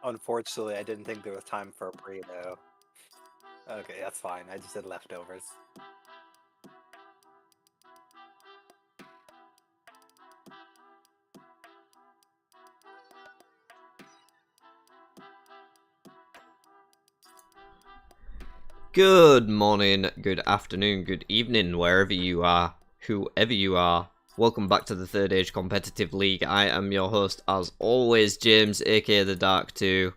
Unfortunately, I didn't think there was time for a burrito. Okay, that's fine. I just did leftovers. Good morning, good afternoon, good evening, wherever you are, whoever you are. Welcome back to the Third Age Competitive League. I am your host, as always, James, aka The Dark 2,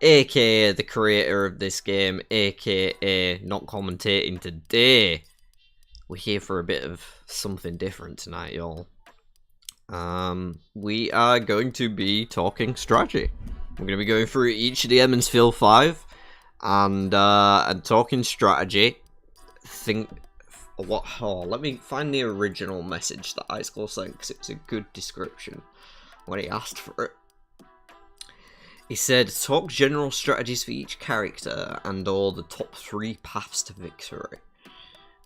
aka the creator of this game, aka not commentating today. We're here for a bit of something different tonight, y'all. We are going to be talking strategy. We're going to be going through each of the Emond's Field 5. And talking strategy, let me find the original message that Icicle sent, because it was a good description when he asked for it. He said, talk general strategies for each character and all the top 3 paths to victory.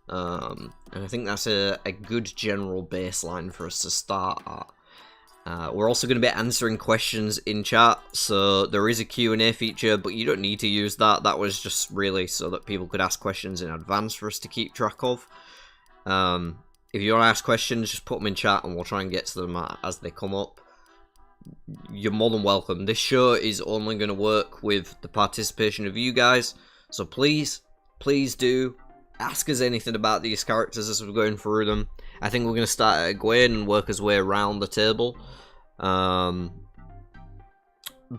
And I think that's a good general baseline for us to start at. We're also going to be answering questions in chat, so there is a Q&A feature, but you don't need to use that. That was just really so that people could ask questions in advance for us to keep track of. If you want to ask questions, just put them in chat and we'll try and get to them as they come up. You're more than welcome. This show is only going to work with the participation of you guys, so please do ask us anything about these characters as we're going through them. I think we're going to start at Egwene and work our way around the table.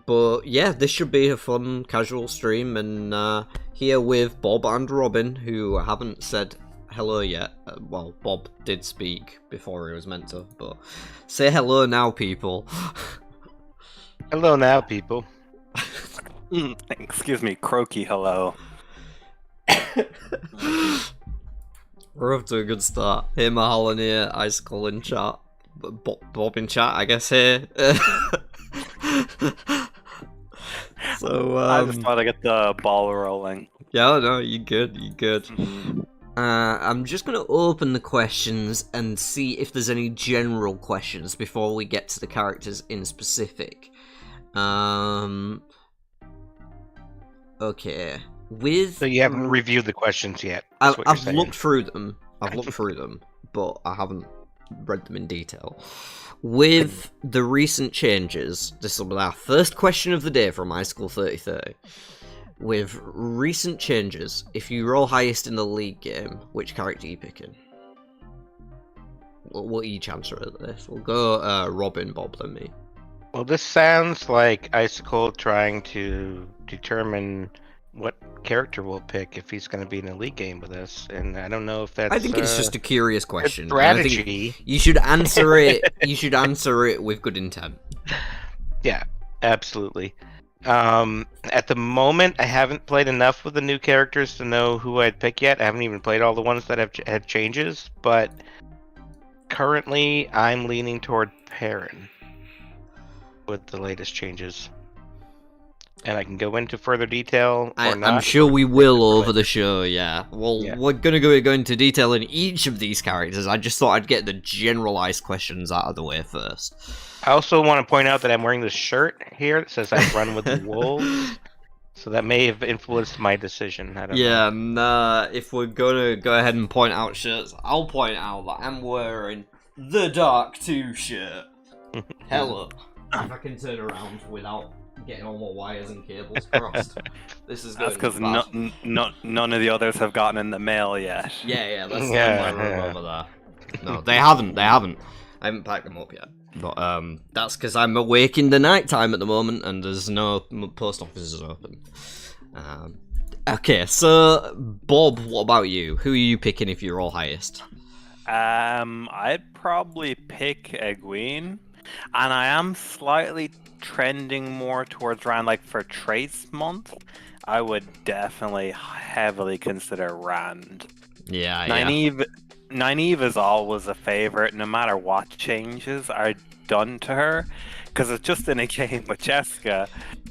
But yeah, this should be a fun, casual stream, and here with Bob and Robin, who haven't said hello yet. Well, Bob did speak before he was meant to, but say hello now, people. Hello now, people. Excuse me, croaky hello. We're off to a good start. Hey, Mahalan here, Icicle in chat. Bob in chat, I guess, here. So, I just thought I'd get the ball rolling. Yeah, no, you good. I'm just going to open the questions and see if there's any general questions before we get to the characters in specific. Okay. So you haven't reviewed the questions yet? I've looked through them. But I haven't read them in detail. With the recent changes, this will be our first question of the day from Icicle 3030. With recent changes, if you roll highest in the league game, which character are you picking? We'll each answer this. We'll go Robin, Bob, then me. Well, this sounds like Icicle trying to determine what character we'll pick if he's going to be in a league game with us, and I don't know if that's. I think it's just a curious question. Strategy. I think you should answer it. You should answer it with good intent. Yeah, absolutely. At the moment, I haven't played enough with the new characters to know who I'd pick yet. I haven't even played all the ones that have had changes, but currently I'm leaning toward Perrin with the latest changes. And I can go into further detail or not. I'm sure we will over the show, yeah. Well, we're going to go into detail in each of these characters. I just thought I'd get the generalized questions out of the way first. I also want to point out that I'm wearing this shirt here that says I run with the wolves. So that may have influenced my decision. I don't know. And if we're going to go ahead and point out shirts, I'll point out that I'm wearing the Dark 2 shirt. Hello. If I can turn around without getting all my wires and cables crossed. This is That's because none of the others have gotten in the mail yet. Yeah, that's my room over there. No, they haven't. I haven't packed them up yet. But that's because I'm awake in the night time at the moment, and there's no post offices open. Okay, so Bob, what about you? Who are you picking if you're all highest? I'd probably pick Egwene, and I am slightly trending more towards Rand. Like for Trace Month, I would definitely heavily consider Rand. Yeah. Nynaeve is always a favorite, no matter what changes are done to her, because it's just in a game with Jessica.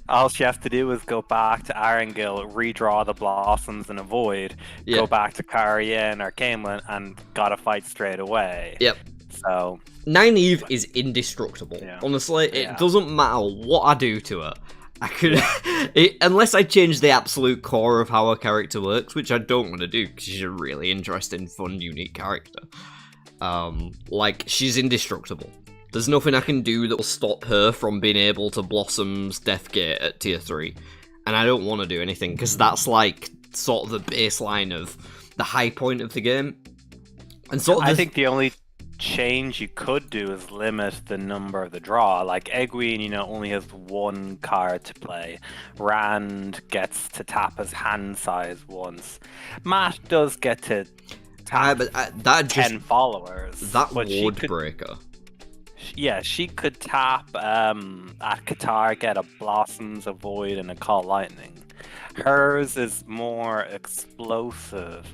All she has to do is go back to Arengil, redraw the Blossoms and Avoid, go back to Carienne or Camelin, and gotta fight straight away. Yep. So Nynaeve is indestructible. Yeah. Honestly, it doesn't matter what I do to her. I could, unless I change the absolute core of how a character works, which I don't want to do, because she's a really interesting, fun, unique character. Like, she's indestructible. There's nothing I can do that will stop her from being able to Blossom's Deathgate at tier 3. And I don't want to do anything, because that's, like, sort of the baseline of the high point of the game. And sort of I think the only change you could do is limit the number of the draw. Like Egwene, you know, only has one card to play. Rand gets to tap his hand size once. Matt does get to tap that 10 followers. That but ward breaker. Yeah, she could tap at Qatar, get a Blossoms, a Void, and a Call Lightning. Hers is more explosive,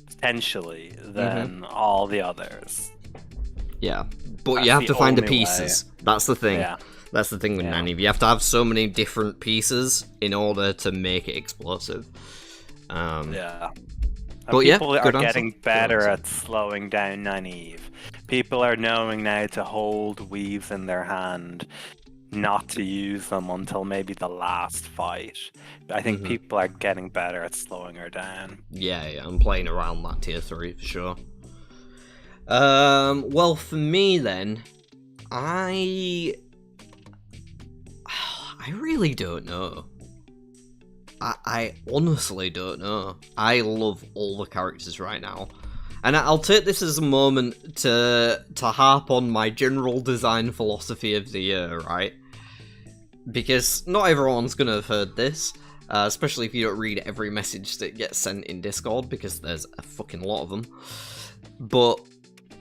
potentially, than all the others. Yeah, but That's you have to find the only pieces. That's the thing. Yeah. That's the thing with Nynaeve. You have to have so many different pieces in order to make it explosive. Yeah. But people yeah, are getting better at slowing down Nynaeve. People are knowing now to hold weaves in their hand, not to use them until maybe the last fight. I think people are getting better at slowing her down. Yeah, I'm playing around that tier 3 for sure. Well, for me then, I really don't know. I honestly don't know. I love all the characters right now. And I'll take this as a moment to harp on my general design philosophy of the year, right? Because not everyone's gonna have heard this, especially if you don't read every message that gets sent in Discord, because there's a fucking lot of them. But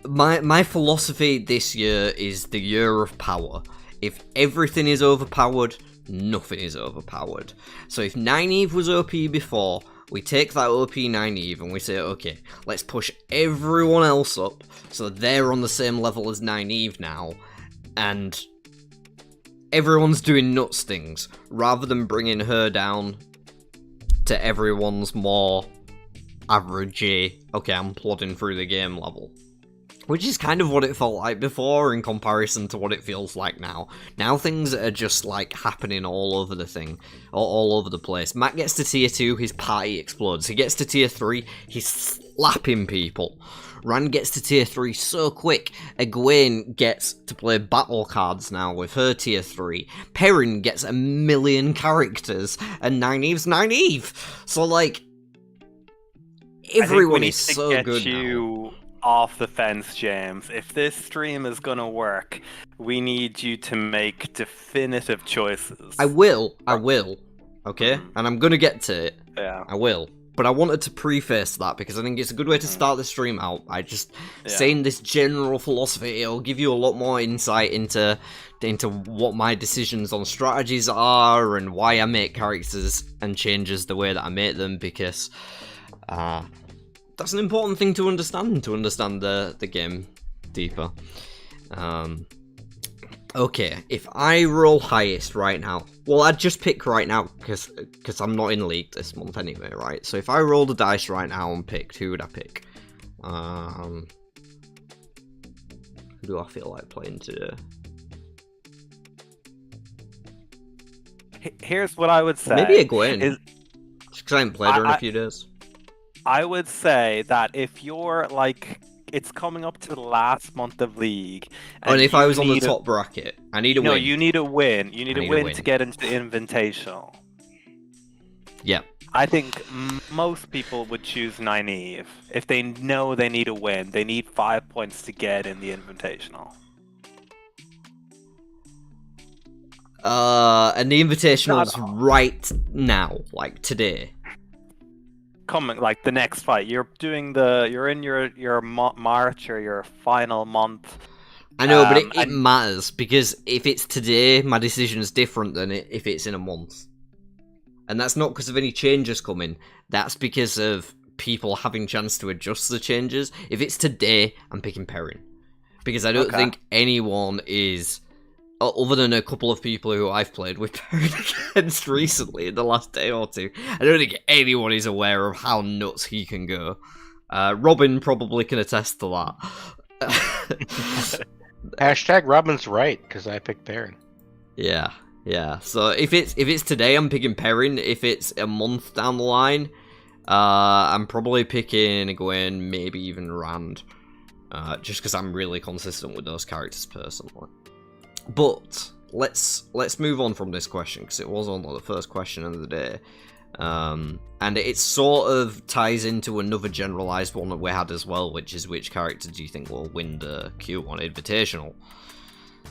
my philosophy this year is the year of power. If everything is overpowered, nothing is overpowered. So if Nynaeve was OP before, we take that OP Nynaeve and we say, okay, let's push everyone else up so they're on the same level as Nynaeve now, and everyone's doing nuts things, rather than bringing her down to everyone's more averagey, okay, I'm plodding through the game level. Which is kind of what it felt like before in comparison to what it feels like now. Now things are just like happening all over the thing, all over the place. Matt gets to tier 2, his party explodes. He gets to tier 3, he's slapping people. Rand gets to tier 3 so quick. Egwene gets to play battle cards now with her tier 3. Perrin gets 1 million characters, and Nynaeve's Nynaeve. So like, everyone is so good now. Off the fence, James. If this stream is gonna work, we need you to make definitive choices. I will, okay? And I'm gonna get to it. Yeah. I will. But I wanted to preface that because I think it's a good way to start the stream out. Saying this general philosophy, it'll give you a lot more insight into what my decisions on strategies are and why I make characters and changes the way that I make them, because that's an important thing to understand the game deeper. Okay, if I roll highest right now, well, I'd just pick right now because I'm not in league this month anyway, right? So if I roll the dice right now and picked, who would I pick? Who do I feel like playing today? Here's what I would say. Maybe Egwene. Because I haven't played her in a few days. I would say that if you're like, it's coming up to the last month of League. And if I was on the top bracket, I need a win. No, you need a win. You need a win to get into the Invitational. Yeah. I think most people would choose Nynaeve. If they know they need a win, they need 5 points to get in the Invitational. And the Invitational's right now, like today. Coming like the next fight, you're in your March or your final month. I know, but it matters, because if it's today, my decision is different than if it's in a month, and that's not because of any changes coming. That's because of people having chance to adjust the changes. If it's today, I'm picking Perrin, because I don't think anyone is, other than a couple of people who I've played with Perrin against recently in the last day or two, I don't think anyone is aware of how nuts he can go. Robin probably can attest to that. Hashtag Robin's right, because I picked Perrin. Yeah. Yeah, so if it's today, I'm picking Perrin. If it's a month down the line, I'm probably picking Egwene, maybe even Rand. Just because I'm really consistent with those characters personally. But let's move on from this question, because it was only the first question of the day. And it sort of ties into another generalized one that we had as well, which is which character do you think will win the Q1 Invitational?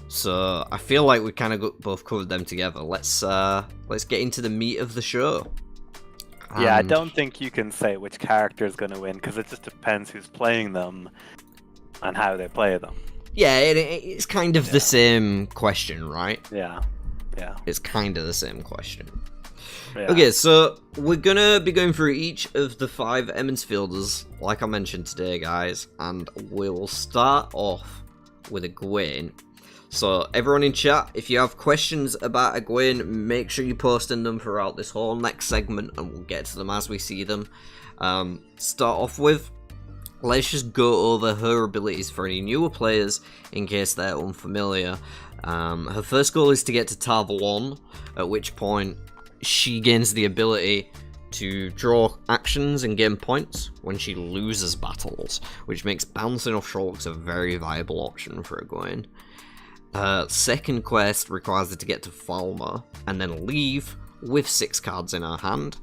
So I feel like we kind of both covered them together. Let's get into the meat of the show. Yeah, I don't think you can say which character is going to win, because it just depends who's playing them and how they play them. Yeah, it's kind of the same question, right? Yeah. It's kind of the same question. Yeah. Okay, so we're gonna be going through each of the 5 Emond fielders, like I mentioned today, guys, and we'll start off with Egwene. So everyone in chat, if you have questions about Egwene, make sure you post in them throughout this whole next segment, and we'll get to them as we see them. Start off with, let's just go over her abilities for any newer players, in case they're unfamiliar. Her first goal is to get to Tarvalon, at which point she gains the ability to draw actions and gain points when she loses battles, which makes bouncing off Shulks a very viable option for Egwene. Second quest requires her to get to Falmer, and then leave with 6 cards in her hand,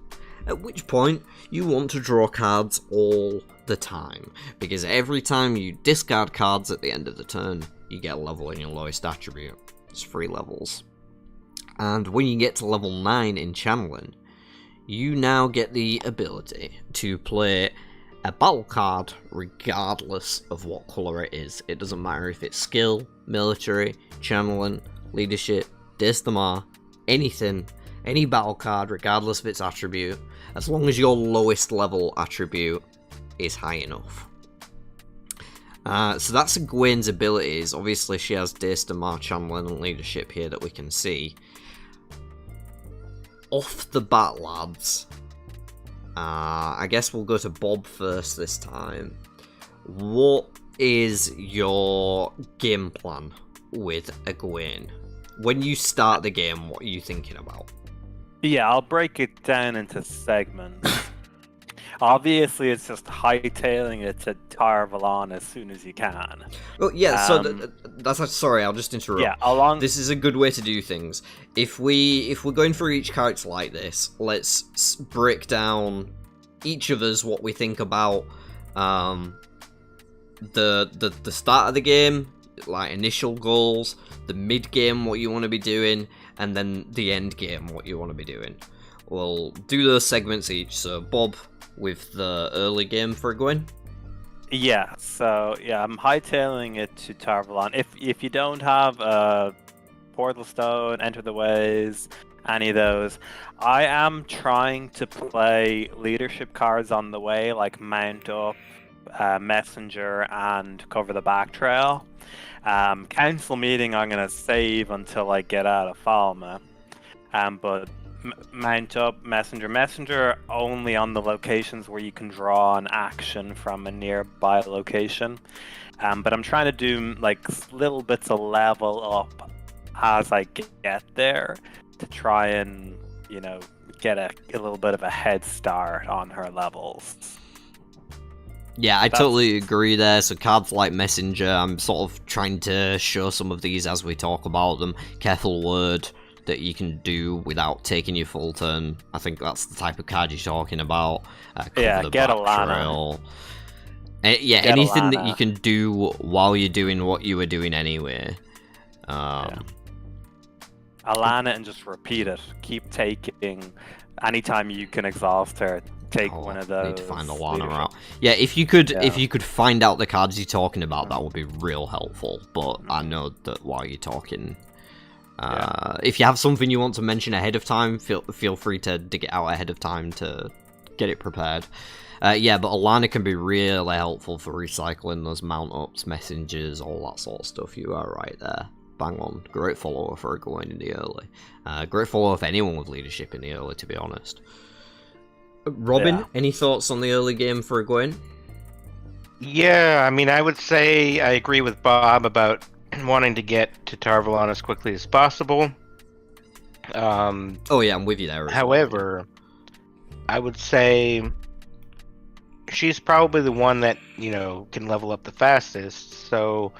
at which point you want to draw cards all the time, because every time you discard cards at the end of the turn, you get a level in your lowest attribute. It's 3 levels. And when you get to level 9 in Channeling, you now get the ability to play a battle card regardless of what colour it is. It doesn't matter if it's skill, military, channeling, leadership, Destamar, anything, any battle card regardless of its attribute, as long as your lowest level attribute is high enough. So that's Egwene's abilities. Obviously she has Destamar, channeling and leadership here that we can see. Off the bat, lads, I guess we'll go to Bob first this time. What is your game plan with Egwene? When you start the game, what are you thinking about? Yeah, I'll break it down into segments. Obviously, it's just hightailing it to Tarvalon as soon as you can. Oh yeah, so that's sorry, I'll just interrupt. Yeah, This is a good way to do things. If we're going through each character like this, let's break down each of us what we think about the start of the game, like initial goals, the mid game, what you want to be doing, and then the end game, what you want to be doing. We'll do those segments each. So Bob, with the early game for Egwene. Yeah, so yeah, I'm hightailing it to Tarvalon. If you don't have Portal Stone, Enter the Ways, any of those, I am trying to play leadership cards on the way, like Mount Up, Messenger, and Cover the Back Trail. Council Meeting I'm going to save until I get out of Falma. But Mount Up, Messenger only on the locations where you can draw an action from a nearby location. But I'm trying to do like little bits of level up as I get there to try and, you know, get a little bit of a head start on her levels. Yeah, I totally agree there. So cards like Messenger, I'm sort of trying to show some of these as we talk about them. Careful Word that you can do without taking your full turn. I think that's the type of card you're talking about. Yeah, get Alana. Yeah, get anything Alana that you can do while you're doing what you were doing anyway. Alana, and just repeat it. Keep taking. Anytime you can exhaust her, take one of those. Need to find Alana out. Yeah, if you could find out the cards you're talking about, that would be real helpful. But I know that while you're talking, if you have something you want to mention ahead of time, feel free to dig it out ahead of time to get it prepared. Yeah, but Alana can be really helpful for recycling those mount ups, messengers, all that sort of stuff. You are right there. Bang on. Great follower for going in the early. Great follower for anyone with leadership in the early, to be honest. Robin, any thoughts on the early game for Egwene? Yeah, I mean, I would say I agree with Bob about wanting to get to Tarvalon as quickly as possible. Oh yeah, I'm with you there. However, I would say she's probably the one that, can level up the fastest. So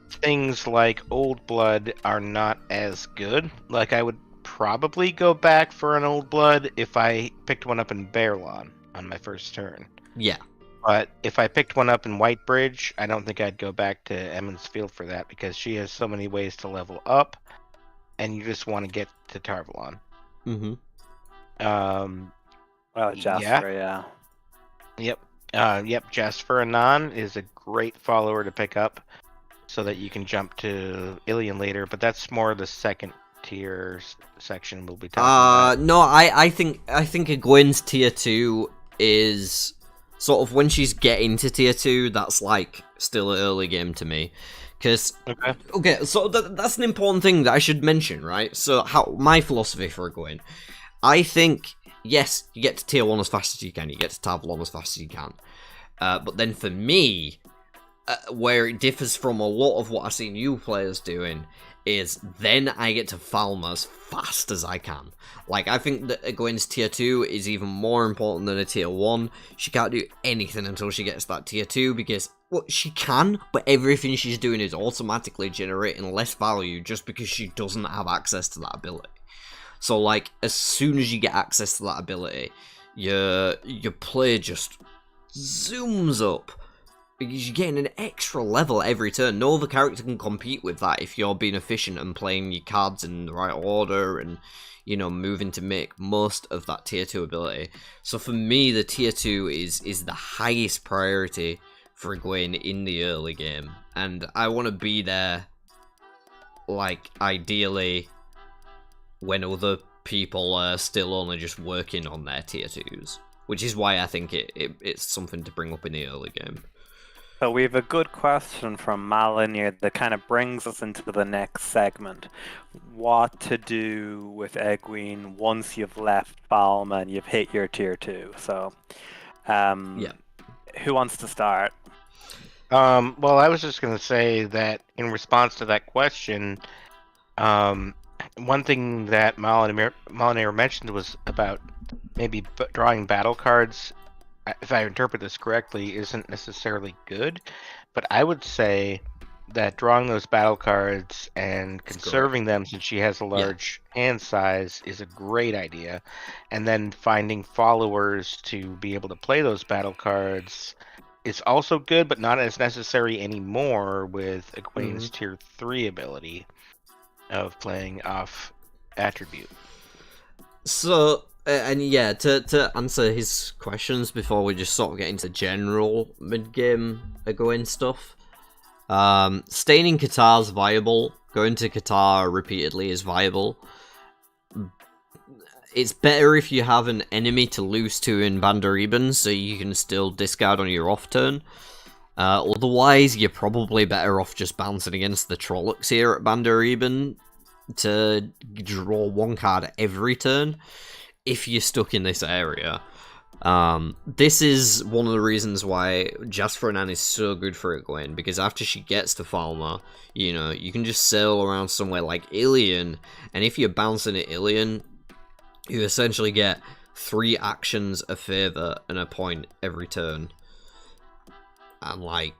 things like Old Blood are not as good. Like, I would probably go back for an Old Blood if I picked one up in Baerlon on my first turn. Yeah. But if I picked one up in Whitebridge, I don't think I'd go back to Emond's Field for that, because she has so many ways to level up, and you just want to get to Tarvalon. Jasper, yeah. Yep, Jasper Anon is a great follower to pick up so that you can jump to Ilion later, but that's more the second tier section we'll be talking about. No, I think Egwene's tier 2 is sort of when she's getting to tier 2, that's like still an early game to me. Because, okay, so that's an important thing that I should mention, right? So, my philosophy for Egwene, I think, yes, you get to tier 1 as fast as you can, you get to Tarvalon as fast as you can. But then for me, where it differs from a lot of what I see new players doing, is then I get to farm as fast as I can. Like, I think that Egwene's tier 2 is even more important than a tier 1. She can't do anything until she gets that tier 2, because, well, she can, but everything she's doing is automatically generating less value just because she doesn't have access to that ability. So, like, as soon as you get access to that ability, your play just zooms up, because you're getting an extra level every turn. No other character can compete with that if you're being efficient and playing your cards in the right order and, moving to make most of that tier 2 ability. So for me, the tier 2 is the highest priority for Egwene in the early game. And I want to be there, like, ideally, when other people are still only just working on their tier 2s. Which is why I think it's something to bring up in the early game. So we have a good question from Malinir that kind of brings us into the next segment. What to do with Egwene once you've left Falma and you've hit your tier 2. So, who wants to start? Well, I was just going to say that in response to that question, one thing that Malinir mentioned was about maybe drawing battle cards, if I interpret this correctly, isn't necessarily good, but I would say that drawing those battle cards and conserving them, since she has a large hand size, is a great idea, and then finding followers to be able to play those battle cards is also good, but not as necessary anymore with Egwene's tier 3 ability of playing off attribute. So, and yeah, to answer his questions before we just sort of get into general mid-game Egwene stuff, staying in Qatar is viable. Going to Qatar repeatedly is viable. It's better if you have an enemy to lose to in Bandar Eben, so you can still discard on your off turn. Otherwise, you're probably better off just bouncing against the Trollocs here at Bandar Eben to draw one card every turn if you're stuck in this area. This is one of the reasons why Jasper Anon is so good for Egwene, because after she gets to Falma, you can just sail around somewhere like Ilion, and if you're bouncing at Ilion, you essentially get 3 actions, a favor, and a point every turn. And, like,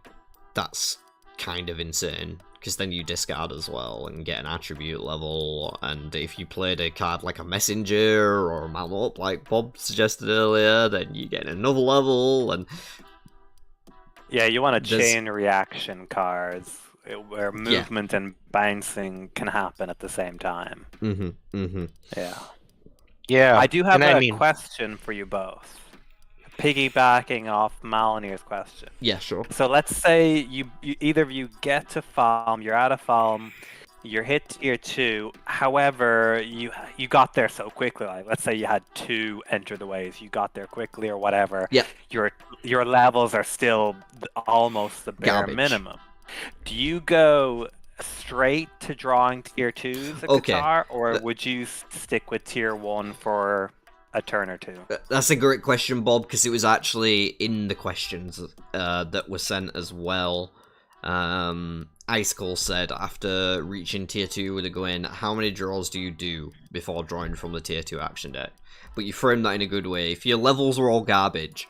that's kind of insane, because then you discard as well and get an attribute level, and if you played a card like a messenger or a mount up like Bob suggested earlier, then you get another level, and yeah, you want to chain reaction cards where movement and bouncing can happen at the same time. Yeah, I do have a question for you both, piggybacking off Malinir's question. Yeah, sure. So let's say you either of you get to Falm, you're out of Falm, you're hit tier 2, however, you got there so quickly, like let's say you had 2 enter the ways, you got there quickly or whatever, your levels are still almost the bare minimum. Do you go straight to drawing tier 2s at Qatar, or would you stick with tier 1 for a turn or 2? That's a great question, Bob, because it was actually in the questions that were sent as well. Icicle said after reaching tier 2 with Egwene, how many draws do you do before drawing from the tier 2 action deck? But you frame that in a good way. If your levels are all garbage,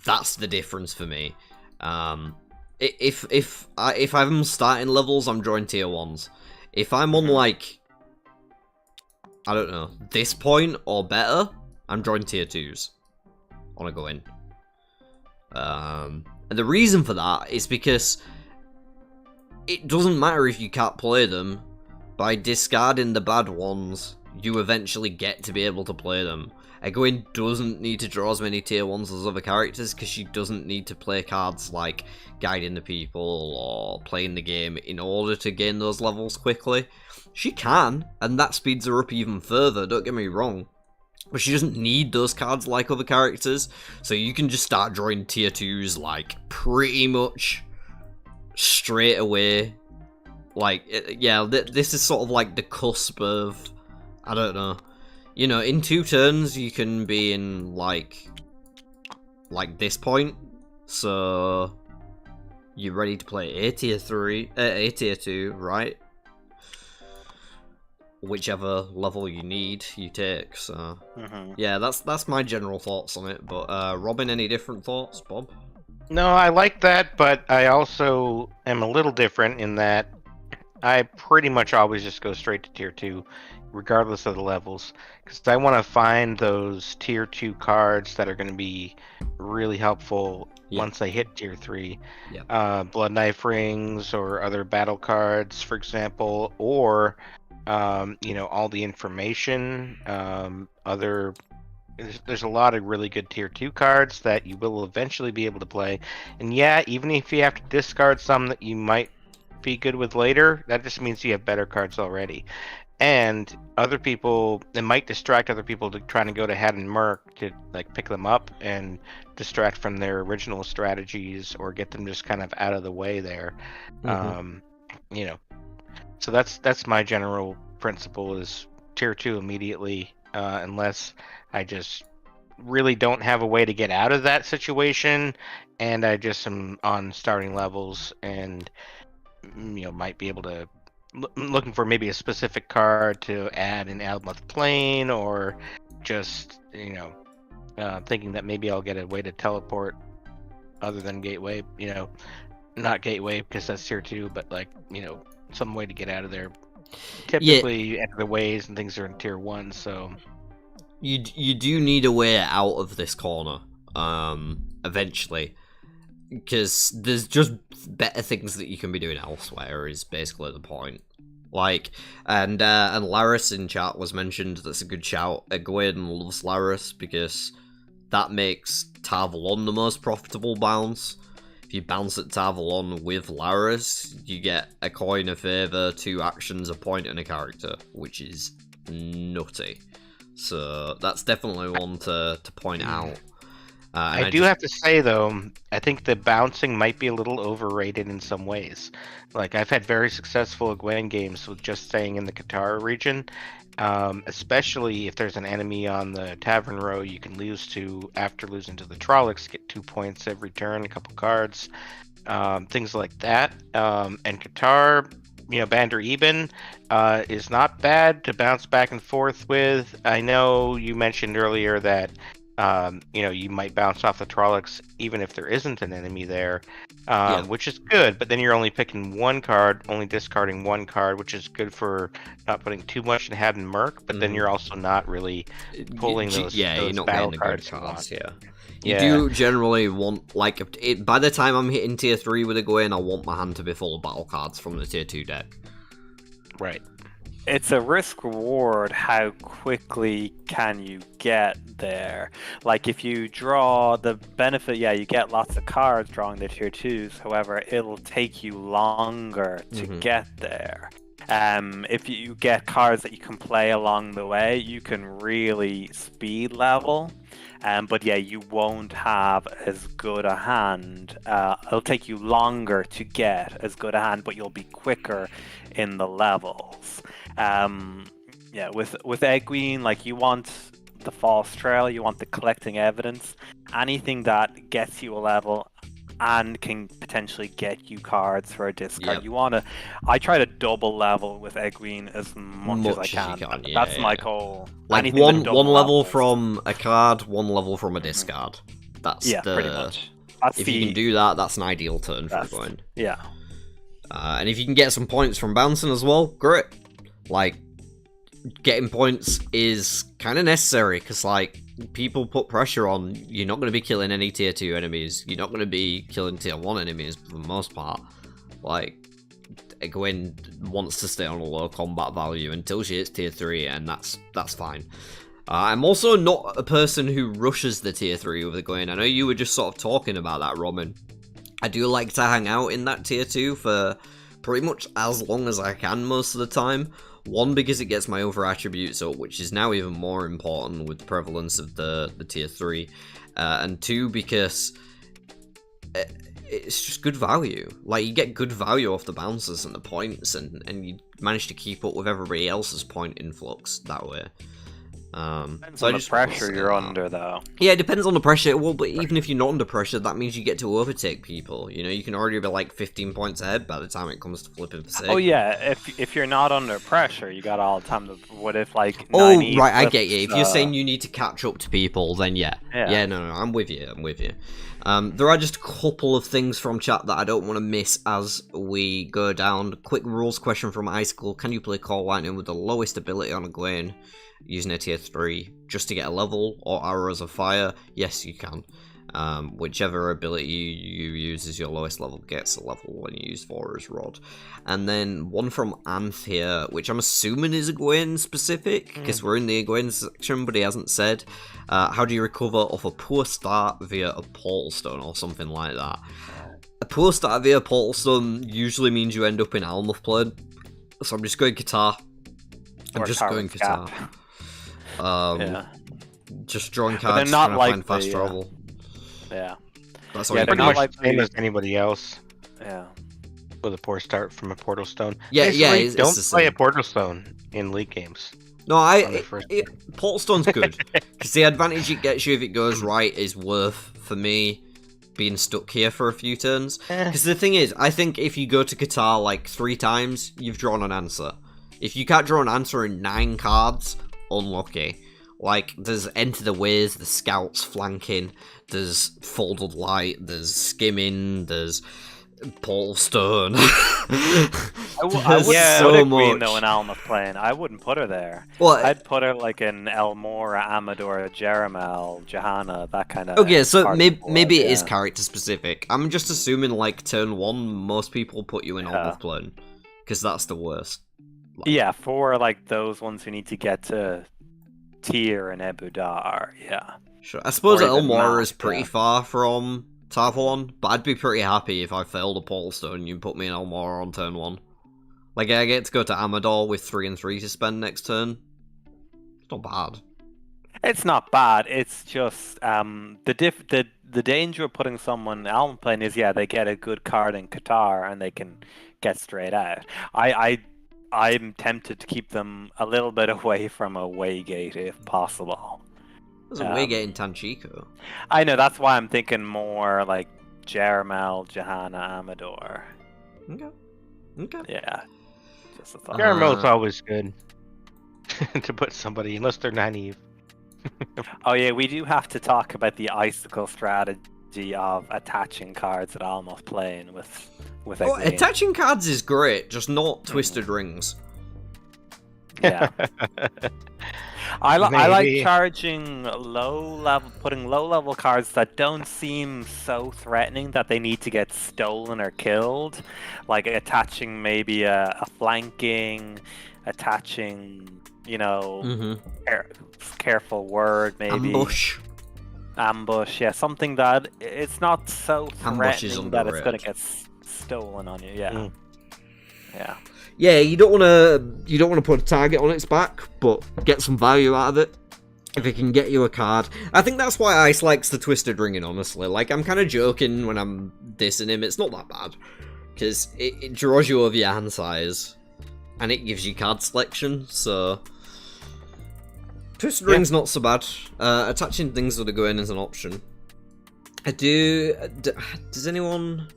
that's the difference for me. If I'm starting levels, I'm drawing tier 1s. If I'm on, like, I don't know, this point or better, I'm drawing tier 2s on Egwene. And the reason for that is because it doesn't matter if you can't play them. By discarding the bad ones, you eventually get to be able to play them. Egwene doesn't need to draw as many tier 1s as other characters because she doesn't need to play cards like Guiding the People or Playing the Game in order to gain those levels quickly. She can, and that speeds her up even further, don't get me wrong. But she doesn't need those cards like other characters, so you can just start drawing tier 2s like pretty much straight away. Like, yeah, this is sort of like the cusp of, I don't know, you know, in 2 turns you can be in like this point, so you're ready to play A tier 2, right? Whichever level you need, you take. So yeah, that's my general thoughts on it. But Robin, any different thoughts, Bob? No, I like that, but I also am a little different in that I pretty much always just go straight to tier 2, regardless of the levels, because I want to find those tier 2 cards that are going to be really helpful once I hit tier 3. Blood Knife Rings or other battle cards, for example, or you know, all the information, there's a lot of really good tier 2 cards that you will eventually be able to play. And yeah, even if you have to discard some that you might be good with later, that just means you have better cards already. And other people, it might distract other people to trying to go to Had and Merc to like pick them up and distract from their original strategies or get them just kind of out of the way there. You know, so that's my general principle is tier 2 immediately, unless I just really don't have a way to get out of that situation and I just am on starting levels and, you know, might be able to looking for maybe a specific card to add in Almoth Plane, or just, you know, thinking that maybe I'll get a way to teleport other than Gateway, you know, not Gateway because that's tier 2, but like, you know, some way to get out of there. Typically, enter the ways and things are in tier 1, so you do need a way out of this corner, eventually, because there's just better things that you can be doing elsewhere. Is basically the point. Like, and Laris in chat was mentioned. That's a good shout. Egwene loves Laris because that makes Tarvalon the most profitable bounce. If you bounce at Tarvalon with Laris, you get a coin, a favour, 2 actions, a point, and a character, which is nutty. So that's definitely one to point out. I do have to say, though, I think the bouncing might be a little overrated in some ways. Like, I've had very successful Egwene games with just staying in the Katara region, especially if there's an enemy on the Tavern row you can lose to after losing to the Trollocs, get 2 points every turn, a couple cards, things like that. And Qatar, you know, Bandar Eben is not bad to bounce back and forth with. I know you mentioned earlier that you know, you might bounce off the Trollocs even if there isn't an enemy there, which is good, but then you're only picking 1 card, only discarding 1 card, which is good for not putting too much in Had and Merc, but then you're also not really pulling those you're not battle getting the cards good cards, you want. You do generally want, like, by the time I'm hitting tier 3 with Egwene, I want my hand to be full of battle cards from the tier 2 deck. Right. It's a risk reward. How quickly can you get there? Like, if you draw the benefit, yeah, you get lots of cards drawing the tier 2s. However, it'll take you longer to get there. If you get cards that you can play along the way, you can really speed level. But yeah, you won't have as good a hand. It'll take you longer to get as good a hand, but you'll be quicker in the levels. Yeah, with Egwene, like, you want the false trail, you want the collecting evidence, anything that gets you a level and can potentially get you cards for a discard. Yep. You want to. I try to double level with Egwene as much as I can. Yeah, That's my goal. Like Anything one that double level levels. from a card, one level from a discard. That's pretty much. That's if you can do that, that's an ideal turn for going. Yeah. And if you can get some points from bouncing as well, great. Like, getting points is kind of necessary, because, like, people put pressure on, you're not going to be killing any tier 2 enemies, you're not going to be killing tier 1 enemies for the most part. Like, Egwene wants to stay on a low combat value until she hits tier 3, and that's fine. I'm also not a person who rushes the tier 3 with Egwene. I know you were just sort of talking about that, Roman. I do like to hang out in that tier 2 for pretty much as long as I can most of the time. One, because it gets my other attributes up, which is now even more important with the prevalence of the tier 3. And two, because it's just good value. Like, you get good value off the bounces and the points, and you manage to keep up with everybody else's point influx that way. Depends on the pressure you're under, though. Yeah, it depends on the pressure. Well, but even if you're not under pressure, that means you get to overtake people. You know, you can already be like 15 points ahead by the time it comes to flipping for sake. Oh yeah, if you're not under pressure, you got all the time to. What if like? Oh Nynaeve right, I flips, get you. If you're saying you need to catch up to people, then yeah, no, I'm with you. There are just a couple of things from chat that I don't want to miss as we go down. Quick rules question from Icicle: can you play Call Lightning with the lowest ability on Egwene, using a tier 3 just to get a level, or Arrows of Fire? Yes, you can. Whichever ability you use as your lowest level gets a level when you use Vora's Rod. And then one from Anth here, which I'm assuming is Egwene specific, because we're in the Egwene section, but he hasn't said. How do you recover off a poor start via a Portal Stone, or something like that? A poor start via Portal Stone usually means you end up in Almoth Plane, so I'm just going Guitar. Guitar. Just drawing cards, not trying to find fast travel. Yeah. That's all Yeah, you pretty can do. much the same as anybody else. Yeah. With a poor start from a Portal Stone. Yeah, Basically, it's don't the play same. a Portal Stone in League games. No, first Portal Stone's good, because the advantage it gets you if it goes right is worth, for me, being stuck here for a few turns. Because the thing is, I think if you go to Guitar like 3 times, you've drawn an answer. If you can't draw an answer in 9 cards, unlucky. Like, there's Enter the Ways, there's Scouts flanking, there's Folded Light, there's Skimming, there's Portal Stone. I wouldn't put Egwene though in Alma's Plane. I wouldn't put her there. Well, I'd put her like in Elmora, Amador, Jeramel, Johanna, that kind of. Okay, so maybe it is character specific. I'm just assuming like turn 1, most people put you in Alma's Plane, because that's the worst. Yeah, for like those ones who need to get to Tyr and Ebudar, yeah. Sure. I suppose Or even Elmora Matt, is pretty far from Tarvalon, but I'd be pretty happy if I failed a Portal Stone and you put me in Elmora on turn 1. Like, I get to go to Amador with 3 and 3 to spend next turn. It's not bad. It's not bad. It's just the danger of putting someone in Alma Plane is they get a good card in Qatar and they can get straight out. I'm tempted to keep them a little bit away from a Waygate if possible. There's a Waygate in Tanchico. I know, that's why I'm thinking more like Jeramel, Johanna, Amador. Okay. Yeah. Just a thought. Caramel's always good to put somebody, unless they're Nynaeve. Oh yeah, we do have to talk about the Icicle strategy of attaching cards at Almost Plane with Egwene. Attaching cards is great, just not Twisted Rings. Yeah. I like charging putting low level cards that don't seem so threatening that they need to get stolen or killed. Like attaching maybe a flanking, attaching, careful word, maybe. Ambush, yeah, something that it's not so threatening that it's going to get stolen on you. Yeah. Yeah, you don't want to put a target on its back, but get some value out of it if it can get you a card. I think that's why Ice likes the Twisted Ringing, honestly. Like, I'm kind of joking when I'm dissing him. It's not that bad, because it draws you over your hand size, and it gives you card selection, so... Twisted Ring's not so bad. Attaching things that are going is an option. Does anyone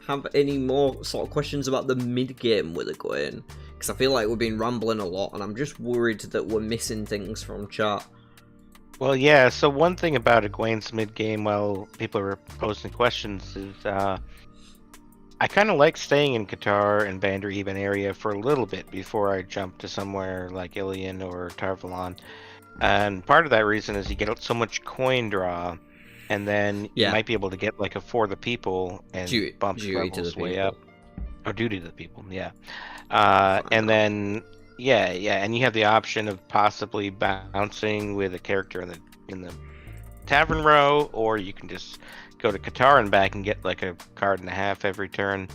have any more sort of questions about the mid-game with Egwene? Because I feel like we've been rambling a lot, and I'm just worried that we're missing things from chat. Well, yeah, so one thing about Egwene's mid-game while people are posting questions is I kind of like staying in Qatar and Bandar Even area for a little bit before I jump to somewhere like Ilion or Tarvalon. And part of that reason is you get so much coin draw, and then you might be able to get like a For the People and bump levels way up. Or duty to the people, yeah. And then and you have the option of possibly bouncing with a character in the tavern row, or you can just go to Qatar and back and get like a card and a half every turn,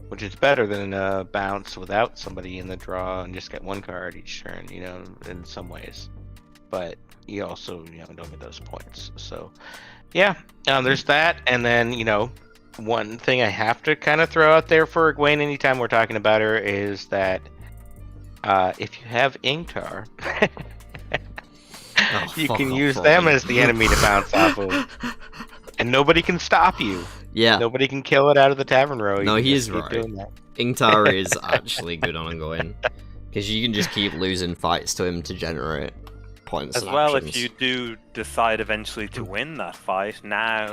which is better than a bounce without somebody in the draw and just get one card each turn, you know, in some ways. But you also, you know, don't get those points. So, yeah, there's that. And then, you know, one thing I have to kind of throw out there for Egwene anytime we're talking about her is that if you have Ingtar, you can use them as the enemy to bounce off of. And nobody can stop you. Yeah. Nobody can kill it out of the tavern row. No, he is right. Ingtar is actually good on Egwene. Because you can just keep losing fights to him to generate points. As well, if you do decide eventually to win that fight, now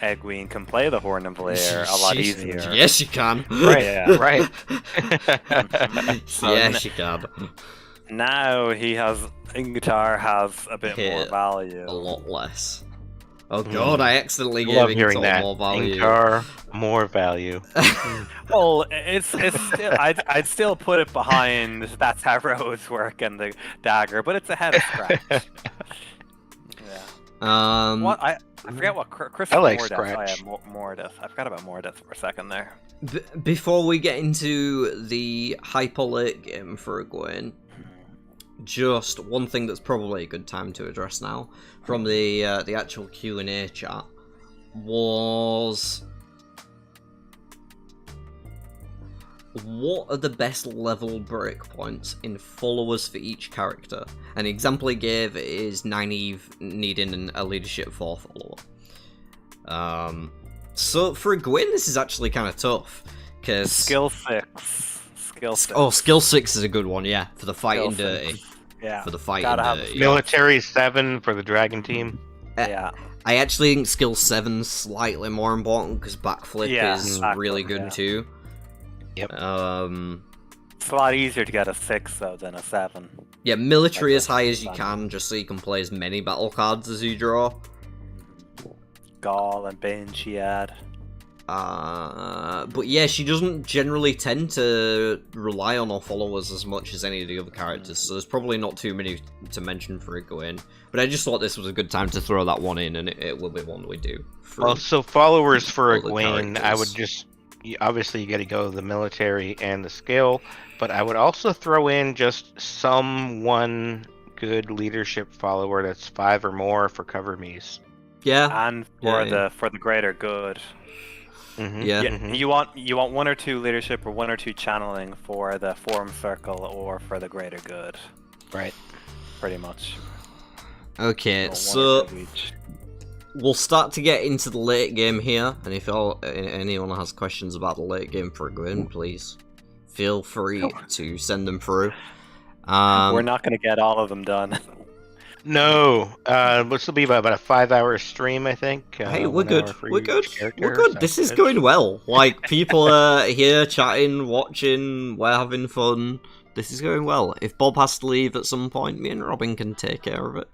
Egwene can play the Horn of Valier a lot easier. Yes, you can. Right, yeah, right. Yes, you can. Now Ingtar has a bit more value. A lot less. Oh god, I accidentally gave Ingtar more value. Ingtar, more value. Well, it's still, I'd still put it behind that Tarot's work and the dagger, but it's ahead of Scratch. Yeah. What I forget what Chris. I like Mordeth. Scratch. Mordeth. I forgot about Mordeth for a second there. Before we get into the hyper late game for Egwene, just one thing that's probably a good time to address now from the actual Q&A chat was, what are the best level breakpoints in followers for each character? An example he gave is Nynaeve needing a leadership 4 follower. So for Egwene, this is actually kind of tough because skill 6. Skill 6. Oh, skill 6 is a good one, yeah, for the fighting dirty. Yeah. For the fighting dirty. Military 7 for the dragon team. Yeah. I actually think skill 7's slightly more important because backflip is really good too. Yep. It's a lot easier to get a 6 though than a 7. Yeah, military as high as you can, just so you can play as many battle cards as you draw. Gaul and Bane she had. But yeah, she doesn't generally tend to rely on her followers as much as any of the other characters, so there's probably not too many to mention for Egwene. But I just thought this was a good time to throw that one in, and it will be one we do. Well, so followers for Egwene, I would just... Obviously, you got to go the military and the skill, but I would also throw in just one good leadership follower that's 5 or more for cover me's. Yeah, and for the greater good. Mm-hmm. Yeah. Mm-hmm. You want 1 or 2 leadership or 1 or 2 channeling for the form circle or for the greater good. Right. Pretty much. Okay, so we'll start to get into the late game here, and if anyone has questions about the late game for Egwene, please feel free to send them through. We're not going to get all of them done. No, this will be about a 5-hour stream, I think. Hey, we're good. We're good. We're good. This is going well. Like, people are here chatting, watching, we're having fun. This is going well. If Bob has to leave at some point, me and Robin can take care of it.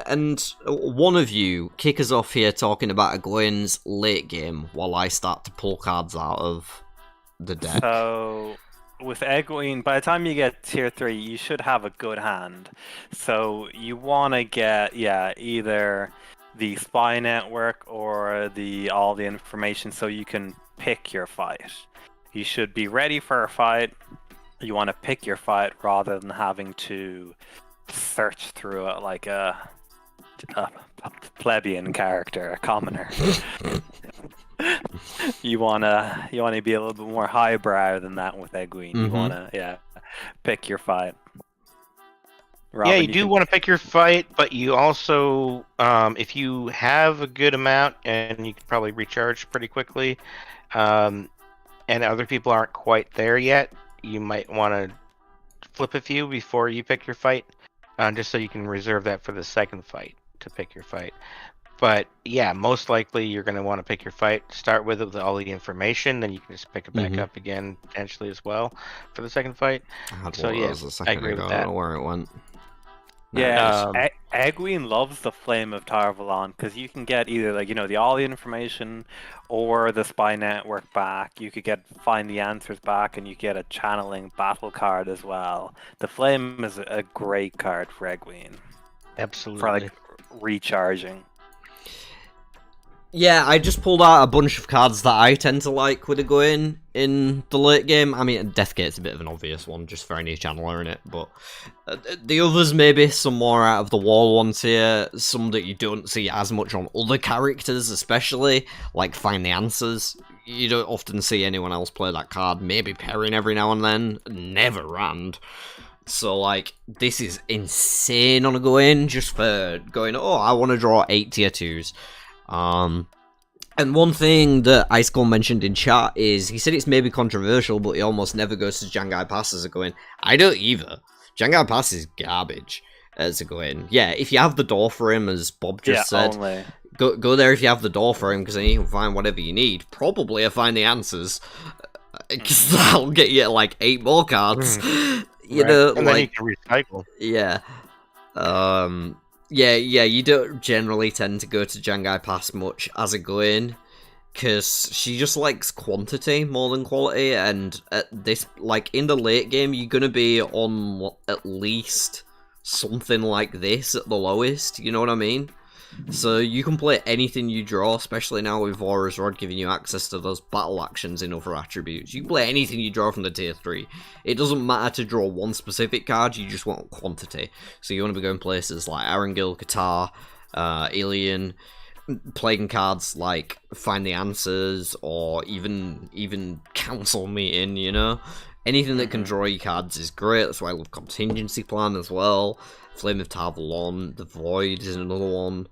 And one of you kick us off here talking about Egwene's late game while I start to pull cards out of the deck. So, with Egwene, by the time you get tier 3, you should have a good hand. So you want to get, either the spy network or all the information so you can pick your fight. You should be ready for a fight. You want to pick your fight rather than having to search through it like a plebeian character, a commoner. You wanna be a little bit more highbrow than that with Egwene. You wanna pick your fight. Yeah, Robin, you do can... want to pick your fight, but you also, if you have a good amount, and you can probably recharge pretty quickly, and other people aren't quite there yet, you might want to flip a few before you pick your fight, just so you can reserve that for the second fight to pick your fight. But yeah, most likely you're going to want to pick your fight. Start with all the information, then you can just pick it back up again potentially as well for the second fight. I had So one of yeah, those a I second agree ago. with I don't that. know where it went. Yeah, Um, Egwene loves the Flame of Tarvalon because you can get either like all the information or the spy network back. You could find the answers back, and you get a channeling battle card as well. The Flame is a great card for Egwene Absolutely. for like recharging. Yeah, I just pulled out a bunch of cards that I tend to like with Egwene in the late game. I mean, Deathgate's a bit of an obvious one, just for any channeler in it, but the others, maybe some more out of the wall ones here, some that you don't see as much on other characters, especially, like Find the Answers. You don't often see anyone else play that card, maybe Perrin every now and then, never Rand. So, like, this is insane on Egwene, just for going, oh, I want to draw 8 tier 2s. And one thing that Icicle mentioned in chat is, he said it's maybe controversial, but he almost never goes to Jangai Pass as Egwene. I don't either. Jangai Pass is garbage as Egwene. Yeah, if you have the door for him, as Bob just said, Only. go there if you have the door for him, because then you can find whatever you need. Probably Find the Answers, because that'll get you like 8 more cards. You know, and then you can recycle. Yeah. Yeah, you don't generally tend to go to Jangai Pass much as Egwene, because she just likes quantity more than quality, and at this, like, in the late game, you're gonna be on at least something like this at the lowest, you know what I mean? So you can play anything you draw, especially now with Vora's Rod giving you access to those battle actions in other attributes. You can play anything you draw from the tier 3. It doesn't matter to draw one specific card, you just want quantity. So you want to be going places like Arangil, Qatar, Alien, playing cards like Find the Answers, or even Council Meeting, you know? Anything that can draw you cards is great, that's why I love Contingency Plan as well. Flame of Tarvalon, The Void is another one.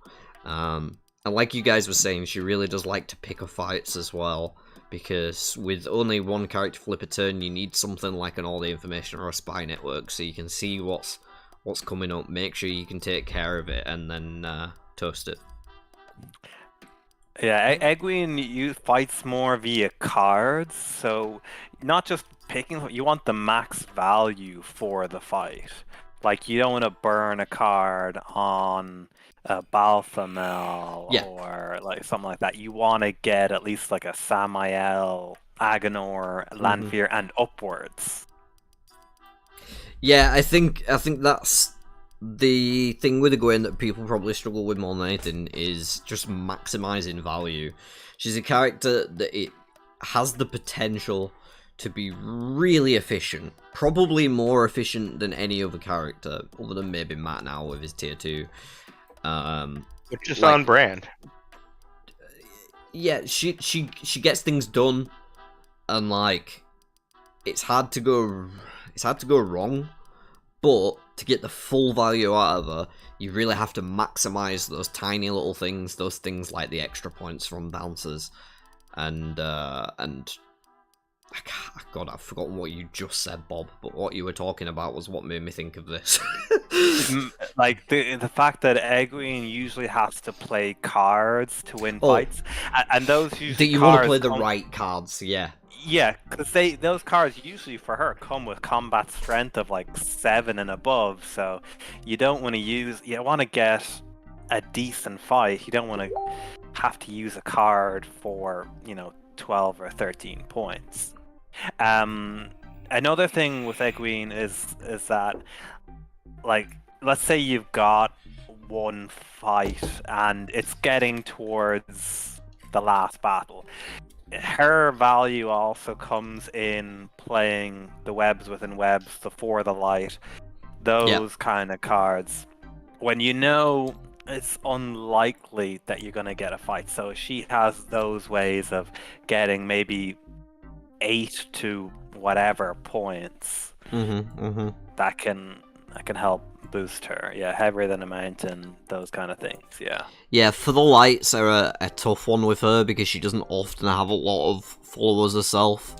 And like you guys were saying, she really does like to pick her fights as well, because with only one character flip a turn, you need something like an All the Information or a Spy Network, so you can see what's coming up, make sure you can take care of it, and then toast it. Yeah, Egwene fights more via cards, so not just picking. You want the max value for the fight. Like, you don't want to burn a card on Balthamel or like something like that. You want to get at least like a Samael, Agonor, Lanfear, and upwards. Yeah, I think that's the thing with Egwene that people probably struggle with more than anything, is just maximizing value. She's a character that it has the potential to be really efficient, probably more efficient than any other character, other than maybe Matt now with his tier 2. Which is on brand. Yeah, she gets things done, and like, it's hard to go wrong, but to get the full value out of her, you really have to maximize those tiny little things, those things like the extra points from bouncers, and God, I've forgotten what you just said, Bob, but what you were talking about was what made me think of this. Like, the fact that Egwene usually has to play cards to win fights, and those usually that you want to play the right cards, yeah. Yeah, because those cards usually for her come with combat strength of like 7 and above, so you don't want to you want to get a decent fight. You don't want to have to use a card for 12 or 13 points. Another thing with Egwene is that, like, let's say you've got one fight and it's getting towards the last battle. Her value also comes in playing the webs within webs, the For the Light, those kind of cards. When you know it's unlikely that you're going to get a fight, so she has those ways of getting maybe 8 to whatever points that can help boost her. Yeah, heavier than a mountain, those kind of things. Yeah. Yeah, for the lights are a tough one with her because she doesn't often have a lot of followers herself.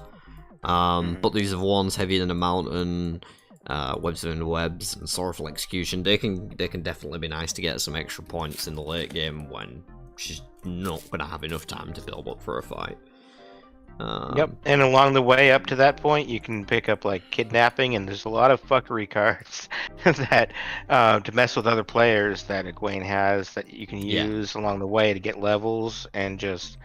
But these are the ones heavier than a mountain, webs within the webs, and sorrowful execution. They can definitely be nice to get some extra points in the late game when she's not gonna have enough time to build up for a fight. Yep, and along the way up to that point, you can pick up like kidnapping, and there's a lot of fuckery cards that to mess with other players that Egwene has that you can use along the way to get levels and just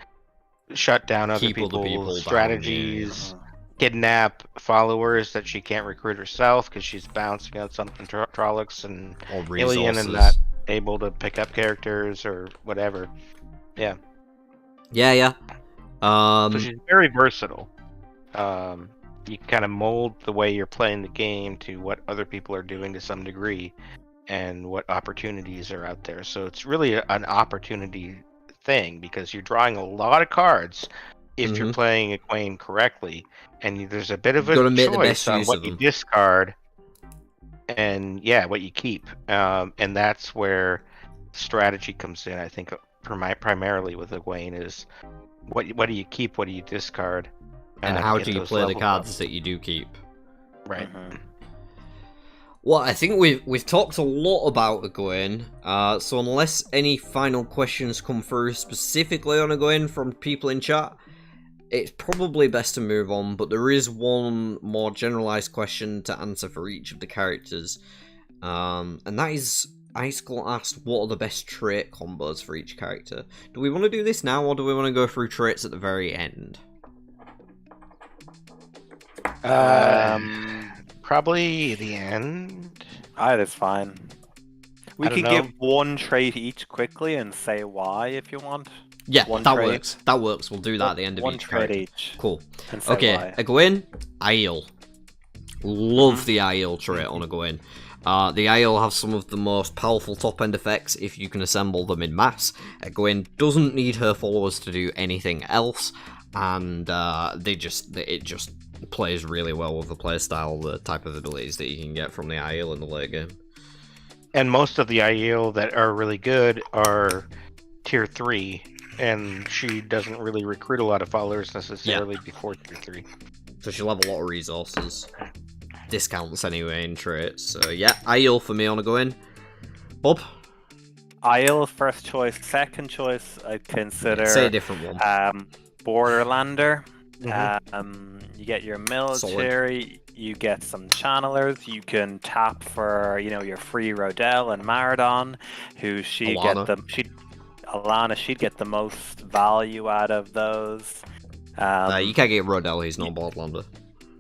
shut down other people's strategies. Down, Kidnap followers that she can't recruit herself because she's bouncing on something Trollocs and Alien and not able to pick up characters or whatever. Yeah. Yeah. So she's very versatile. You kind of mold the way you're playing the game to what other people are doing to some degree and what opportunities are out there. So it's really an opportunity thing because you're drawing a lot of cards if you're playing Egwene correctly, and there's a bit of a choice on what you discard and what you keep, and that's where strategy comes in. I think primarily with Egwene is what do you keep, what do you discard, and how do you play the cards that you do keep. Right. Well, I think we've talked a lot about Egwene, so unless any final questions come through specifically on Egwene from people in chat, it's probably best to move on, but there is one more generalized question to answer for each of the characters, and that is, Icicle asked, what are the best trait combos for each character? Do we want to do this now, or do we want to go through traits at the very end? Probably the end. That's fine. We can give one trait each quickly and say why if you want. Yeah, that works. That works. We'll do that at the end of each character. Each. Cool. Okay, Egwene, Aiel. Love the Aiel trait on Egwene. The Aiel have some of the most powerful top-end effects if you can assemble them in mass. Egwene doesn't need her followers to do anything else, and it just plays really well with the playstyle, the type of abilities that you can get from the Aiel in the late game. And most of the Aiel that are really good are tier 3, and she doesn't really recruit a lot of followers necessarily before tier 3. So she'll have a lot of resources. Discounts anyway in traits. So yeah, Aiel for me on Egwene. Bob? Aiel first choice. Second choice I'd consider... Say a different one. Borderlander. You get your military, you get some channelers, you can tap for, your free Rodell and Maradon, who she'd get the most value out of those. You can't get Rodell, he's not Borderlander.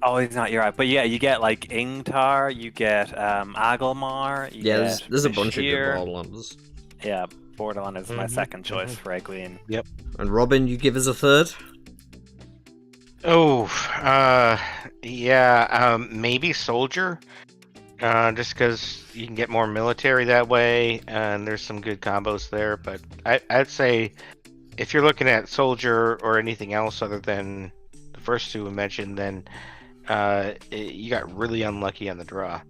Oh, he's not, you're right. But yeah, you get like Ingtar, you get Agelmar, there's a bunch of good Borderlanders. Yeah, Borderlander is my second choice for Egwene. Yep. And Robin, you give us a third? Maybe Soldier. Just because you can get more military that way, and there's some good combos there. But I'd say if you're looking at Soldier or anything else other than the first two we mentioned, then you got really unlucky on the draw.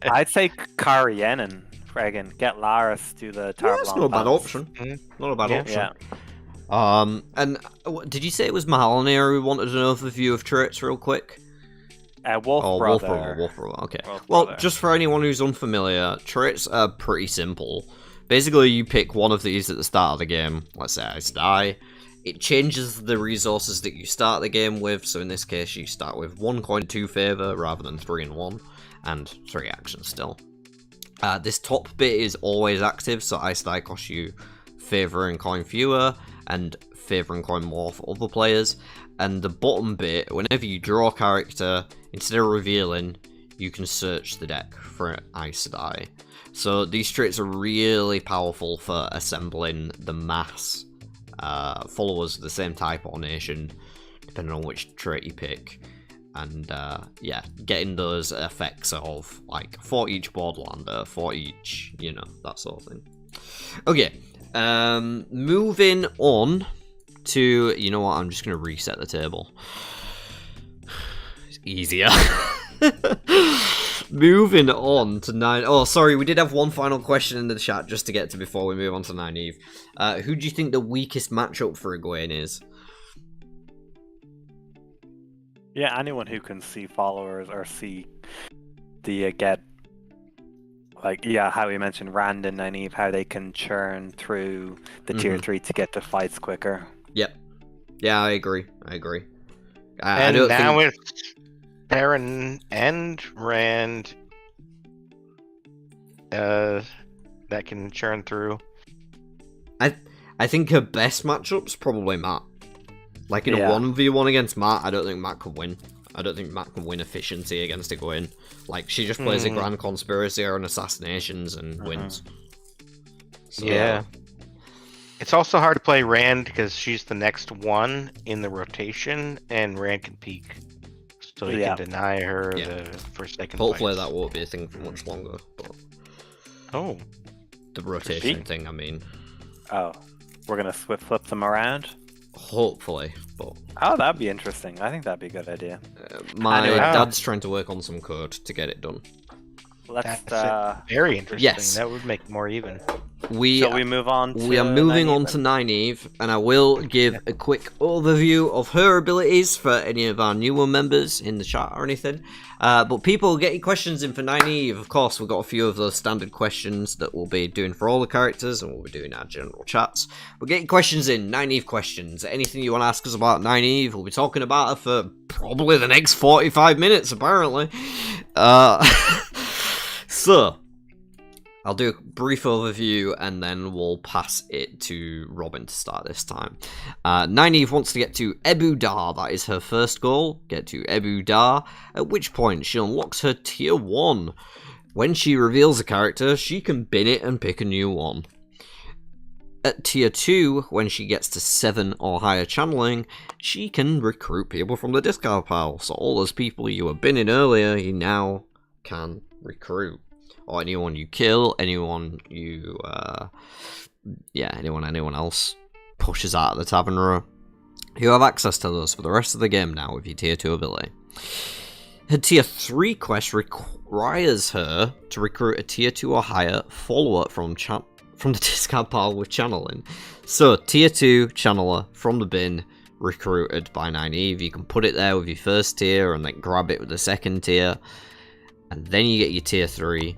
I'd say Karienin. Friggin' get Laris to the Tower. That's not a bad option. Not a bad option. Yeah. And did you say it was Mahalnir who wanted an overview of traits real quick? Wolf Brother. Wolf Brother, okay. Wolf well, Brother. Just for anyone who's unfamiliar, traits are pretty simple. Basically, you pick one of these at the start of the game. Let's say Aes Sedai. It changes the resources that you start the game with, so in this case, you start with 1 coin, 2 favor, rather than 3 and 1, and 3 actions still. This top bit is always active, so Aes Sedai costs you favor and coin fewer, and favor and coin more for other players. And the bottom bit, whenever you draw a character, instead of revealing, you can search the deck for Aes Sedai. So these traits are really powerful for assembling the mass followers of the same type or nation, depending on which trait you pick. And getting those effects of, like, for each Borderlander, for each, that sort of thing. Okay, moving on to, you know what, I'm just going to reset the table. It's easier. Moving on to nine. Oh, sorry, we did have one final question in the chat just to get to before we move on to Nynaeve. Who do you think the weakest matchup for Egwene is? Yeah, anyone who can see followers or see the get, like, yeah, how we mentioned Rand and Nynaeve, how they can churn through the tier 3 to get to fights quicker. Yep. Yeah, I agree. I And don't now think... it's Perrin and Rand that can churn through. I think her best matchup's probably Matt. Like, in a 1v1 against Matt, I don't think Matt could win. I don't think Matt can win efficiency against Egwene. Like, she just plays a Grand Conspiracy or an Assassinations and wins. So, yeah. It's also hard to play Rand because she's the next one in the rotation, and Rand can peek. So you can deny her the first second. Hopefully fights. that won't be a thing for much longer. But... Oh. The rotation thing, I mean. Oh. We're going to flip them around? Hopefully, but... Oh, that'd be interesting. I think that'd be a good idea. My dad's trying to work on some code to get it done. That's very interesting. Yes. That would make it more even. So we move on to We are moving on to Nynaeve, and I will give a quick overview of her abilities for any of our newer members in the chat or anything. But people, get your questions in for Nynaeve. Of course, we've got a few of those standard questions that we'll be doing for all the characters, and we'll be doing our general chats. But get your questions in, Nynaeve questions. Anything you want to ask us about Nynaeve, we'll be talking about her for probably the next 45 minutes, apparently. So... I'll do a brief overview and then we'll pass it to Robin to start this time. Nynaeve wants to get to Ebu Dar, that is her first goal, get to Ebu Dar, at which point she unlocks her tier 1. When she reveals a character, she can bin it and pick a new one. At tier 2, when she gets to 7 or higher channeling, she can recruit people from the discard pile, so all those people you were binning earlier, you now can recruit. Or anyone you kill, anyone you, anyone else pushes out of the tavern row. You have access to those for the rest of the game now with your tier 2 ability. Her tier 3 quest requires her to recruit a tier 2 or higher follower from the discard pile with channeling. So, tier 2 channeler from the bin, recruited by Nynaeve. You can put it there with your first tier and then grab it with the second tier. And then you get your tier 3,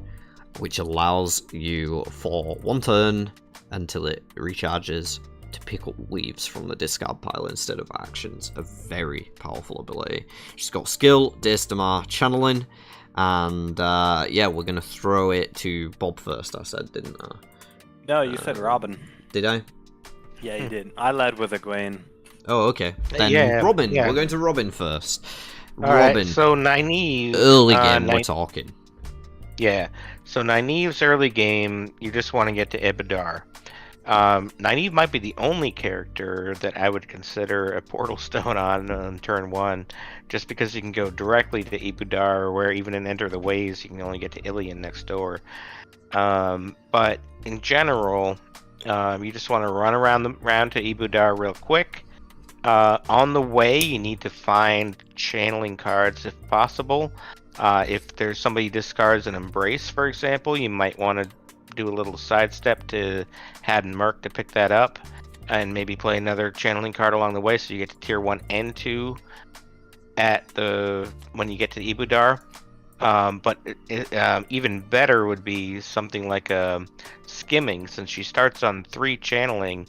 which allows you for one turn until it recharges to pick up weaves from the discard pile instead of actions. A very powerful ability. She's got skill, Daystamar, channeling, and we're going to throw it to Bob first, I said, didn't I? No, you said Robin. Did I? Yeah, you did. I led with Egwene. Oh, okay. Then Robin. We're going to Robin first. Robin. Right, so Nynaeve... Early game, we're talking. Yeah. So Nynaeve's early game, you just want to get to Ebu Dar. Nynaeve might be the only character that I would consider a portal stone on turn 1, just because you can go directly to Ebu Dar, where even in Enter the Ways, you can only get to Ilion next door. But in general, you just want to run around to Ebu Dar real quick. On the way, you need to find channeling cards if possible. If there's somebody discards an Embrace, for example, you might want to do a little sidestep to Haddon Merc to pick that up, and maybe play another channeling card along the way, so you get to tier 1 and 2 when you get to Ebu Dar. But even better would be something like skimming. Since she starts on 3 channeling,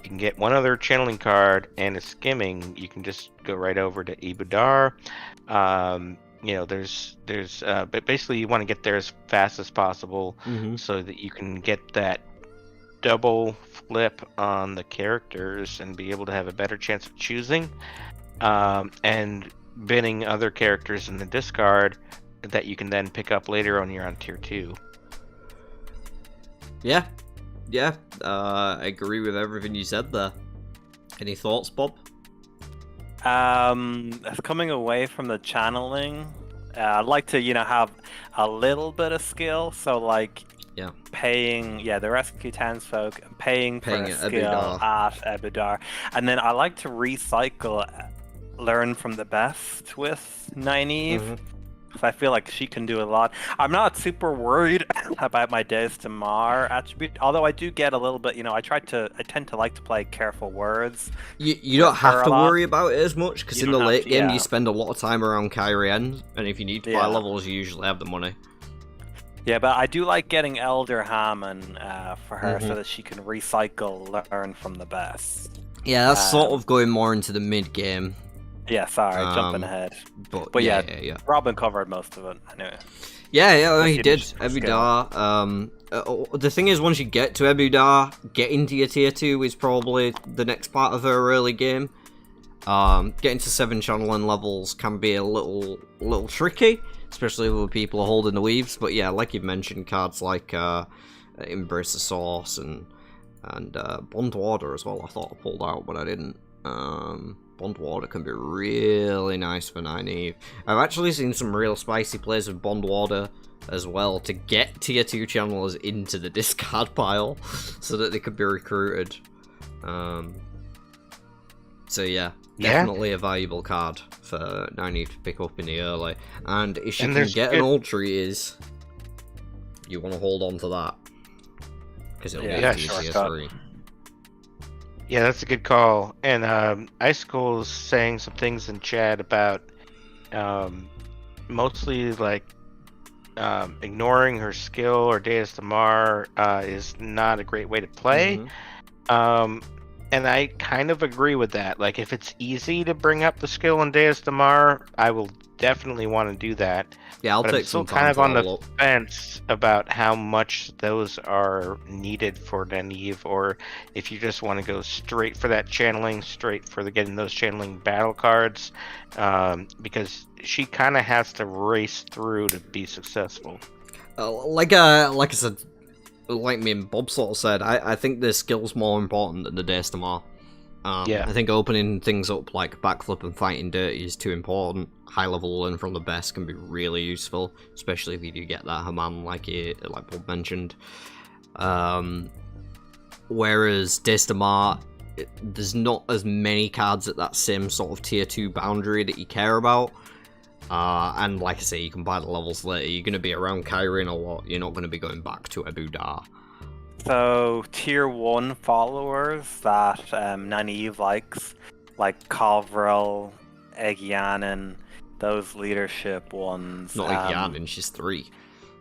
you can get one other channeling card and a skimming. You can just go right over to Ebu Dar. But basically you want to get there as fast as possible, so that you can get that double flip on the characters and be able to have a better chance of choosing, and binning other characters in the discard that you can then pick up later when you're on tier 2. Yeah, I agree with everything you said there. Any thoughts, Bob? Coming away from the channeling, I'd like to, have a little bit of skill. So, like, paying, the rescue townsfolk, paying for a skill at Ebu Dar. And then I like to recycle, learn from the best with Nynaeve. So I feel like she can do a lot. I'm not super worried about my Days to Mar attribute, although I do get a little bit, I tend to like to play careful words. You don't with her have a to lot. worry about it as much, because You in the don't have late to, game yeah. you spend a lot of time around Kyrian, and if you need to buy Yeah. levels, you usually have the money. Yeah, but I do like getting Elder Hammond for her Mhm. so that she can recycle, learn from the best. Yeah, that's sort Um, of going more into the mid game. Yeah, sorry, jumping Um, ahead. But, But yeah, yeah, yeah. Robin covered most of it anyway. Yeah, he With the did. initial Ebudar. The thing is, once you get to Ebudar, getting to your tier 2 is probably the next part of her early game. Getting to 7 channeling levels can be a little tricky, especially when people are holding the weaves. But yeah, like you've mentioned, cards like Embrace the Source and Bond Water as well. I thought I pulled out, but I didn't. Bond Water can be really nice for Nynaeve. I've actually seen some real spicy plays with Bond Water as well to get tier 2 channelers into the discard pile so that they could be recruited. So yeah, definitely a valuable card for Nynaeve to pick up in the early. And if she can get an old trees, you want to hold on to that. Because it'll get you tier 3. Yeah, that's a good call. And Icicle's saying some things in chat about mostly like ignoring her skill or Days to Mar is not a great way to play. And I kind of agree with that. Like, if it's easy to bring up the skill in Days to Mar, I will definitely want to do that. Yeah, I'll but take I'm still some time kind of to on level the up. fence about how much those are needed for Nynaeve, or if you just want to go straight for that channeling, straight for getting those channeling battle cards, because she kind of has to race through to be successful. Like I said, like me and Bob sort of said, I think the skill's more important than the Days to Mar. Yeah. I think opening things up like backflip and fighting dirty is too important. High level learn from the best can be really useful, especially if you do get that Haman like Bob mentioned. Whereas Days to Mar, there's not as many cards at that same sort of tier 2 boundary that you care about. And like I say, you can buy the levels later. You're going to be around Kyrian a lot. You're not going to be going back to Ebudar. So, tier 1 followers that Nynaeve likes, like Covril, Egwene, those leadership ones. Not Egwene, she's 3.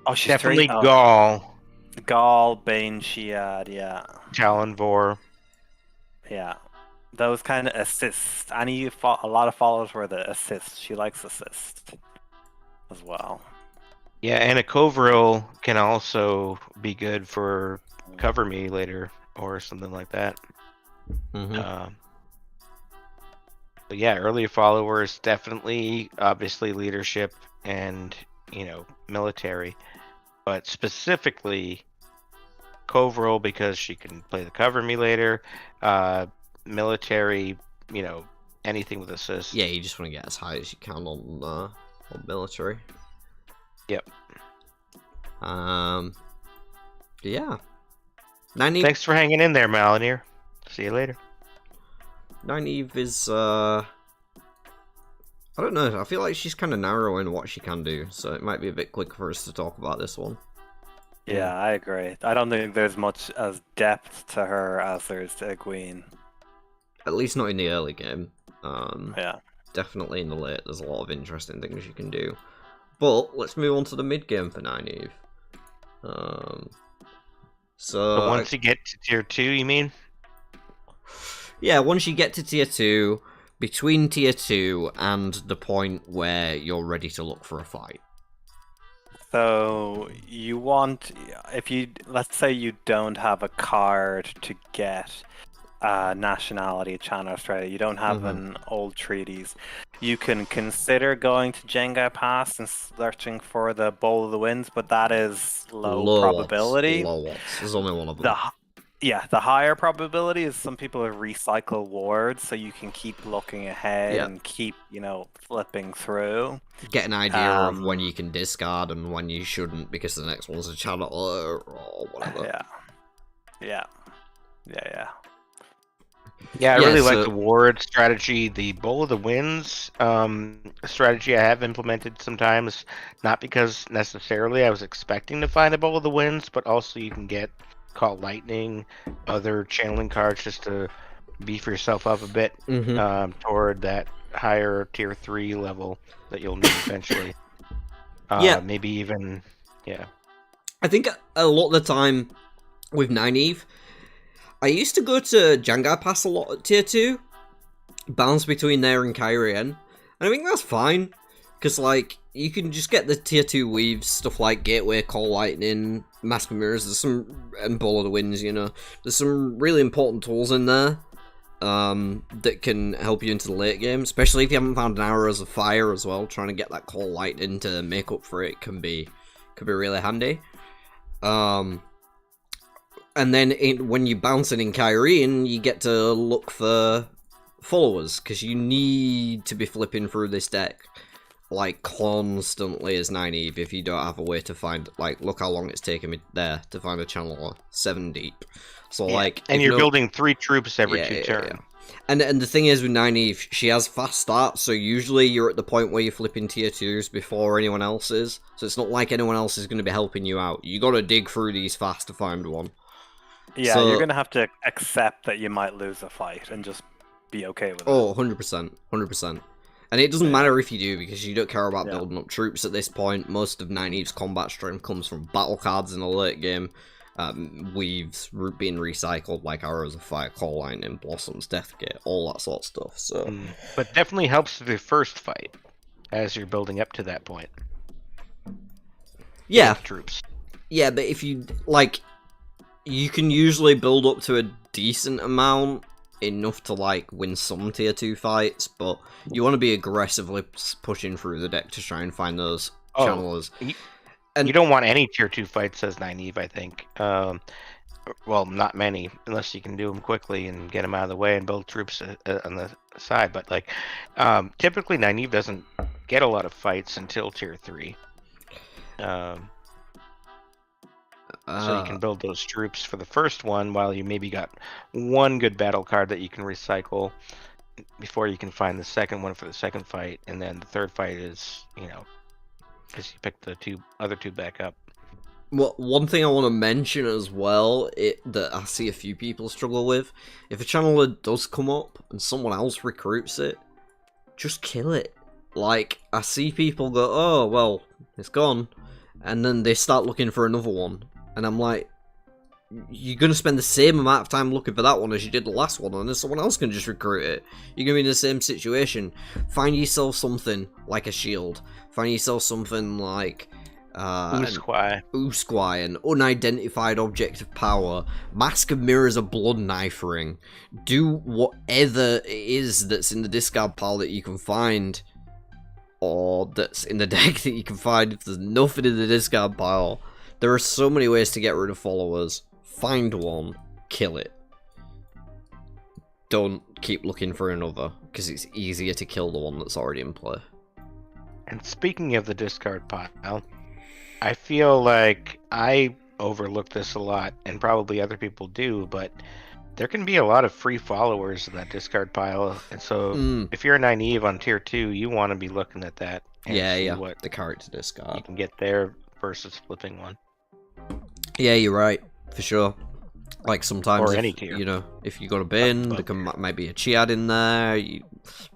Oh, she's Definitely 3? Oh. Gaul. Gaul, Bane, Shiad, yeah. Talonvor. Yeah. Those kind of assists. A lot of followers were the assists. She likes assist as well. Yeah, and a Covril can also be good for cover me later or something like that. But yeah, early followers definitely, obviously leadership and military, but specifically Covril because she can play the cover me later. Military, anything with assist. Yeah, you just want to get as high as you can on military. Yep. Yeah. Nynaeve... Thanks for hanging in there, Malinir. See you later. Nynaeve is, I don't know, I feel like she's kind of narrow in what she can do, so it might be a bit quick for us to talk about this one. Yeah, I agree. I don't think there's much as depth to her as there's to Egwene. At least not in the early game. Yeah. Definitely in the late, there's a lot of interesting things you can do. But, let's move on to the mid-game for Nynaeve. But once you get to tier 2, you mean? Yeah, once you get to tier 2, between tier 2 and the point where you're ready to look for a fight. So, you want, let's say you don't have a card to get nationality Channel Australia, you don't have an old treaties, you can consider going to Jengai Pass and searching for the Bowl of the Winds, but that is low probability. Low odds. There's only one of them. The higher probability is some people recycle wards, so you can keep looking ahead and keep, flipping through. Get an idea of when you can discard and when you shouldn't, because the next one's a channeler or whatever. Yeah. Yeah, I Yeah, really like so- the ward strategy. The Bowl of the Winds strategy I have implemented sometimes, not because necessarily I was expecting to find a Bowl of the Winds, but also you can get Call Lightning, other channeling cards just to beef yourself up a bit toward that higher tier 3 level that you'll need eventually. Yeah. Maybe even, yeah. I think a lot of the time with Nynaeve, I used to go to Jangai Pass a lot at tier 2, bounce between there and Kyrian, and I think that's fine, because, like, you can just get the tier 2 weaves, stuff like Gateway, Call Lightning, Mask of Mirrors, and Ball of the Winds, you know. There's some really important tools in there that can help you into the late game, especially if you haven't found an Arrows of Fire as well. Trying to get that Call Lightning to make up for it can be really handy. And then when you bounce in Kyrian, you get to look for followers, because you need to be flipping through this deck, like, constantly as Nynaeve if you don't have a way to find, like, look how long it's taken me there to find a channeler, 7 deep. So, Yeah. like... And you're building 3 troops every 2 turns. Yeah. And the thing is with Nynaeve, she has fast starts, so usually you're at the point where you're flipping tier 2s before anyone else is. So it's not like anyone else is going to be helping you out. You gotta dig through these fast to find one. Yeah, So- you're going to have to accept that you might lose a fight and just be okay with it. Oh, 100%. 100%. And it doesn't matter if you do, because you don't care about building up troops at this point. Most of Nynaeve's combat strength comes from battle cards in the late game. Weaves being recycled, like Arrows of Fire, Call Lightning, Blossoms, Deathgate, all that sort of stuff. So, But definitely helps the first fight as you're building up to that point. yeah. With troops. Yeah, but if you, like, you can usually build up to a decent amount, enough to, like, win some tier 2 fights, but you want to be aggressively pushing through the deck to try and find those channelers. You don't want any tier 2 fights, says Nynaeve, I think. Well, not many, unless you can do them quickly and get them out of the way and build troops on the side. But, like, typically Nynaeve doesn't get a lot of fights until tier 3. So you can build those troops for the first one, while you maybe got one good battle card that you can recycle before you can find the second one for the second fight, and then the third fight is, you know, because you pick the other two back up. Well, one thing I want to mention as well, that I see a few people struggle with, if a channeler does come up and someone else recruits it, just kill it. Like, I see people go, oh, well, it's gone, and then they start looking for another one. And I'm like, you're going to spend the same amount of time looking for that one as you did the last one, and then someone else can just recruit it. You're going to be in the same situation. Find yourself something like a shield. Find yourself something like... Usquai, an unidentified object of power. Mask of Mirrors, a blood knife ring. Do whatever it is that's in the discard pile that you can find, or that's in the deck that you can find. If there's nothing in the discard pile, there are so many ways to get rid of followers. Find one, kill it. Don't keep looking for another, because it's easier to kill the one that's already in play. And speaking of the discard pile, I feel like I overlook this a lot, and probably other people do, but there can be a lot of free followers in that discard pile, and so if you're a Nynaeve on tier 2, you want to be looking at that and see what the character discard you can get there versus flipping one. Yeah, you're right, for sure. Like, sometimes, Or any tier. You know, if you got a bin, there might be a Chiad in there,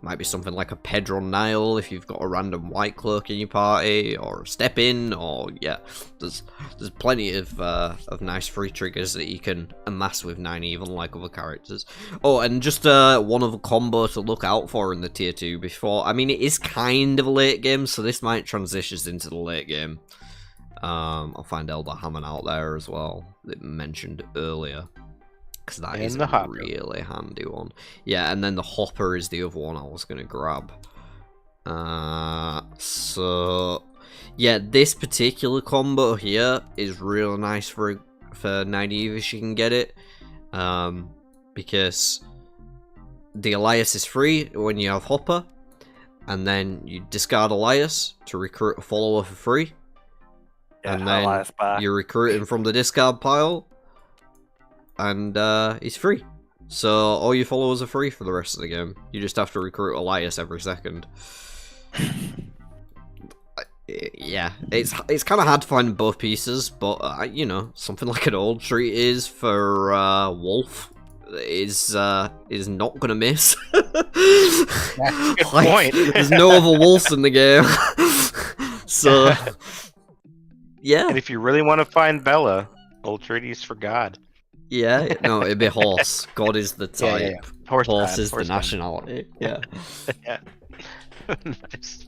might be something like a Pedron Nile if you've got a random White Cloak in your party, or a Step In, or, yeah, there's plenty of nice free triggers that you can amass with Nynaeve, unlike other characters. Oh, and just one other combo to look out for in the tier 2 before, I mean, it is kind of a late game, so this might transition into the late game. I'll find Elder Hammond out there as well, that mentioned earlier, because that is a really handy one. Yeah, and then the Hopper is the other one I was going to grab. So, yeah, this particular combo here is real nice for Nynaeve if she can get it, because the Elias is free when you have Hopper, and then you discard Elias to recruit a follower for free. Yeah, and then you recruit him from the discard pile, and he's free. So all your followers are free for the rest of the game. You just have to recruit Elias every second. Yeah, it's kind of hard to find both pieces, but you know, something like an old treat is for Wolf is not gonna miss. That's a good point. There's no other wolves in the game, so yeah. And if you really want to find Bella, old treaties for God. Yeah, no, it'd be horse. God is the type. Yeah. Horse is the nationality. Yeah. Yeah. Nice.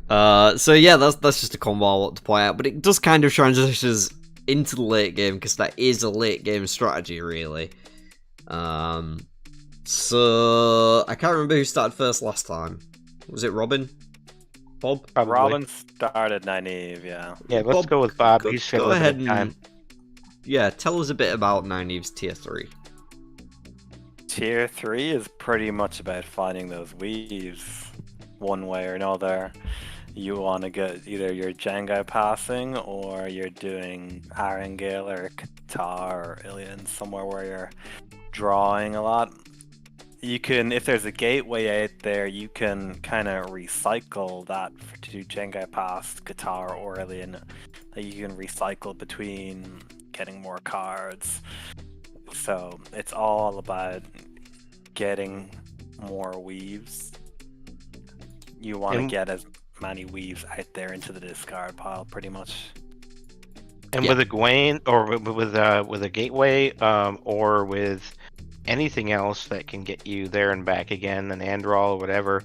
So yeah, that's just a combo I want to point out, but it does kind of transitions into the late game because that is a late game strategy, really. So I can't remember who started first last time. Was it Robin? Bob? Probably. Robin started Nynaeve, yeah. Yeah, let's Bob, go with Bob. Go, He's go got ahead time. and yeah, tell us a bit about Nynaeve's tier 3. Tier 3 is pretty much about finding those weaves one way or another. You want to get either your Jengai passing or you're doing Arangale or Qatar or Ilian, somewhere where you're drawing a lot. You can, if there's a gateway out there, you can kind of recycle that to do Jengai past Qatar or Ilian. That you can recycle between getting more cards. So it's all about getting more weaves. You want to get as many weaves out there into the discard pile, pretty much. And with Egwene, or with a gateway, or with anything else that can get you there and back again, an Andral or whatever,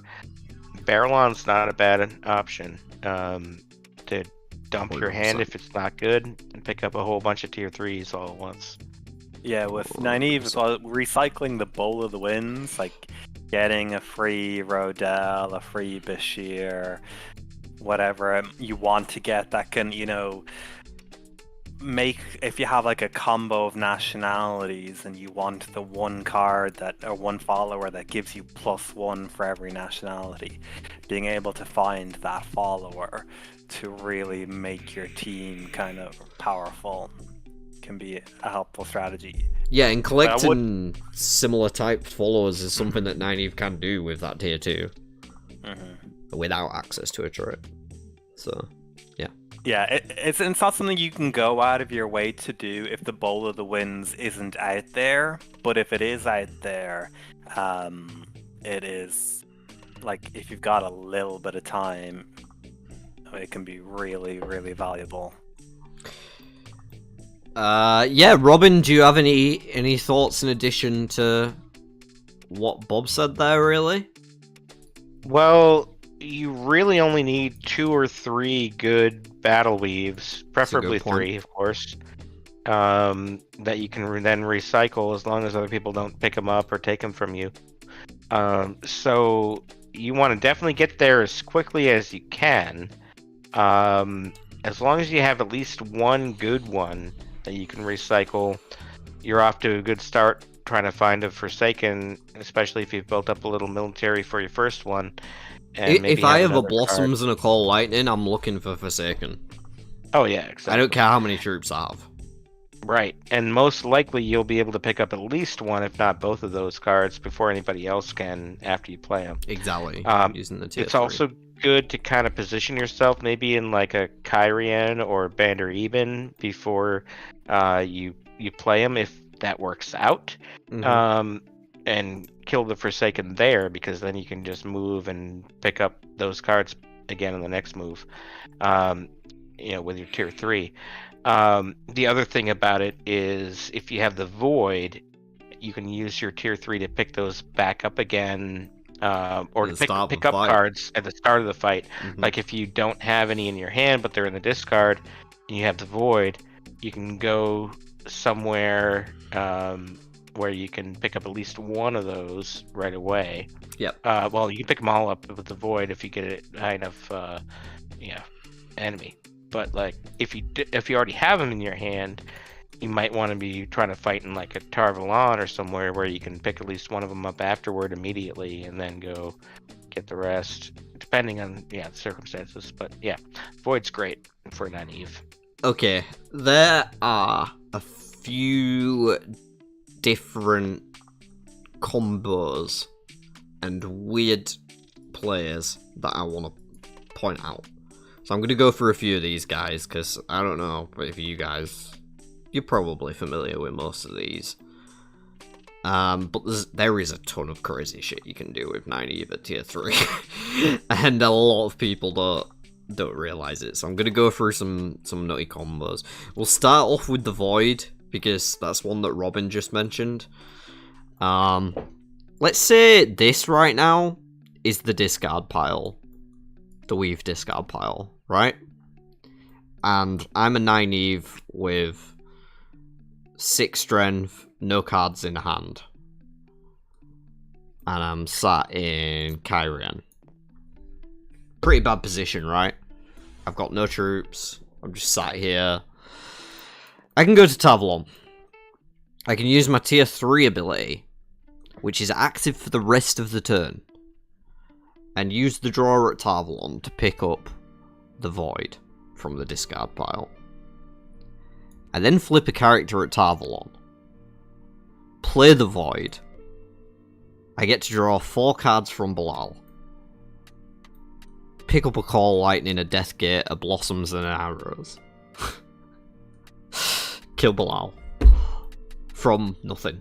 Barrelon's not a bad option to dump your hand if it's not good and pick up a whole bunch of tier 3s all at once. Yeah, with Nynaeve, as well, recycling the Bowl of the Winds, like getting a free Rodel, a free Bashir, whatever you want to get that can, you know, make, if you have like a combo of nationalities and you want the one card that, or one follower that gives you +1 for every nationality, being able to find that follower to really make your team kind of powerful can be a helpful strategy. Yeah, and collecting similar type followers is something that Nynaeve can do with that tier 2. Without access to a turret. So, yeah. Yeah, it's not something you can go out of your way to do if the Bowl of the Winds isn't out there. But if it is out there, it is, like, if you've got a little bit of time, it can be really, really valuable. Yeah, Robin, do you have any thoughts in addition to what Bob said there, really? Well, you really only need 2 or 3 good battle weaves, preferably 3, of course, that you can then recycle as long as other people don't pick them up or take them from you. So you want to definitely get there as quickly as you can. As long as you have at least one good one that you can recycle, you're off to a good start trying to find a Forsaken, especially if you've built up a little military for your first one. And if I have a Blossoms and a Call Lightning, I'm looking for Forsaken. Oh yeah, exactly. I don't care how many troops I have. Right, and most likely you'll be able to pick up at least one, if not both of those cards before anybody else can after you play them. Exactly. Using the tier 3. It's also good to kind of position yourself maybe in like a Kyrian or Bander Eben before you play them, if that works out. And kill the Forsaken there, because then you can just move and pick up those cards again in the next move, you know, with your tier 3. The other thing about it is if you have the Void, you can use your tier 3 to pick those back up again, or to pick up cards at the start of the fight. Like if you don't have any in your hand but they're in the discard and you have the Void, you can go somewhere where you can pick up at least one of those right away. Yep. Well, you can pick them all up with the Void if you get it high enough, enemy. But like if you already have them in your hand, you might want to be trying to fight in like a Tarvalon or somewhere where you can pick at least one of them up afterward immediately and then go get the rest, depending on the circumstances. But yeah, Void's great for Nynaeve. Okay, there are a few different combos and weird plays that I want to point out. So I'm going to go through a few of these guys, because I don't know if you guys... You're probably familiar with most of these. But there is a ton of crazy shit you can do with Nynaeve at tier 3. And a lot of people don't realise it. So I'm going to go through some nutty combos. We'll start off with the Void, because that's one that Robin just mentioned. Let's say this right now is the discard pile. The Weave discard pile, right? And I'm a Nynaeve with 6 strength, no cards in hand. And I'm sat in Kyrian. Pretty bad position, right? I've got no troops. I'm just sat here. I can go to Tavalon. I can use my tier 3 ability, which is active for the rest of the turn, and use the drawer at Tavalon to pick up the Void from the discard pile. I then flip a character at Tavalon, play the Void. I get to draw 4 cards from Bilal, pick up a Call Lightning, a Death Gate, a Blossoms, and an Arrows. Kill Bilal. From nothing.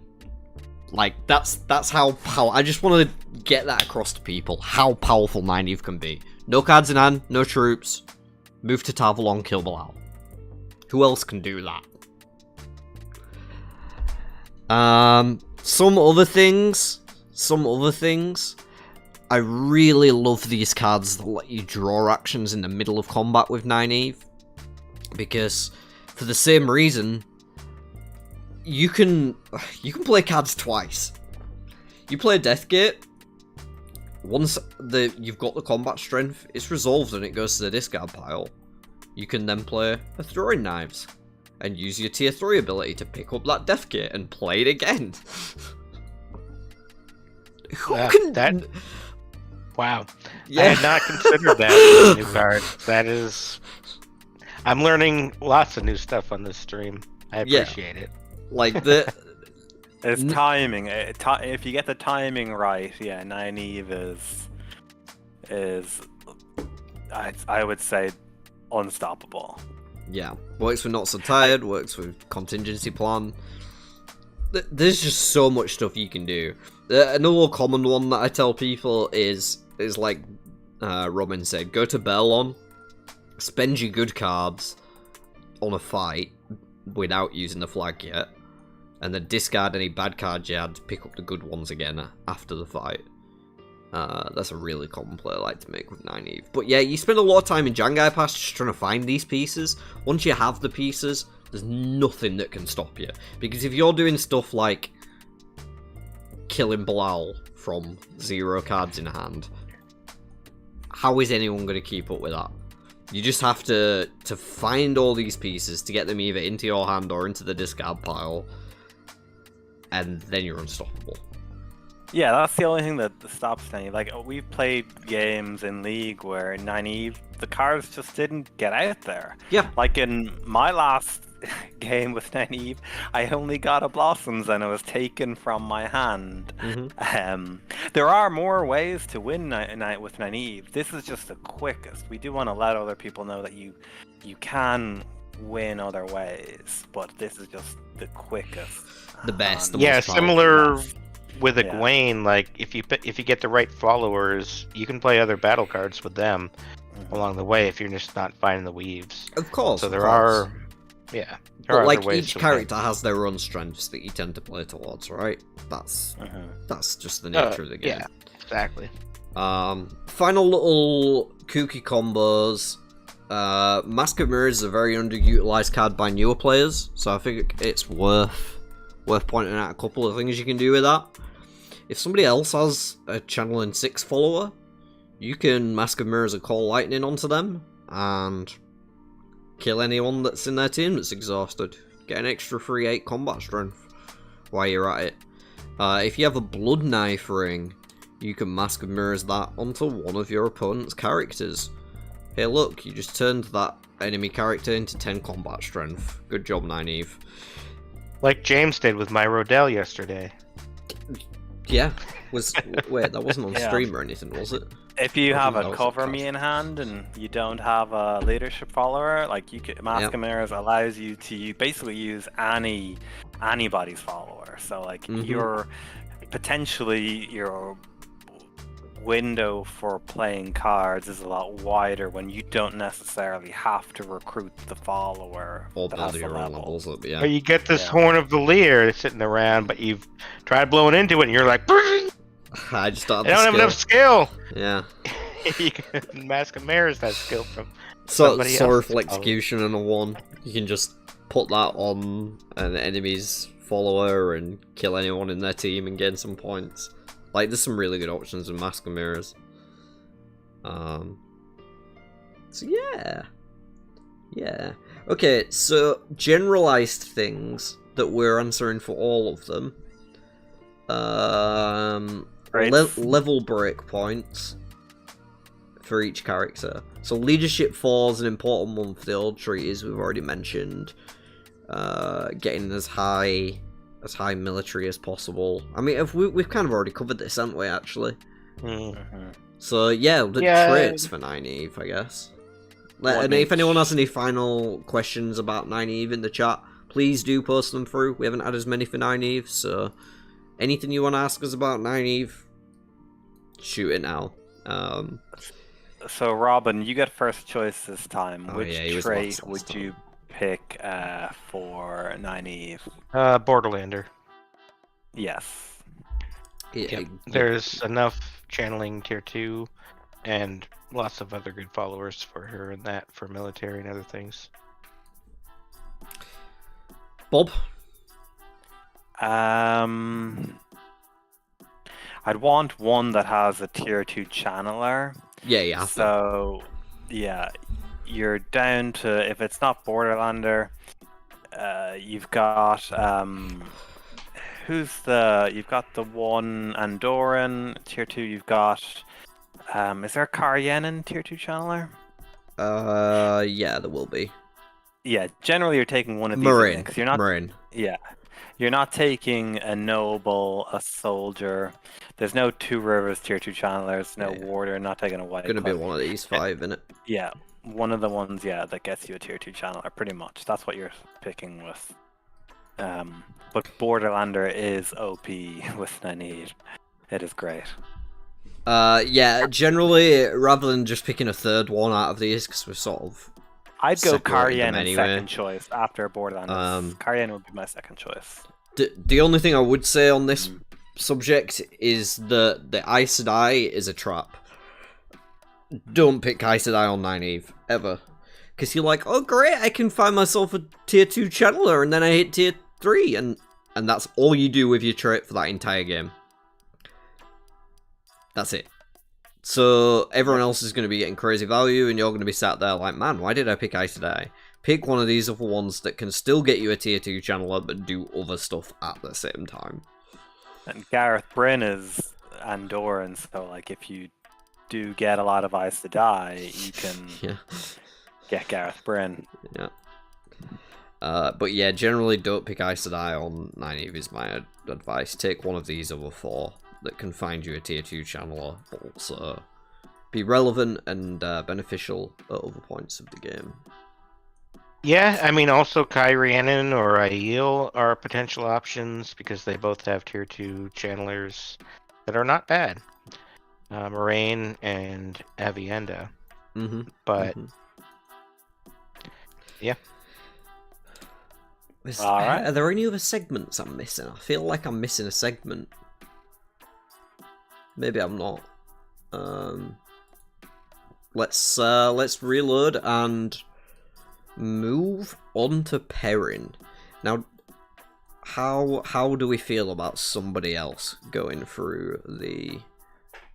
Like, that's how powerful... I just want to get that across to people, how powerful Nynaeve can be. No cards in hand, no troops. Move to Tavalon, kill Bilal. Who else can do that? Some other things. I really love these cards that let you draw actions in the middle of combat with Nynaeve. Because, for the same reason... You can play cards twice. You play Deathgate. Once you've got the combat strength, it's resolved and it goes to the discard pile. You can then play a Throwing Knives and use your tier 3 ability to pick up that Deathgate and play it again. Wow. Yeah. I had not considered that new card. That is... I'm learning lots of new stuff on this stream. I appreciate it. Like the... It's timing. If you get the timing right, yeah, Nynaeve is I would say unstoppable. Yeah, works with Not So Tired, works with Contingency Plan. There's just so much stuff you can do. Another common one that I tell people is like Robin said, go to Belon, spend your good cards on a fight without using the flag yet, and then discard any bad cards you had to pick up the good ones again after the fight. That's a really common play I like to make with Nynaeve. But yeah, you spend a lot of time in Jangai Pass just trying to find these pieces. Once you have the pieces, there's nothing that can stop you. Because if you're doing stuff like killing Bilal from 0 cards in hand, how is anyone going to keep up with that? You just have to find all these pieces to get them either into your hand or into the discard pile, and then you're unstoppable. Yeah, that's the only thing that stops Nynaeve. Like, we've played games in League where Nynaeve, the cards just didn't get out there. Yeah. Like in my last game with Nynaeve, I only got a Blossoms and it was taken from my hand. Mm-hmm. There are more ways to win with Nynaeve. This is just the quickest. We do want to let other people know that you can win other ways, but this is just the quickest. The best. The Yeah, most similar powerful. with Egwene. Like, if you get the right followers, you can play other battle cards with them along the way if you're just not finding the weaves. Of course. So of there course. are, yeah. But like each character has their own strengths that you tend to play towards, right? That's just the nature of the game. Yeah, exactly. Final little kooky combos. Mask of Mirrors is a very underutilized card by newer players, so I think it's worth pointing out a couple of things you can do with that. If somebody else has a Channeling 6 follower, you can Mask of Mirrors a Call Lightning onto them and kill anyone that's in their team that's exhausted. Get an extra free 8 combat strength while you're at it. If you have a Blood Knife ring, you can Mask of Mirrors that onto one of your opponent's characters. Hey look, you just turned that enemy character into 10 combat strength. Good job, Nynaeve. Like James did with my Rodell yesterday. Yeah. Wait, that wasn't on Yeah. stream or anything, was it? If you I have think that a was cover a me in hand and you don't have a leadership follower, like you can, Mask of Mirrors allows you to basically use anybody's follower. So like your potentially your window for playing cards is a lot wider when you don't necessarily have to recruit the follower Or that build has the your own level. levels up, Or yeah. you get this Yeah. Horn of the Lear sitting around, but you've tried blowing into it, and you're like, I I just don't don't have have enough skill. Yeah. You can Mask of Mirrors that skill from So, somebody Sword else. of Execution and a 1. You can just put that on an enemy's follower and kill anyone in their team and gain some points. Like, there's some really good options in Mask of Mirrors. So yeah. Yeah. Okay, so generalized things that we're answering for all of them. Right. Level break points for each character. So leadership 4 is an important one for the old treaties, we've already mentioned. Getting as high military as possible. I mean, we've kind of already covered this, haven't we, actually? So yeah, the traits for Nynaeve, I guess. And if anyone has any final questions about Nynaeve in the chat, please do post them through. We haven't had as many for Nynaeve, so anything you want to ask us about Nynaeve, shoot it now. So Robin, you get first choice this time. Oh, Which yeah, he was trait last would time. you pick for Nynaeve? Borderlander. Yes. Yep. There's enough channeling tier 2 and lots of other good followers for her and that for military and other things. Bob? I'd want one that has a tier 2 channeler. Yeah. So, yeah, you're down to, if it's not Borderlander, you've got, you've got the one Andorran, tier 2, you've got, is there a Karyenin tier 2 channeler? Yeah, there will be. Yeah, generally you're taking one of these. Marine. Because you're not, Marine. Yeah. You're not taking a noble, a soldier. There's no Two Rivers tier 2 channelers, no warder, not taking a white. Gonna be one of these 5, innit? Yeah, one of the ones, that gets you a tier 2 channeler, pretty much. That's what you're picking with. But Borderlander is OP with Nynaeve. It is great. Yeah, generally, rather than just picking a third one out of these, because we're sort of... I'd go separated them Karyen in anyway. second choice after Borderlander. Karyen would be my second choice. The only thing I would say on this subject is that the Aes Sedai is a trap. Don't pick Aes Sedai on Nynaeve, ever. Because you're like, oh great, I can find myself a tier 2 channeler, and then I hit tier 3, and that's all you do with your trait for that entire game. That's it. So everyone else is going to be getting crazy value, and you're going to be sat there like, man, why did I pick Aes Sedai? Pick one of these other ones that can still get you a tier 2 channeler, but do other stuff at the same time. And Gareth Bryn is Andorran, so like if you do get a lot of Aes Sedai, you can get Gareth Bryn. Yeah. But yeah, generally don't pick Aes Sedai on Nynaeve is my advice. Take one of these other 4 that can find you a tier 2 channeler, but also be relevant and beneficial at other points of the game. Yeah, I mean, also Kai Rhiannon or Aiel are potential options because they both have tier 2 channelers that are not bad. Moraine and Avienda. But yeah. Alright. Are there any other segments I'm missing? I feel like I'm missing a segment. Maybe I'm not. Let's reload and move on to Perrin. Now, how do we feel about somebody else going through the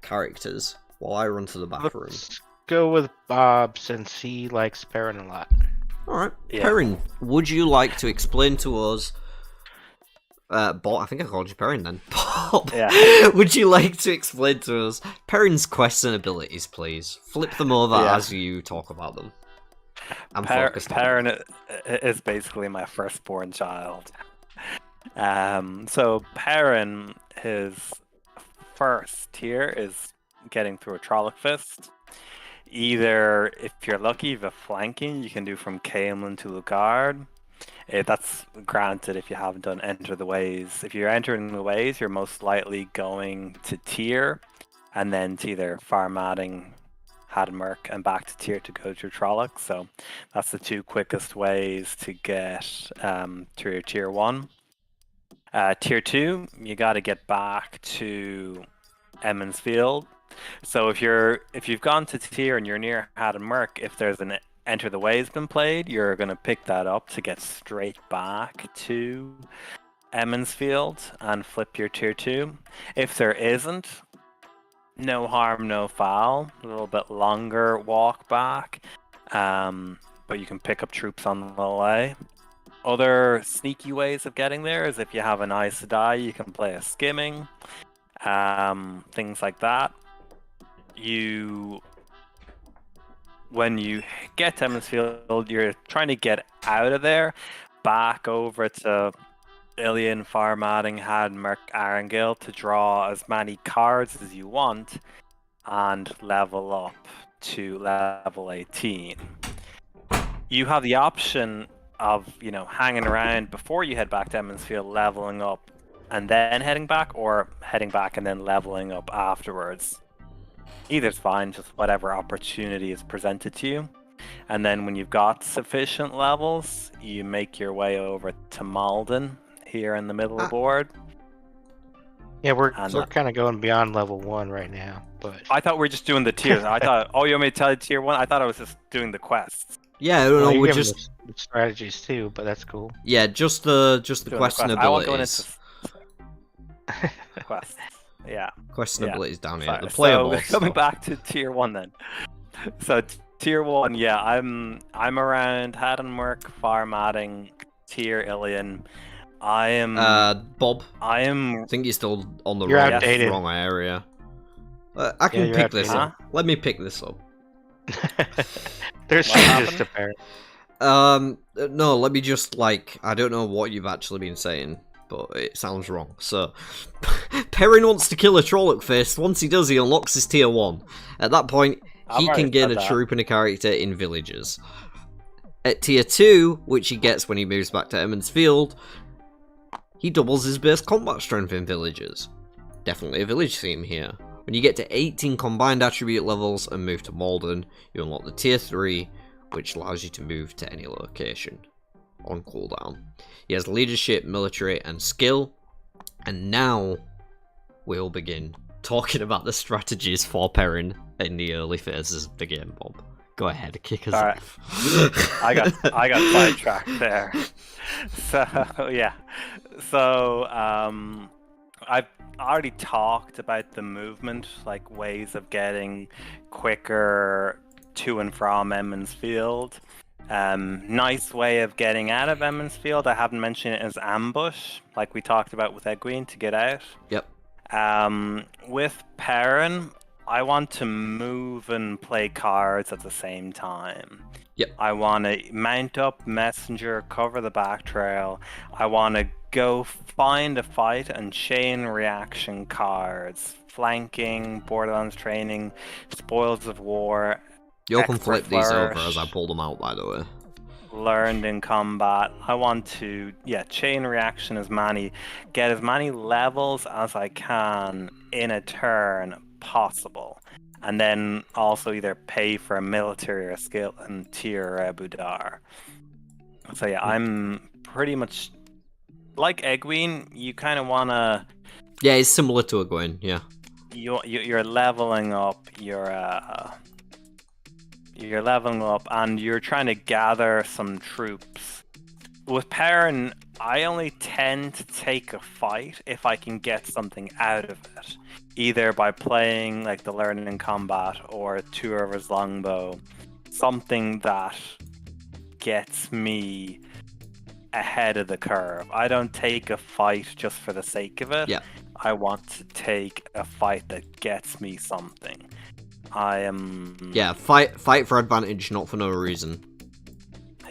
characters while I run to the bathroom? Let's go with Bob since he likes Perrin a lot. Alright. Yeah. Perrin, would you like to explain to us... Bob, I think I called you Perrin then. Bob, would you like to explain to us Perrin's quests and abilities, please? Flip them over as you talk about them. I'm focused on Perrin is basically my firstborn child. So Perrin, his first tier is getting through a Trolloc Fist. Either, if you're lucky, the flanking you can do from Caemlyn to Lugard. That's granted if you haven't done Enter the Ways. If you're entering the Ways, you're most likely going to tier, and then to either Farmadding, Hadmerk, and back to tier to go to Trolloc. So that's the two quickest ways to get through your tier 1. Tier 2, you got to get back to Emond's Field. So if you've gone to tier and you're near Hadmerk, if there's an Enter the Ways been played, you're going to pick that up to get straight back to Emond's Field and flip your tier 2. If there isn't, no harm, no foul. A little bit longer walk back, but you can pick up troops on the way. Other sneaky ways of getting there is if you have an Aes Sedai, you can play a skimming, things like that. When you get to Emond's Field, you're trying to get out of there, back over to Ilion, Farmadding, Hadmerk, Arengil to draw as many cards as you want and level up to level 18. You have the option of, hanging around before you head back to Emond's Field, leveling up and then heading back, or heading back and then leveling up afterwards. Either's fine, just whatever opportunity is presented to you. And then when you've got sufficient levels, you make your way over to Malden here in the middle of the board. Yeah, we're kind of going beyond level 1 right now, but I thought we were just doing the tiers. I thought, you want me to tell you tier 1? I thought I was just doing the quests. Yeah, I don't know. We're give just the strategies too, but that's cool. yeah, just the quest abilities. I won't go into quests. Yeah. Quest abilities down here. Sorry. The playable. So coming back to tier 1 then. So tier 1, yeah, I'm around Hadmerk, Farmadding, tier Ilion. I am Bob. I think you're still on the You're outdated. wrong area. I can pick this outdated. up. Let me pick this up. There's changes to Perrin. No, let me just, I don't know what you've actually been saying, but it sounds wrong. So, Perrin wants to kill a Trolloc Fist. Once he does, he unlocks his tier 1. At that point, he can gain a troop and a character in villages. At tier 2, which he gets when he moves back to Emond's Field, he doubles his base combat strength in villages. Definitely a village theme here. When you get to 18 combined attribute levels and move to Malden, you unlock the tier 3, which allows you to move to any location on cooldown. He has leadership, military, and skill. And now we'll begin talking about the strategies for Perrin in the early phases of the game, Bob. Go ahead, kick us off. I got sidetracked there. So yeah. So I've already talked about the movement, ways of getting quicker to and from Emond's Field. Nice way of getting out of Emond's Field, I haven't mentioned it, as ambush, like we talked about with Egwene, to get out. Yep. With Perrin, I want to move and play cards at the same time. Yep. I want to mount up messenger, cover the back trail. I want to go find a fight and chain reaction cards, flanking, Borderlands training, spoils of war. You can flip these over as I pull them out, by the way. Learned in combat. I want to, chain reaction get as many levels as I can in a turn possible. And then also either pay for a military or a skill and tier Budar. So yeah, I'm pretty much like Egwene. You kind of want to... Yeah, it's similar to Egwene, yeah. You're leveling up you're leveling up and you're trying to gather some troops. With Perrin, I only tend to take a fight if I can get something out of it. Either by playing the Learn in Combat or Two Rivers Longbow. Something that gets me ahead of the curve. I don't take a fight just for the sake of it. Yeah. I want to take a fight that gets me something. I am... Yeah, fight for advantage, not for no reason.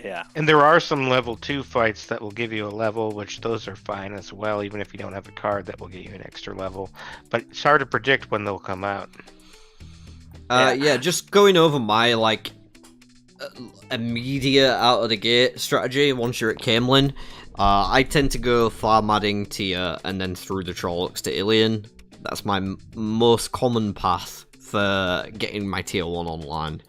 Yeah. And there are some level 2 fights that will give you a level, which those are fine as well, even if you don't have a card that will give you an extra level. But it's hard to predict when they'll come out. Yeah, just going over my, like, immediate out of the gate strategy once you're at Camelin. I tend to go farm adding tier and then through the Trollocs to Ilion. That's my most common path for getting my tier 1 online.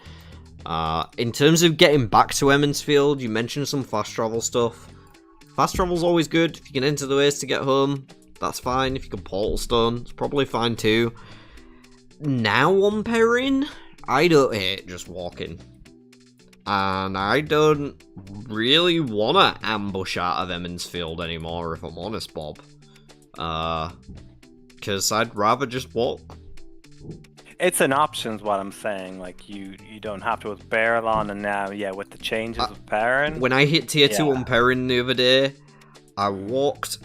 In terms of getting back to Emond's Field, you mentioned some fast travel stuff. Fast travel's always good. If you can enter the ways to get home, that's fine. If you can portal stone, it's probably fine too. Now on Perrin, I don't hate just walking. And I don't really want to ambush out of Emond's Field anymore, if I'm honest, Bob. Because I'd rather just walk. It's an option, is what I'm saying. Like, you don't have to with Barrelon, and now, yeah, with the changes of Perrin. When I hit tier 2 on Perrin the other day, I walked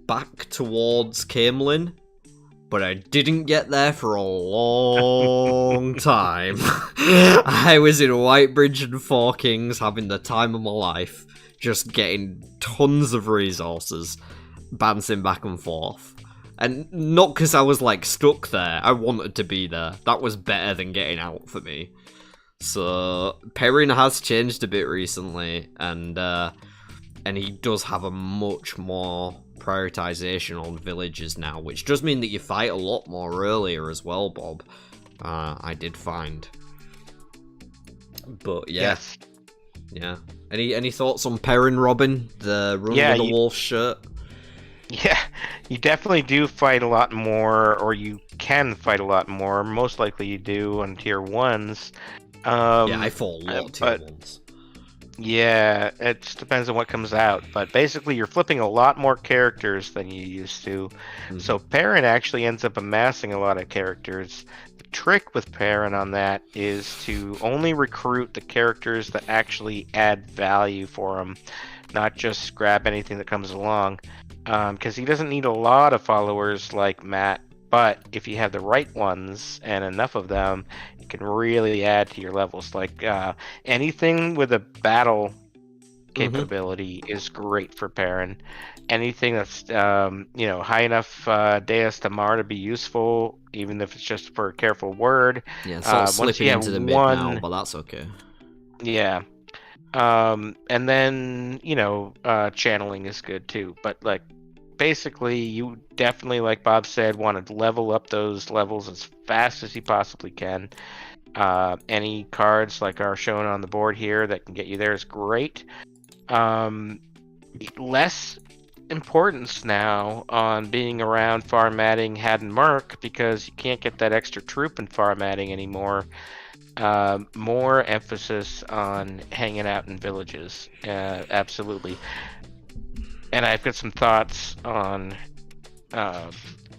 back towards Camelin, but I didn't get there for a long time. I was in Whitebridge and Four Kings having the time of my life, just getting tons of resources, bouncing back and forth. And not because I was, like, stuck there. I wanted to be there. That was better than getting out for me. So, Perrin has changed a bit recently, and he does have a much more prioritization on villages now, which does mean that you fight a lot more earlier as well, Bob. I did find. But, yeah. Yes. Yeah. Any thoughts on Perrin, Robin? The Run with the Wolf shirt? Yeah, you definitely do fight a lot more, or you can fight a lot more. Most likely you do on tier 1s. Yeah, I fought a lot of tier 1s. Yeah, it just depends on what comes out. But basically, you're flipping a lot more characters than you used to. Mm-hmm. So Perrin actually ends up amassing a lot of characters. The trick with Perrin on that is to only recruit the characters that actually add value for him, not just grab anything that comes along. Because he doesn't need a lot of followers like Matt, but if you have the right ones and enough of them, it can really add to your levels. Like anything with a battle capability is great for Perrin. Anything that's high enough Deus Tamar to be useful, even if it's just for a careful word. Yeah, it's not slipping into the mid now, but that's okay. Yeah. And then, channeling is good too. But, like, basically, you definitely, like Bob said, want to level up those levels as fast as you possibly can. Any cards, like are shown on the board here, that can get you there is great. Less importance now on being around Farmatting, Haddon Merc, because you can't get that extra troop in Farmatting anymore. More emphasis on hanging out in villages. Absolutely. And I've got some thoughts on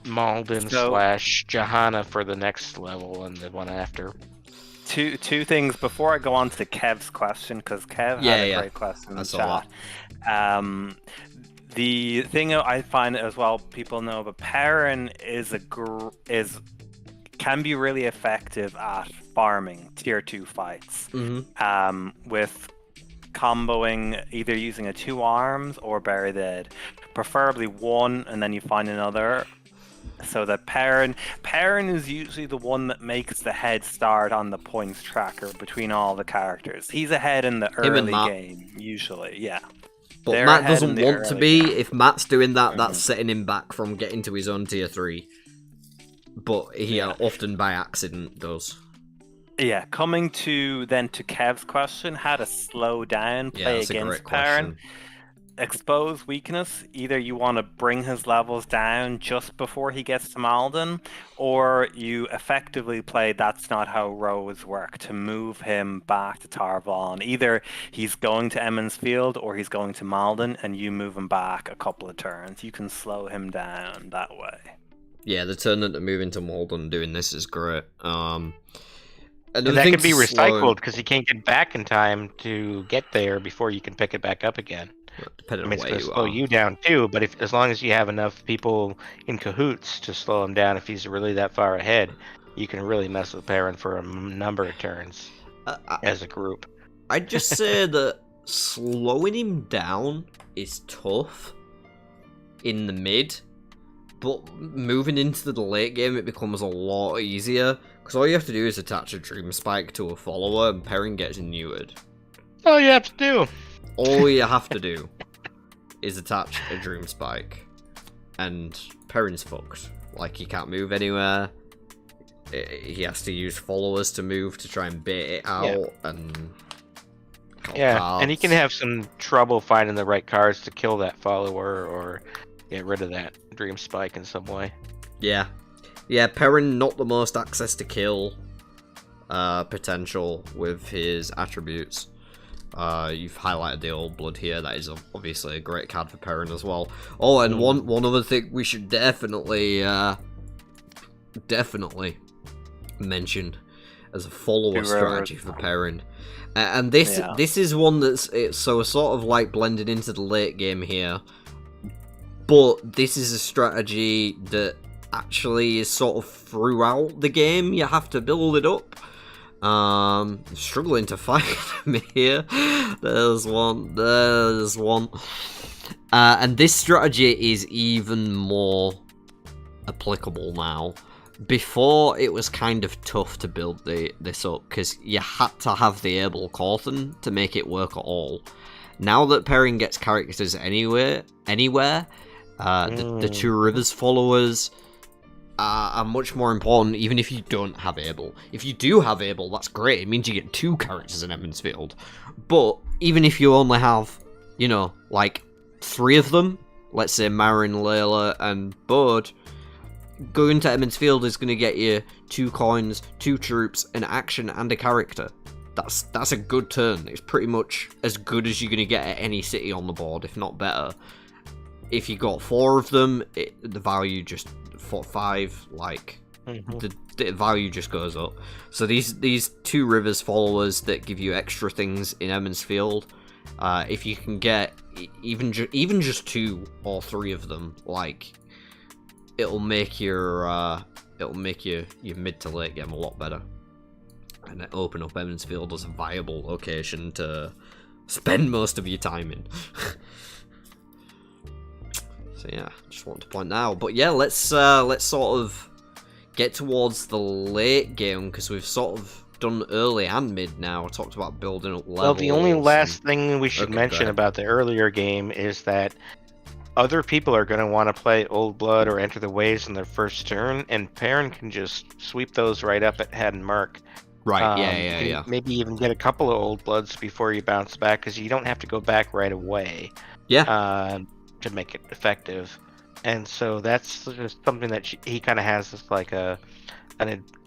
Malden / Johanna for the next level and the one after. Two things before I go on to Kev's question, because Kev had a great question in the chat. The thing I find as well, people know, but Perrin can be really effective at farming tier 2 fights. With comboing, either using a 2 arms or bury dead, preferably one, and then you find another. So that Perrin is usually the one that makes the head start on the points tracker between all the characters. He's ahead in the early game, usually, yeah. But They're Matt doesn't want to be. game. If Matt's doing that, that's setting him back from getting to his own tier 3. But he often by accident does. Yeah, coming to Kev's question, how to slow down, play against Perrin. Expose weakness. Either you want to bring his levels down just before he gets to Malden, or you effectively play That's Not How Rows Work to move him back to Tarvon. Either he's going to Emond's Field or he's going to Malden, and you move him back a couple of turns. You can slow him down that way. Yeah, the turn that moving to Malden doing this is great. And that can be recycled because you can't get back in time to get there before you can pick it back up again. Depending on it's where going to you slow are. you down too, but as long as you have enough people in cahoots to slow him down, if he's really that far ahead, you can really mess with Perrin for a number of turns as a group. I'd just say that slowing him down is tough in the mid, but moving into the late game it becomes a lot easier, because all you have to do is attach a Dream Spike to a follower and Perrin gets neutered. All you have to do. All you have to do is attach a Dream Spike, and Perrin's fucked. Like, he can't move anywhere. He has to use followers to move to try and bait it out, and... And he can have some trouble finding the right cards to kill that follower or get rid of that Dream Spike in some way. Yeah. Yeah, Perrin, not the most access to kill potential with his attributes. You've highlighted the Old Blood here. That is obviously a great card for Perrin as well. Oh, and one other thing we should definitely mention as a follower strategy for Perrin. And this is one that's so sort of like blended into the late game here, but this is a strategy that actually is sort of throughout the game. You have to build it up. Struggling to find him here. There's one. And this strategy is even more applicable now. Before, it was kind of tough to build this up, because you had to have the Able Cawthon to make it work at all. Now that Perrin gets characters anywhere, the Two Rivers followers are much more important, even if you don't have Able. If you do have Able, that's great. It means you get 2 characters in Emondfield. But even if you only have, you know, like 3 of them, let's say Marin, Layla, and Bode, going to Emondfield is going to get you 2 coins, 2 troops, an action, and a character. That's a good turn. It's pretty much as good as you're going to get at any city on the board, if not better. If you got 4 of them, the value just 5, like the value just goes up. So these 2 Rivers followers that give you extra things in Emondfield, if you can get even just 2 or 3 of them, like, it'll make your mid to late game a lot better, and open up Emondfield as a viable location to spend most of your time in. So yeah, just want to point that out. But yeah, let's sort of get towards the late game, because we've sort of done early and mid now. I talked about building up levels. Well, the only last thing we should mention about the earlier game is that other people are going to want to play Old Blood or Enter the Waves in their first turn, and Perrin can just sweep those right up at head and mark. Right, yeah. Maybe even get a couple of Old Bloods before you bounce back, because you don't have to go back right away. Yeah. To make it effective. And so that's just something that he kind of has as like a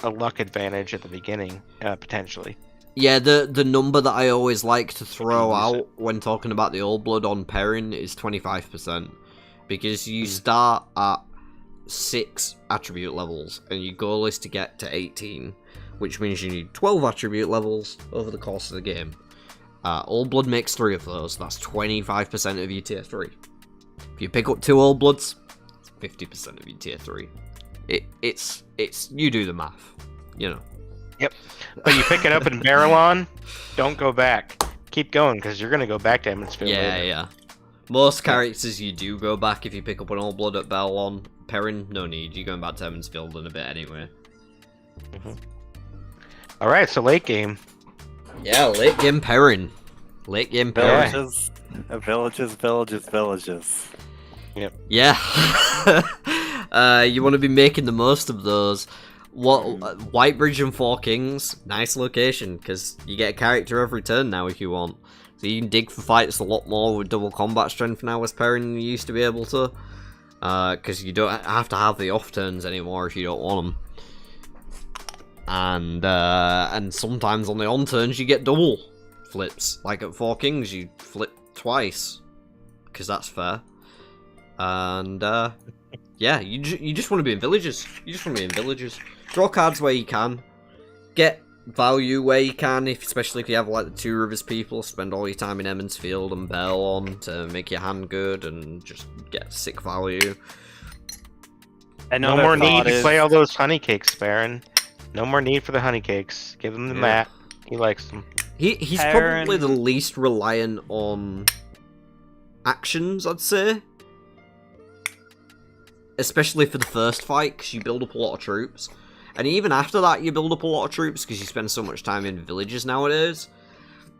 luck advantage at the beginning, potentially. Yeah, the number that I always like to throw out when talking about the Old Blood on Perrin is 25%. Because you start at 6 attribute levels, and your goal is to get to 18, which means you need 12 attribute levels over the course of the game. Old Blood makes 3 of those, that's 25% of your tier 3. If you pick up 2 Old Bloods, it's 50% of your tier 3. It's you do the math, you know. Yep. But you pick it up in Barrelon, don't go back. Keep going, because you're going to go back to Emondfield later. Yeah. Most characters you do go back if you pick up an Old Blood at Barrelon. Perrin, no need. You're going back to Emondfield in a bit anyway. Alright, so late game. Yeah, late game Perrin. Late game Perrin. Villages. Yep. Yeah. You want to be making the most of those. Whitebridge and Four Kings, nice location, because you get a character every turn now if you want. So you can dig for fights a lot more with double combat strength now as Perrin than you used to be able to. Because you don't have to have the off turns anymore if you don't want them. And sometimes on the on turns you get double flips. Like at Four Kings you flip twice, because that's fair. And yeah, you just want to be in villages. Draw cards where you can. Get value where you can, especially if you have like the Two Rivers people. Spend all your time in Emondfield and Barrelon to make your hand good and just get sick value. No more need to play all those honey cakes, Baron. No more need for the honey cakes. Give him the mat. He likes them. He's Perrin- probably the least reliant on actions, I'd say. Especially for the first fight, because you build up a lot of troops. And even after that, you build up a lot of troops, because you spend so much time in villages nowadays.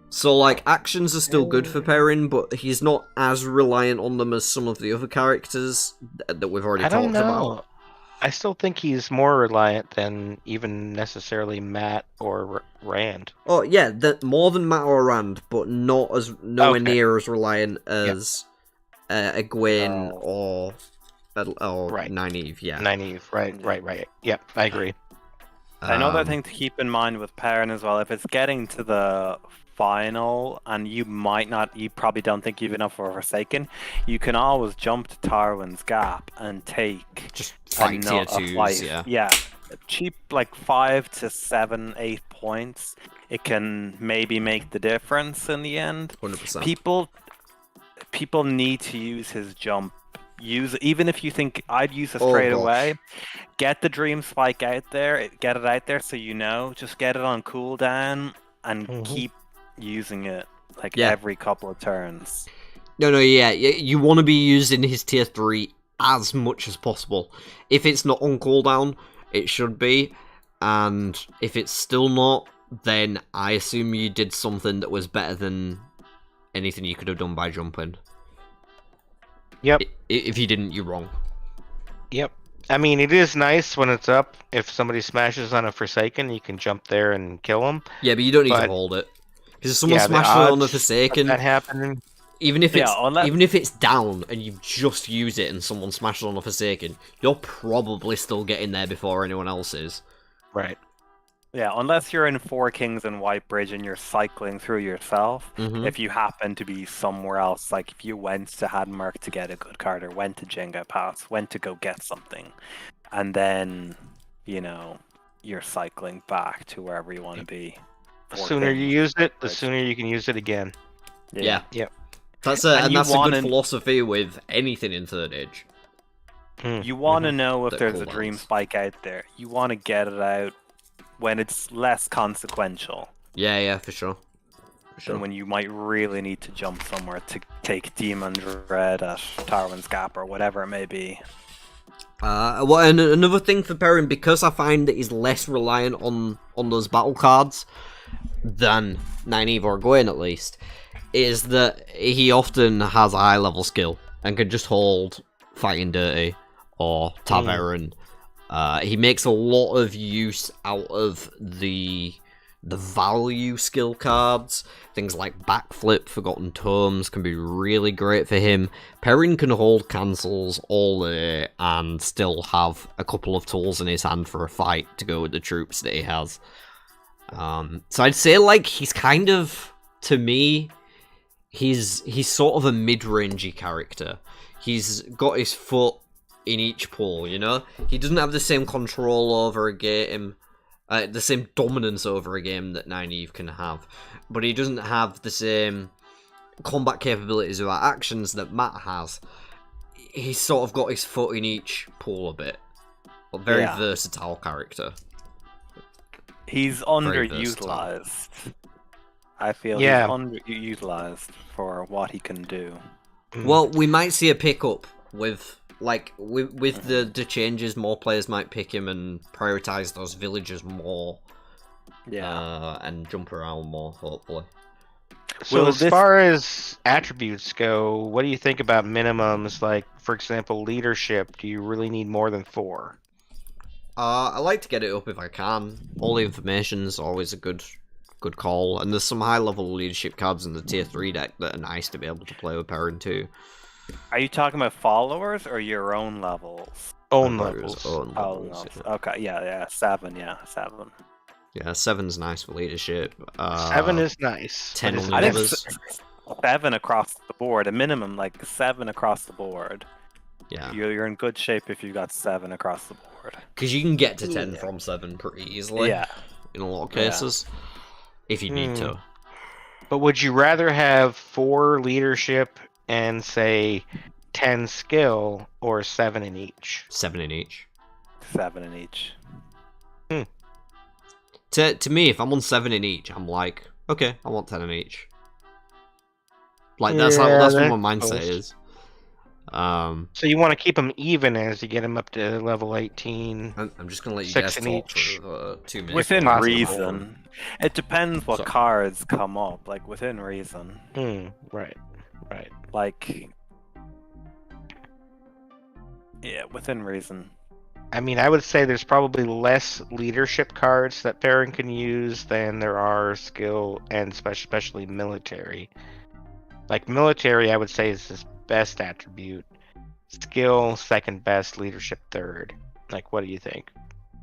So, like, actions are still good for Perrin, but he's not as reliant on them as some of the other characters that we've already I don't talked know. about. I still think he's more reliant than even necessarily Matt or Rand. Oh, yeah, more than Matt or Rand, but nowhere Okay. near as reliant as Egwene No. or Right. Nynaeve, yeah. Nynaeve, right. Yep, I agree. Another thing to keep in mind with Perrin as well, if it's getting to the final and you probably don't think you've enough for Forsaken, you can always jump to Tarwin's Gap and take Just fight tier a 2s, fight. yeah. Cheap, like 5 to 7, 8 points. It can maybe make the difference in the end. 100%. People need to use his jump. Even if you think I'd use it Oh, straight gosh. away, get the dream spike out there, get it out there so you know. Just get it on cooldown and keep using it like every couple of turns. No, yeah, you want to be using his tier 3 as much as possible. If it's not on cooldown, it should be, and if it's still not, then I assume you did something that was better than anything you could have done by jumping. Yep. If you didn't, you're wrong. Yep. I mean, it is nice when it's up. If somebody smashes on a Forsaken, you can jump there and kill them. Yeah, but you don't need to hold it. Because if someone the smashes on a odds Forsaken, that happening. even if it's down and you just use it and someone smashes on a Forsaken, you're probably still getting there before anyone else is. Right. Yeah, unless you're in Four Kings and Whitebridge and you're cycling through yourself. Mhm. If you happen to be somewhere else, like if you went to Hadmark to get a good card, or went to Jenga Pass, went to go get something, and then, you're cycling back to wherever you want to be. The Four sooner you Kings, use it, the Whitebridge. sooner you can use it again. Yeah. Yep. That's And that's a wanna- good philosophy with anything in Third Age. You want to know if The there's a dream cooldowns. spike out there. You want to get it out when it's less consequential Yeah, for sure. than when you might really need to jump somewhere to take Demon Dread at Tarwin's Gap or whatever it may be. And another thing for Perrin, because I find that he's less reliant on those battle cards than Nynaeve or Egwene at least, is that he often has a high level skill and can just hold Fighting Dirty or Tavern. He makes a lot of use out of the value skill cards. Things like Backflip, Forgotten Tomes can be really great for him. Perrin can hold cancels all day and still have a couple of tools in his hand for a fight to go with the troops that he has. So I'd say, like, he's kind of, to me, he's sort of a mid-rangey character. He's got his foot in each pool, you know? He doesn't have the same control over a game, the same dominance over a game that Nynaeve can have, but he doesn't have the same combat capabilities or actions that Matt has. He's sort of got his foot in each pool a bit. A very versatile character. He's Very underutilized. I feel Yeah. he's underutilized for what he can do. Well, we might see a pickup with the changes. More players might pick him and prioritize those villagers more. Yeah. And jump around more, hopefully. So Will as this- far as attributes go, what do you think about minimums? Like, for example, leadership. Do you really need more than 4? I like to get it up if I can. All the information's always a good call, and there's some high level leadership cards in the tier 3 deck that are nice to be able to play with Perrin too. Are you talking about followers or your own levels? Own Players' levels. own Oh, levels, no. Okay, yeah, 7, 7. Yeah, 7's nice for leadership. 7 is nice. 10 but it's on I the think others. 7 across the board, a minimum, like 7 across the board. Yeah, You're in good shape if you got 7 across the board. because you can get to 10 from 7 pretty easily. Yeah. In a lot of cases, if you need to. But would you rather have 4 leadership and say 10 skill, or 7 in each? 7 in each. 7 in each. To me, if I'm on 7 in each, I'm like, Okay, I want 10 in each. Like that's what my mindset is. So you want to keep them even as you get them up to level 18. I'm just gonna let you 6 guys in talk each. for 2 minutes. Within possible. reason. It depends what Sorry. cards come up. Like within reason. Right. Like. Yeah, within reason. I mean, I would say there's probably less leadership cards that Perrin can use than there are skill and especially military. Like military, I would say is his best attribute. Skill second best, leadership third. Like, what do you think?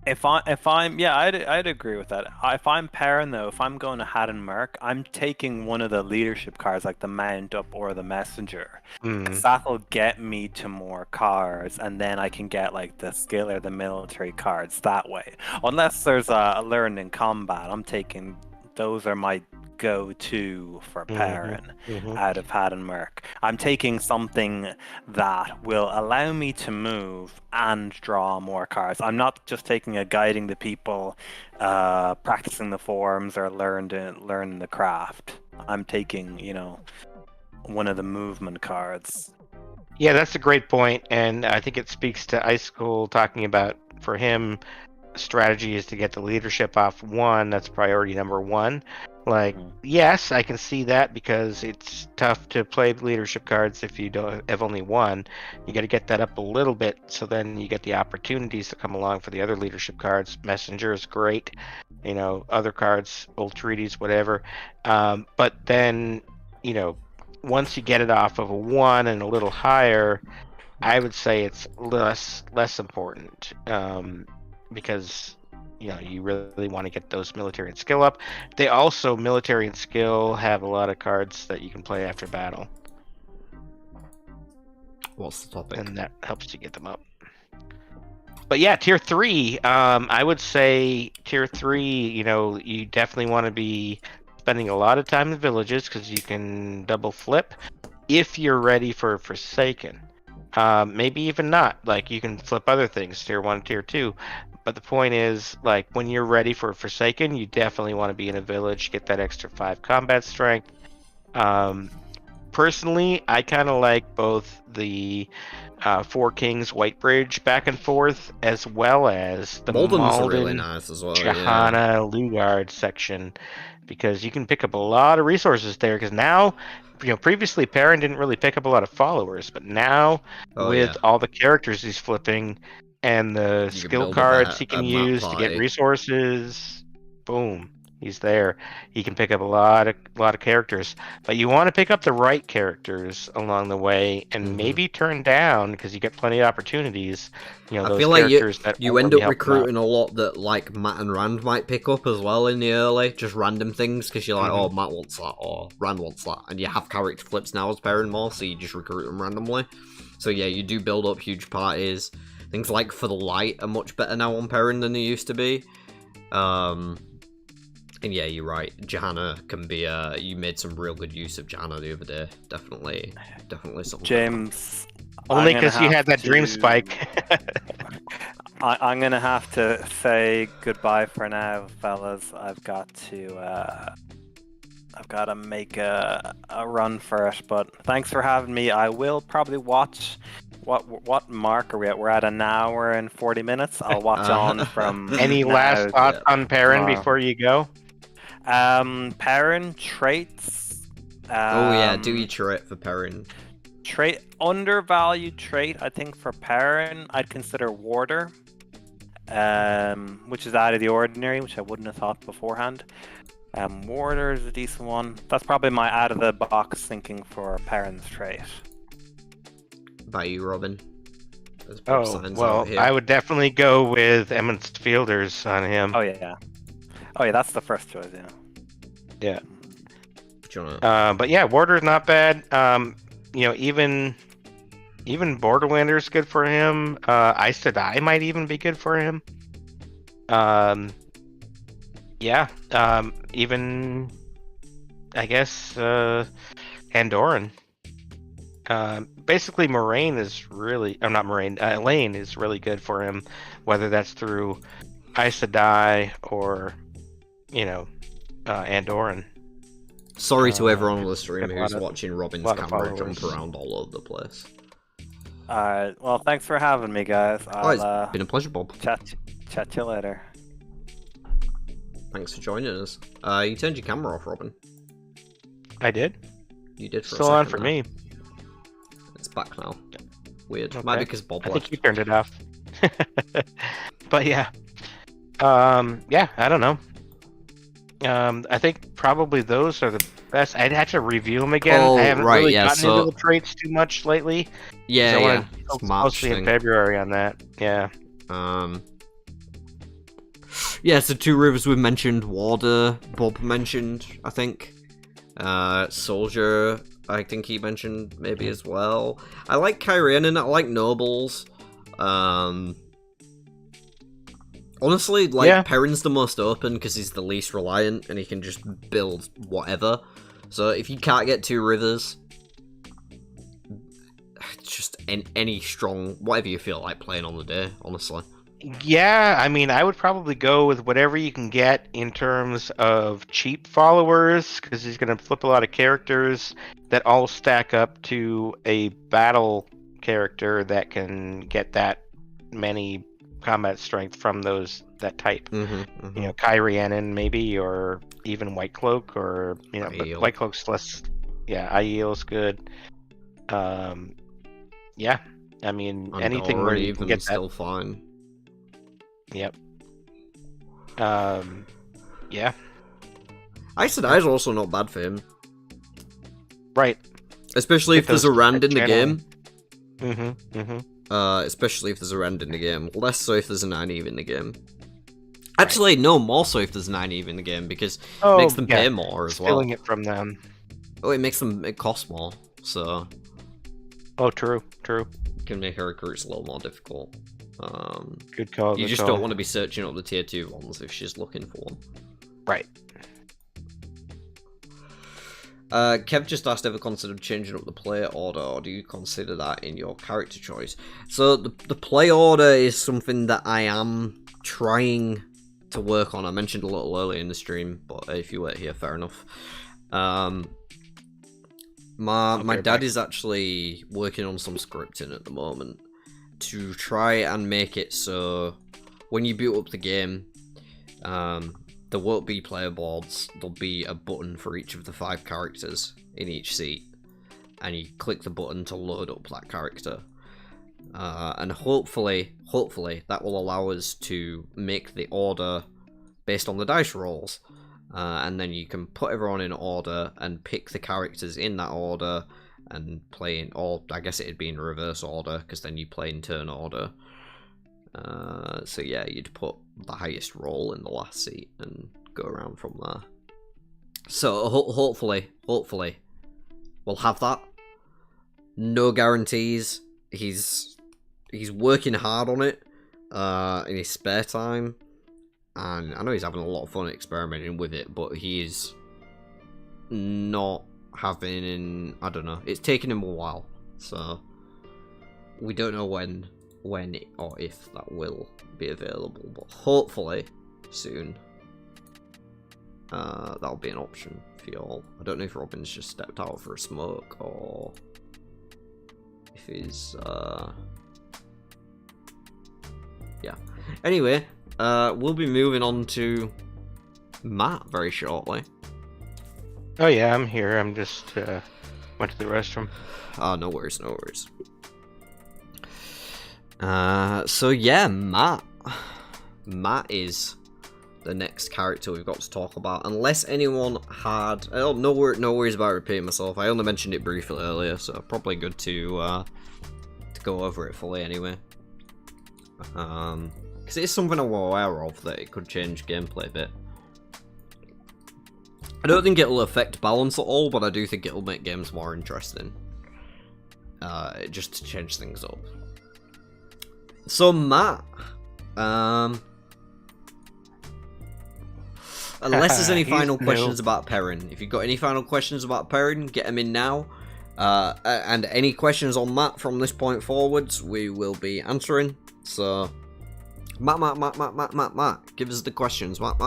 If I'm yeah, I'd agree with that. If I'm Perrin though, if I'm going to Haddon Merc, I'm taking one of the leadership cards, like the Mount Up or the Messenger. Because that'll get me to more cards, and then I can get like the skill or the military cards that way. Unless there's a learned in combat, I'm taking those are my go-to for Perrin out of Haddon Merc. I'm taking something that will allow me to move and draw more cards. I'm not just taking a guiding the people, practicing the forms or learn the craft. I'm taking, one of the movement cards. Yeah, that's a great point, and I think it speaks to Icicle talking about, for him, strategy is to get the leadership off 1. That's priority number 1. Like, yes, I can see that because it's tough to play leadership cards if you don't have only 1. You got to get that up a little bit, so then you get the opportunities to come along for the other leadership cards. Messenger is great, other cards, old treaties, whatever. But then, once you get it off of a 1 and a little higher, I would say it's less important, because you really want to get those military and skill up. They also, military and skill, have a lot of cards that you can play after battle. What's the topic? And that helps you get them up. But yeah, tier 3, I would say tier 3, you definitely want to be spending a lot of time in the villages because you can double flip if you're ready for Forsaken. Maybe even not. Like, you can flip other things, tier 1, tier 2. But the point is, like, when you're ready for Forsaken, you definitely want to be in a village, get that extra 5 combat strength. Personally, I kind of like both the Four Kings Whitebridge back and forth, as well as the Malden's really nice as well. Johanna Lugard section, because you can pick up a lot of resources there. Because now, previously Perrin didn't really pick up a lot of followers, but now with all the characters he's flipping and the skill cards he can use to get resources, boom, he's there. He can pick up a lot of characters, but you want to pick up the right characters along the way, and maybe turn down, because you get plenty of opportunities. I those feel like that you end up recruiting a lot that like Matt and Rand might pick up as well in the early, just random things, because you're like, oh, Matt wants that, or Rand wants that, and you have character flips now as Perrin more, so you just recruit them randomly. So yeah, you do build up huge parties. Things like For the Light are much better now on Perrin than they used to be. And yeah, you're right. Johanna can be. You made some real good use of Johanna the other day. Definitely something. James, only because you had that dream spike. I'm gonna have to say goodbye for now, fellas. I've got to make a run for it. But thanks for having me. I will probably watch. What mark are we at? We're at 1 hour and 40 minutes. I'll watch on from. Any last thoughts on Perrin before you go? Perrin traits. Do your trait for Perrin. Undervalued trait, I think, for Perrin, I'd consider Warder, which is out of the ordinary, which I wouldn't have thought beforehand. Warder is a decent one. That's probably my out of the box thinking for Perrin's trait. By you, Robin. I would definitely go with Emond Fielders on him. Oh yeah, that's the first choice. Yeah. But yeah, Warder's not bad. Even Borderlander's good for him. Aes Sedai might even be good for him. Even I guess Andoran. Basically, Elaine is really good for him, whether that's through Aes Sedai or Andoran. Sorry to everyone on the stream got a who's lot of- watching Robin's lot of camera jump followers. around all over the place. Alright, well, thanks for having me, guys. Oh, it's I'll been a pleasure, Bob. chat to you later. Thanks for joining us. You turned your camera off, Robin. I did. You did for Still a second on for there. me. It's back now. Weird. Okay. Might be because Bob I left. think you turned it off. But yeah. Yeah, I don't know. I think probably those are the best. I'd have to review them again. Oh, I haven't right, really yeah, gotten so- into the traits too much lately. Yeah, I yeah. wanna It's focus March mostly in thing. February on that. Yeah. Yeah, so Two Rivers we've mentioned, Warder, Bob mentioned, I think. Soldier, I think he mentioned maybe as well. I like Kyrianen, I like Nobles. Honestly, like, Yeah. Perrin's the most open because he's the least reliant and he can just build whatever. So if you can't get Two Rivers, just any strong, whatever you feel like playing on the day, honestly. Yeah, I mean, I would probably go with whatever you can get in terms of cheap followers, because he's going to flip a lot of characters that all stack up to a battle character that can get that many combat strength from that type. You know, Kyrianen maybe, or even White Cloak, or but Aiel. White Cloak's less. Yeah, Aiel's good. Yeah, I mean, And anything where you can get that. still fine. Yep. Yeah. Ace is also not bad for him. Right. Especially if Get there's a those rand in the channel- game. Especially if there's a rand in the game. Less so if there's a Nynaeve in the game. Actually, no, more so if there's a Nynaeve in the game, because it makes them pay more as well. Stealing it from them. Oh, it costs more, so Oh, true. it can make her recruits a little more difficult. Good call. You good just call. don't want to be searching up the tier 2 ones if she's looking for one. Right. Kev just asked, ever considered changing up the play order, or do you consider that in your character choice? So the play order is something that I am trying to work on. I mentioned a little earlier in the stream, but if you weren't here, fair enough. My dad is actually working on some scripting at the moment to try and make it so when you boot up the game, there won't be player boards. There'll be a button for each of the 5 characters in each seat, and you click the button to load up that character. And hopefully that will allow us to make the order based on the dice rolls, and then you can put everyone in order and pick the characters in that order and play in, or I guess it'd be in reverse order, because then you play in turn order. So yeah, you'd put the highest roll in the last seat and go around from there. So hopefully we'll have that. No guarantees. He's working hard on it in his spare time, and I know he's having a lot of fun experimenting with it, but he is not having, I don't know, it's taking him a while, so we don't know when or if that will be available, but hopefully soon that'll be an option for y'all. I don't know if Robin's just stepped out for a smoke or if he's yeah. Anyway, we'll be moving on to Matt very shortly. Oh yeah, I'm here. I'm just went to the restroom. No worries. So yeah, Matt is the next character we've got to talk about. Unless anyone had, no worries about repeating myself. I only mentioned it briefly earlier, so probably good to go over it fully anyway. Because it is something I'm aware of, that it could change gameplay a bit. I don't think it'll affect balance at all, but I do think it'll make games more interesting. Just to change things up. So Matt, unless there's any final questions about Perrin, if you've got any final questions about Perrin, get them in now. And any questions on Matt from this point forwards, we will be answering. So, Matt, give us the questions, Matt.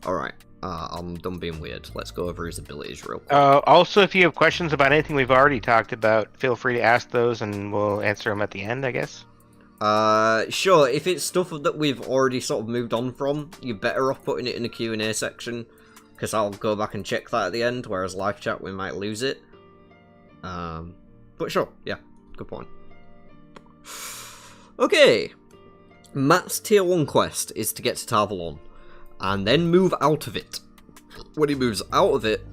Alright, I'm done being weird. Let's go over his abilities real quick. Also, if you have questions about anything we've already talked about, feel free to ask those, and we'll answer them at the end, I guess. Sure, if it's stuff that we've already sort of moved on from, you're better off putting it in the Q&A section, because I'll go back and check that at the end, whereas live chat, we might lose it. But sure, yeah, good point. Okay, Matt's tier 1 quest is to get to Tarvalon, and then move out of it. When he moves out of it,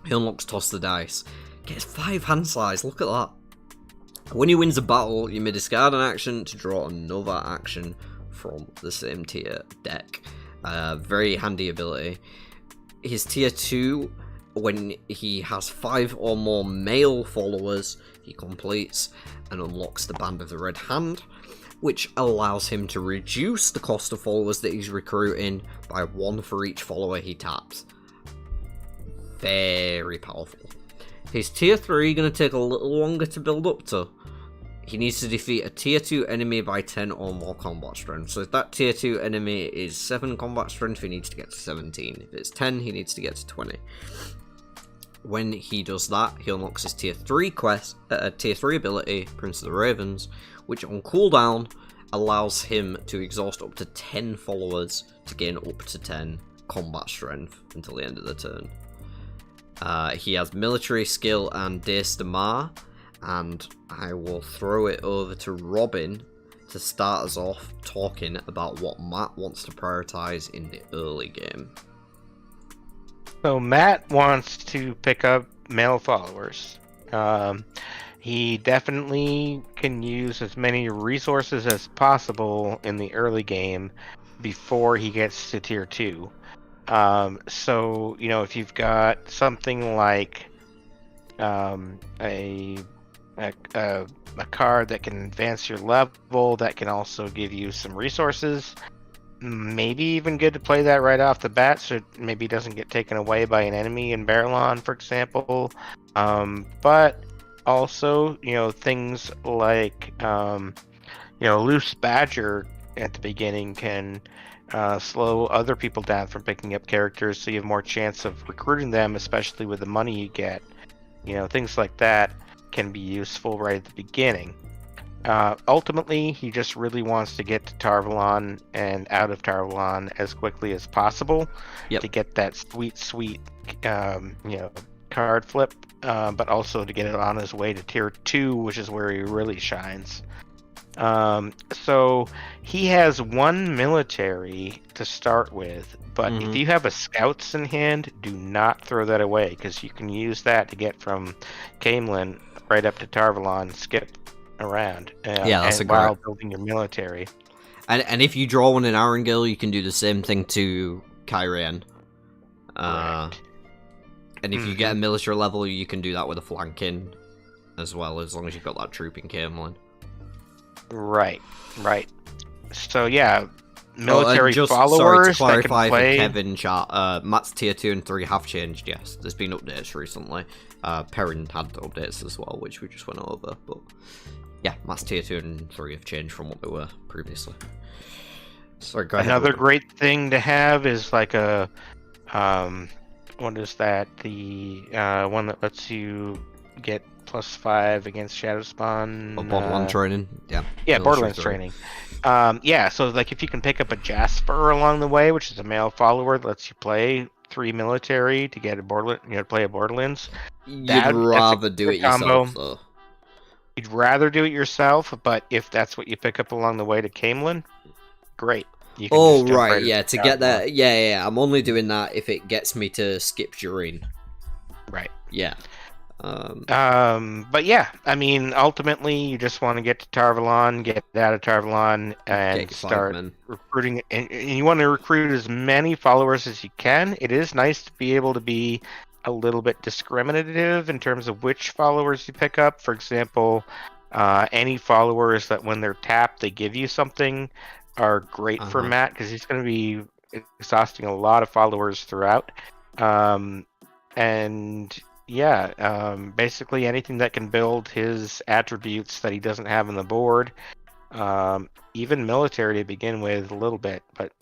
he unlocks Toss the Dice. Gets 5 hand size, look at that. When he wins a battle, you may discard an action to draw another action from the same tier deck. Very handy ability. His tier 2, when he has 5 or more male followers, he completes and unlocks the Band of the Red Hand, which allows him to reduce the cost of followers that he's recruiting by 1 for each follower he taps. Very powerful. His tier 3 going to take a little longer to build up to. He needs to defeat a tier 2 enemy by 10 or more combat strength. So if that tier 2 enemy is 7 combat strength, he needs to get to 17. If it's 10, he needs to get to 20. When he does that, he unlocks his tier 3 quest, tier 3 ability, Prince of the Ravens, which on cooldown allows him to exhaust up to 10 followers to gain up to 10 combat strength until the end of the turn. He has military skill and Dace Damar, and I will throw it over to Robin to start us off talking about what Matt wants to prioritize in the early game. So Matt wants to pick up male followers. He definitely can use as many resources as possible in the early game before he gets to tier 2. So, you know, if you've got something like a card that can advance your level, that can also give you some resources, maybe even good to play that right off the bat, so it maybe doesn't get taken away by an enemy in Barrelon, for example. But also, you know, things like, Loose Badger at the beginning can slow other people down from picking up characters, so you have more chance of recruiting them, especially with the money you get. You know, things like that can be useful right at the beginning. Ultimately, he just really wants to get to Tarvalon and out of Tarvalon as quickly as possible to get that sweet, card flip, but also to get it on his way to tier 2, which is where he really shines. So he has 1 military to start with, but if you have a scouts in hand, do not throw that away, because you can use that to get from Camelin right up to Tarvalon, skip around that's while building your military. And if you draw one in Arangil, you can do the same thing to Kyrian. And if you get a military level, you can do that with a flanking as well, as long as you've got that troop in Camelin. Right. So yeah, military followers. Sorry, to clarify that can play... for Kevin chat, Matt's tier 2 and 3 have changed, yes. There's been updates recently. Perrin had updates as well, which we just went over, but yeah, Matt's tier 2 and 3 have changed from what they were previously. Sorry, go ahead. Another great thing to have is like a what is that? The one that lets you get +5 against Shadow Spawn. Borderlands training. Yeah, Borderlands training. So like if you can pick up a Jasper along the way, which is a male follower that lets you play 3 military to get a play a Borderlands. You'd rather do it yourself, though. You'd rather do it yourself, but if that's what you pick up along the way to Camelin, great. You can to get that. Yeah, I'm only doing that if it gets me to skip Jureen. Right. Yeah. But yeah, I mean, ultimately, you just want to get to Tarvalon, get out of Tarvalon, and start recruiting. And you want to recruit as many followers as you can. It is nice to be able to be a little bit discriminative in terms of which followers you pick up. For example, any followers that when they're tapped, they give you something are great for Matt, because he's going to be exhausting a lot of followers throughout. Basically anything that can build his attributes that he doesn't have on the board, even military to begin with a little bit, but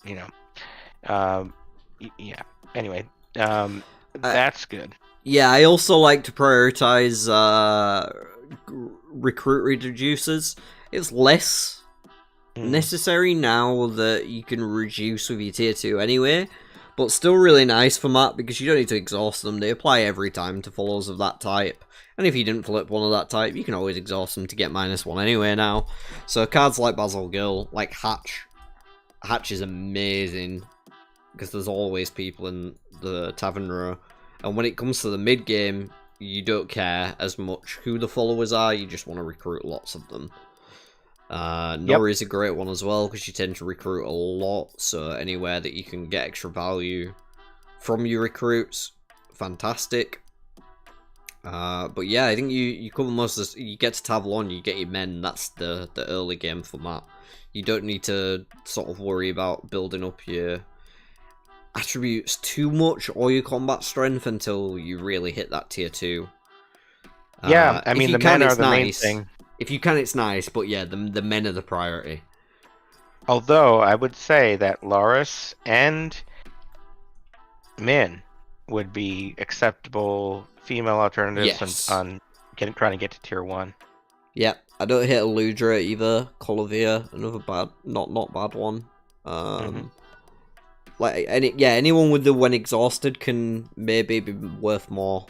Yeah. Anyway, that's good. Yeah, I also like to prioritize recruit reducers. It's less necessary now that you can reduce with your tier 2 anyway, but still really nice for Matt because you don't need to exhaust them. They apply every time to follows of that type, and if you didn't flip one of that type, you can always exhaust them to get -1 anyway now. So cards like Basil Gill, like Hatch is amazing because there's always people in the Tavern row, and when it comes to the mid game, you don't care as much who the followers are, you just want to recruit lots of them. Nori is a great one as well, because you tend to recruit a lot, so anywhere that you can get extra value from your recruits, fantastic. But yeah, I think you cover most of this. You get to Tavlon, you get your men, that's the early game for Matt. You don't need to sort of worry about building up your attributes too much, or your combat strength, until you really hit that tier 2. Yeah, I mean, the men are the main thing. If you can, it's nice, but yeah, the men are the priority. Although, I would say that Loris and Min would be acceptable female alternatives on trying to get to tier 1. Yep, I don't hit Eludra either. Colavia, another not bad one. Like anyone with the when exhausted can maybe be worth more,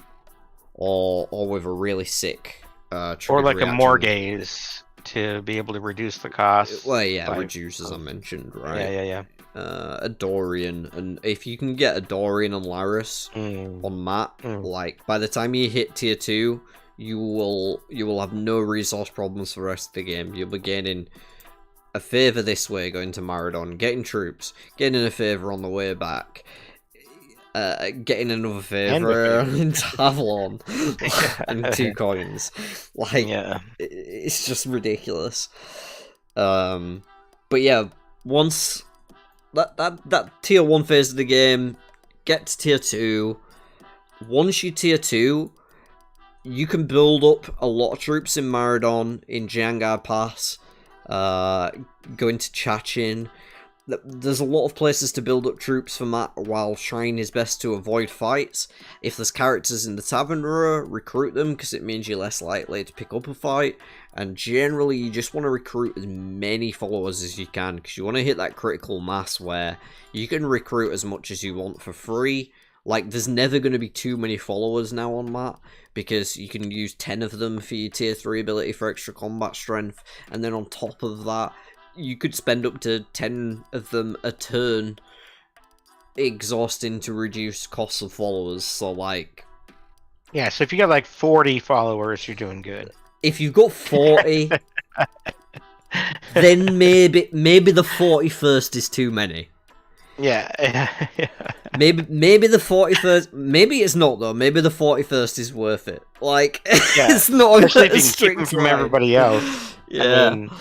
or with a really sick or like reaction. A Morgaze to be able to reduce the cost. Well, yeah, reduce as I mentioned, right? Yeah. A Dorian, and if you can get a Dorian and Laris on Matt, like by the time you hit tier 2, you will have no resource problems for the rest of the game. You'll be gaining a favour this way going to Maradon, getting troops, getting a favour on the way back, getting another favour in Tavlon, and 2 coins. Like, it's just ridiculous. But yeah, once that tier 1 phase of the game, get to tier 2. Once you tier 2, you can build up a lot of troops in Maradon, in Jiangar Pass, going to Chachin. There's a lot of places to build up troops for Matt while trying his best to avoid fights. If there's characters in the Tavern row, recruit them, because it means you're less likely to pick up a fight. And generally, you just want to recruit as many followers as you can, because you want to hit that critical mass where you can recruit as much as you want for free. Like, there's never going to be too many followers now on Matt, because you can use 10 of them for your tier 3 ability for extra combat strength, and then on top of that, you could spend up to 10 of them a turn exhausting to reduce costs of followers, so like... Yeah, so if you got like 40 followers, you're doing good. If you've got 40, then maybe the 41st is too many. Yeah. Maybe the 41st, maybe it's not though, maybe the 41st is worth it. Like, it's not especially if you can keep them from everybody else. Yeah. I mean,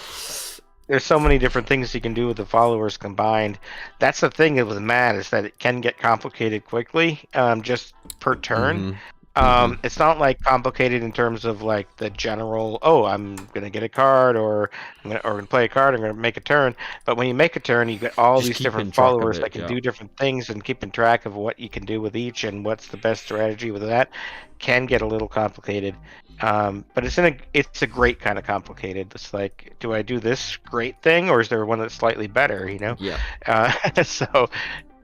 there's so many different things you can do with the followers combined. That's the thing with Matt, is that it can get complicated quickly, just per turn. It's not like complicated in terms of like the general, oh, I'm gonna get a card, or I'm gonna play a card, I'm gonna make a turn. But when you make a turn, you get all these different followers that can do different things, and keeping track of what you can do with each and what's the best strategy with that can get a little complicated. But it's a great kind of complicated. It's like, do I do this great thing, or is there one that's slightly better? You know? Yeah. So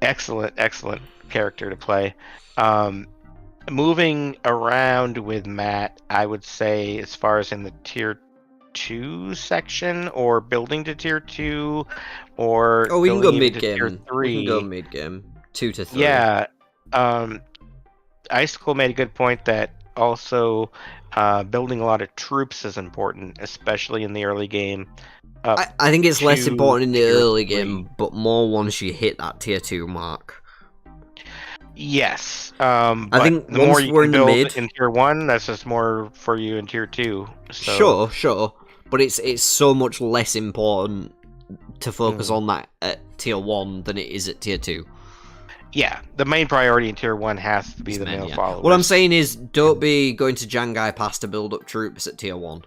excellent character to play. Moving around with Matt, I would say, as far as in the tier 2 section, or building to tier 2, or we can go mid game. game. We can go mid game, 2 to 3. Yeah. Icicle made a good point that also building a lot of troops is important, especially in the early game. I think it's less important in the early game, but more once you hit that tier 2 mark. Yes, I think the more you can build in tier 1, that's just more for you in tier 2. So. Sure, but it's so much less important to focus on that at tier 1 than it is at tier 2. Yeah, the main priority in tier 1 has to be the male followers. What I'm saying is, don't be going to Jangai Pass to build up troops at tier 1.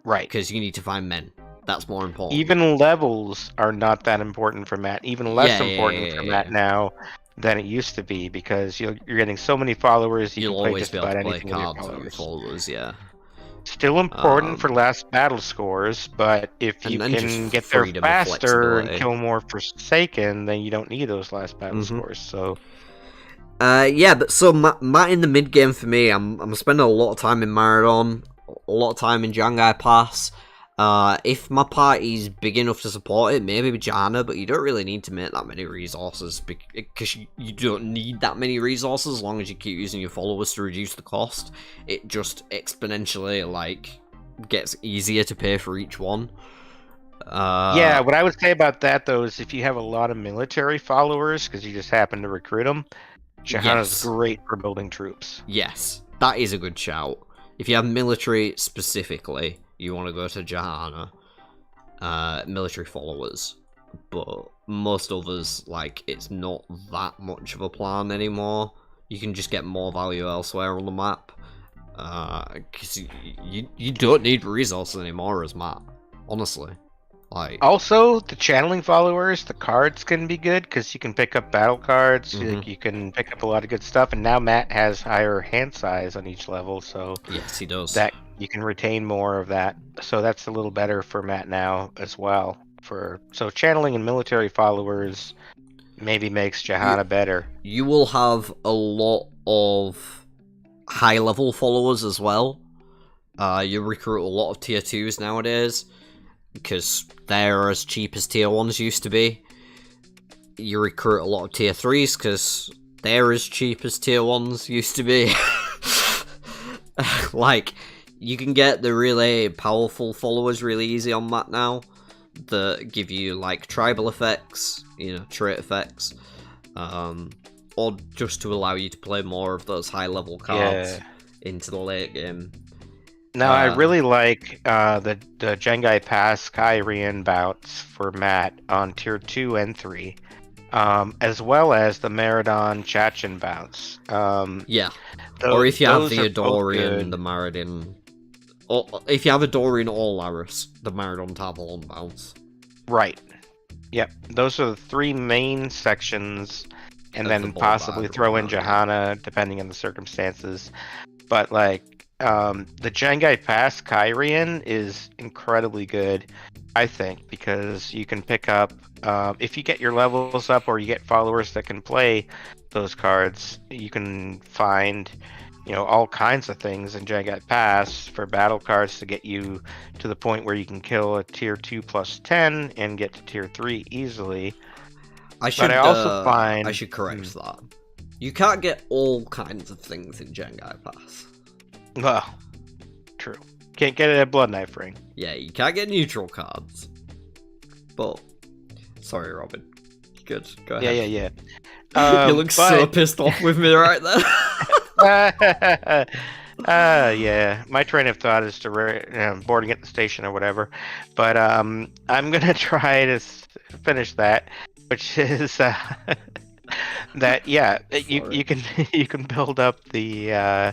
Right. Because you need to find men. That's more important. Even levels are not that important for Matt. Even less important for Matt now, than it used to be because you're getting so many followers. You You'll can play always just be able about to play anything with your cards with your followers. followers, yeah. Still important for Um, last battle scores, but if you and just can get there freedom of faster and flexibility. kill more Forsaken, then you don't need those last battle Mhm. scores. So Yeah, but so Matt in the mid game for me, I'm spending a lot of time in Maradon, a lot of time in Jangai Pass. If my party's big enough to support it, maybe Jana, but you don't really need to make that many resources because you don't need that many resources as long as you keep using your followers to reduce the cost. It just exponentially like gets easier to pay for each one. yeah, what I would say about that though is if you have a lot of military followers because you just happen to recruit them, Shahana's Yes. great for building troops. Yes, that is a good shout. If you have military specifically, you want to go to Jahana, military followers. But most others, like, it's not that much of a plan anymore. You can just get more value elsewhere on the map. Because you don't need resources anymore as Matt, honestly. Like, Also, the channeling followers, the cards can be good because you can pick up battle cards. Mhm. You can pick up a lot of good stuff, and now Matt has higher hand size on each level, so yes, he does. that you can retain more of that. So that's a little better for Matt now as well. So channeling and military followers maybe makes Jahana better. You will have a lot of high-level followers as well. You recruit a lot of tier 2s nowadays, because they're as cheap as tier 1s used to be. You recruit a lot of tier 3s, because they're as cheap as tier 1s used to be. Like, you can get the really powerful followers really easy on Matt now, that give you, like, tribal effects, you know, trait effects, or just to allow you to play more of those high-level cards into the late game. Now, I really like the Jengai Pass Kyrian bouts for Matt on tier 2 and 3, as well as the Maradon Chachin bouts. Yeah. Or if you have the Adorian, the the Maradin, or if you have Adorian or Laris, the Maradon Tavalon bounce. Right. Yep. Those are the three main sections, and Of the then ball possibly bag throw in or whatnot, Jahana, depending on the circumstances. But, like, the Jengai Pass Kyrian is incredibly good, I think, because you can pick up, if you get your levels up or you get followers that can play those cards, you can find, you know, all kinds of things in Jengai Pass for battle cards to get you to the point where you can kill a tier 2 plus 10 and get to tier 3 easily. I should correct that. You can't get all kinds of things in Jengai Pass. Well, true. Can't get it at Blood Knife Ring. Yeah, you can't get neutral cards. But, sorry, Robin. Good, go ahead. Yeah. You look so pissed off with me right there. Yeah. My train of thought is to boarding at the station or whatever. But I'm gonna try to finish that, which is that you can build up the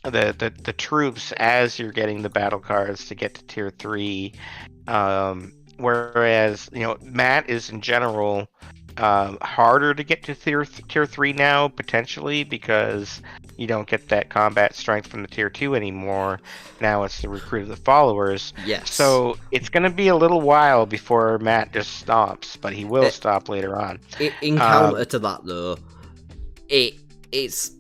the troops as you're getting the battle cards to get to tier 3. Whereas, you know, Matt is in general harder to get to tier 3 now, potentially, because you don't get that combat strength from the tier 2 anymore. Now it's the recruit of the followers. Yes. So it's going to be a little while before Matt just stops, but he will stop later on. In counter to that, though, it's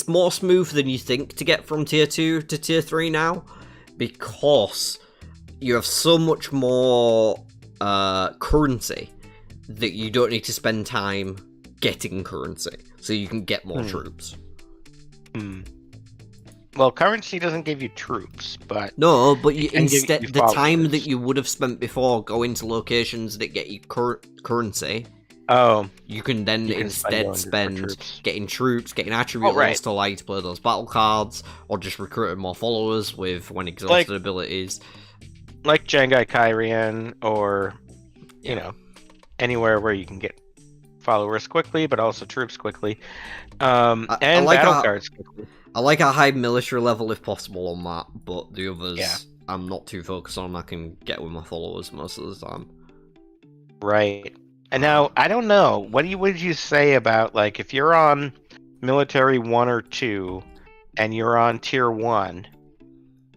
more smooth than you think to get from tier 2 to tier 3 now, because you have so much more currency that you don't need to spend time getting currency, so you can get more troops. Well, currency doesn't give you troops, but no, but you instead you the time that you would have spent before going to locations that get you currency. Oh, you can then instead spend getting troops, getting attribute right. to allow you to play those battle cards, or just recruiting more followers with when exhausted abilities. Like Jengai Kyrian, or, you know, anywhere where you can get followers quickly, but also troops quickly, and battle cards quickly. I like a high military level if possible on that, but the others I'm not too focused on. I can get with my followers most of the time. Right. And now I don't know. What would you say about like if you're on military 1 or 2 and you're on tier 1,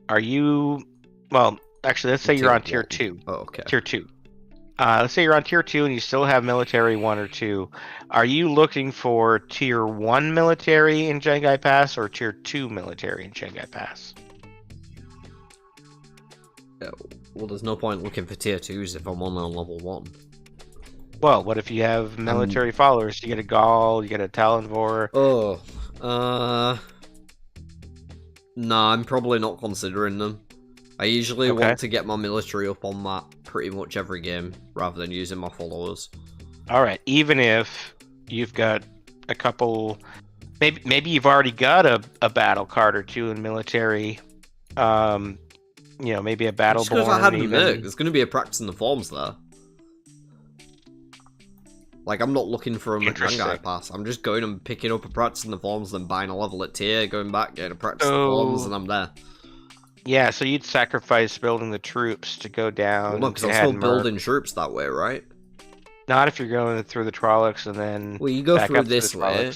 are you well, actually let's say you're on tier 2. Oh, okay. Tier 2. Let's say you're on tier 2 and you still have military 1 or 2. Are you looking for tier 1 military in Jengai Pass or tier 2 military in Jengai Pass? Well, there's no point looking for tier 2s if I'm only on level 1. Well, what if you have military followers? You get a Gaul, you get a Talonvor. Nah, I'm probably not considering them. I usually want to get my military up on that pretty much every game, rather than using my followers. Alright, even if you've got a couple... Maybe you've already got a battle card or 2 in military. Maybe a battle Just because I had them there, there's going to be a practice in the forms there. Like, I'm not looking for a Jengai Pass. I'm just going and picking up a practice in the forms, then buying a level at tier, going back, getting a practice in the forms, and I'm there. Yeah, so you'd sacrifice building the troops to go down. Well, no, because I'm still building troops that way, right? Not if you're going through the Trollocs and then... Well, you go through this way,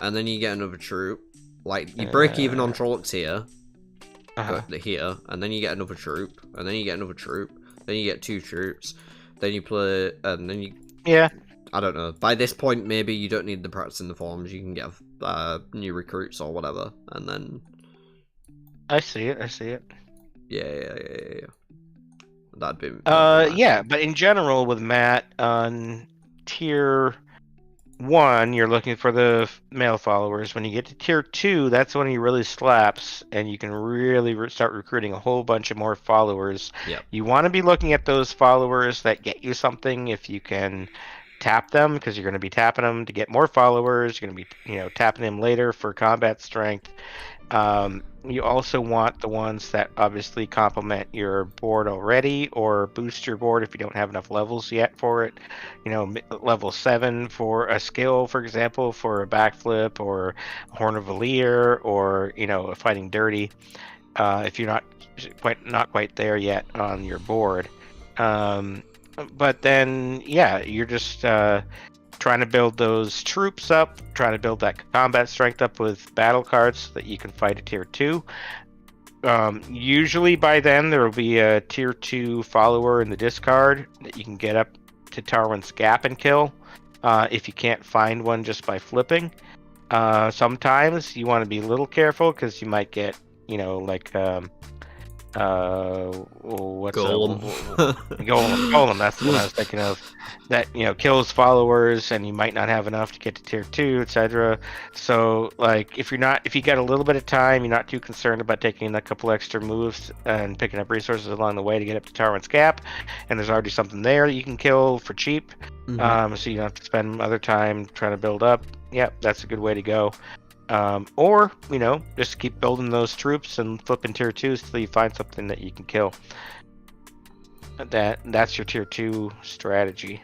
and then you get another troop. Like, you break even on Trollocs here, here, and then you get another troop, and then you get another troop, then you get 2 troops, then you play, and then you... Yeah. I don't know. By this point, maybe you don't need the practice in the forms. You can get new recruits or whatever, and then... I see it. Yeah. That'd be... yeah, but in general, with Matt, on tier 1, you're looking for the male followers. When you get to tier 2, that's when he really slaps, and you can really start recruiting a whole bunch of more followers. Yep. You want to be looking at those followers that get you something if you can... tap them, because you're going to be tapping them to get more followers. You're going to be tapping them later for combat strength. You also want the ones that obviously complement your board already, or boost your board if you don't have enough levels yet for it. Level 7 for a skill, for example, for a backflip, or a Horn of Valir, or a Fighting Dirty, if you're not quite there yet on your board. But then, yeah, you're just trying to build those troops up, trying to build that combat strength up with battle cards so that you can fight a tier 2. Usually by then, there will be a tier 2 follower in the discard that you can get up to Tarwin's Gap and kill if you can't find one just by flipping. Sometimes you want to be a little careful because you might get, Golem. Golem, that's what I was thinking of. That, kills followers, and you might not have enough to get to tier 2, etc. So, like, if you got a little bit of time, you're not too concerned about taking a couple extra moves and picking up resources along the way to get up to Tarwin's Gap, and there's already something there that you can kill for cheap, so you don't have to spend other time trying to build up. Yep, that's a good way to go. Or, just keep building those troops and flipping tier 2s till you find something that you can kill. That's your tier 2 strategy.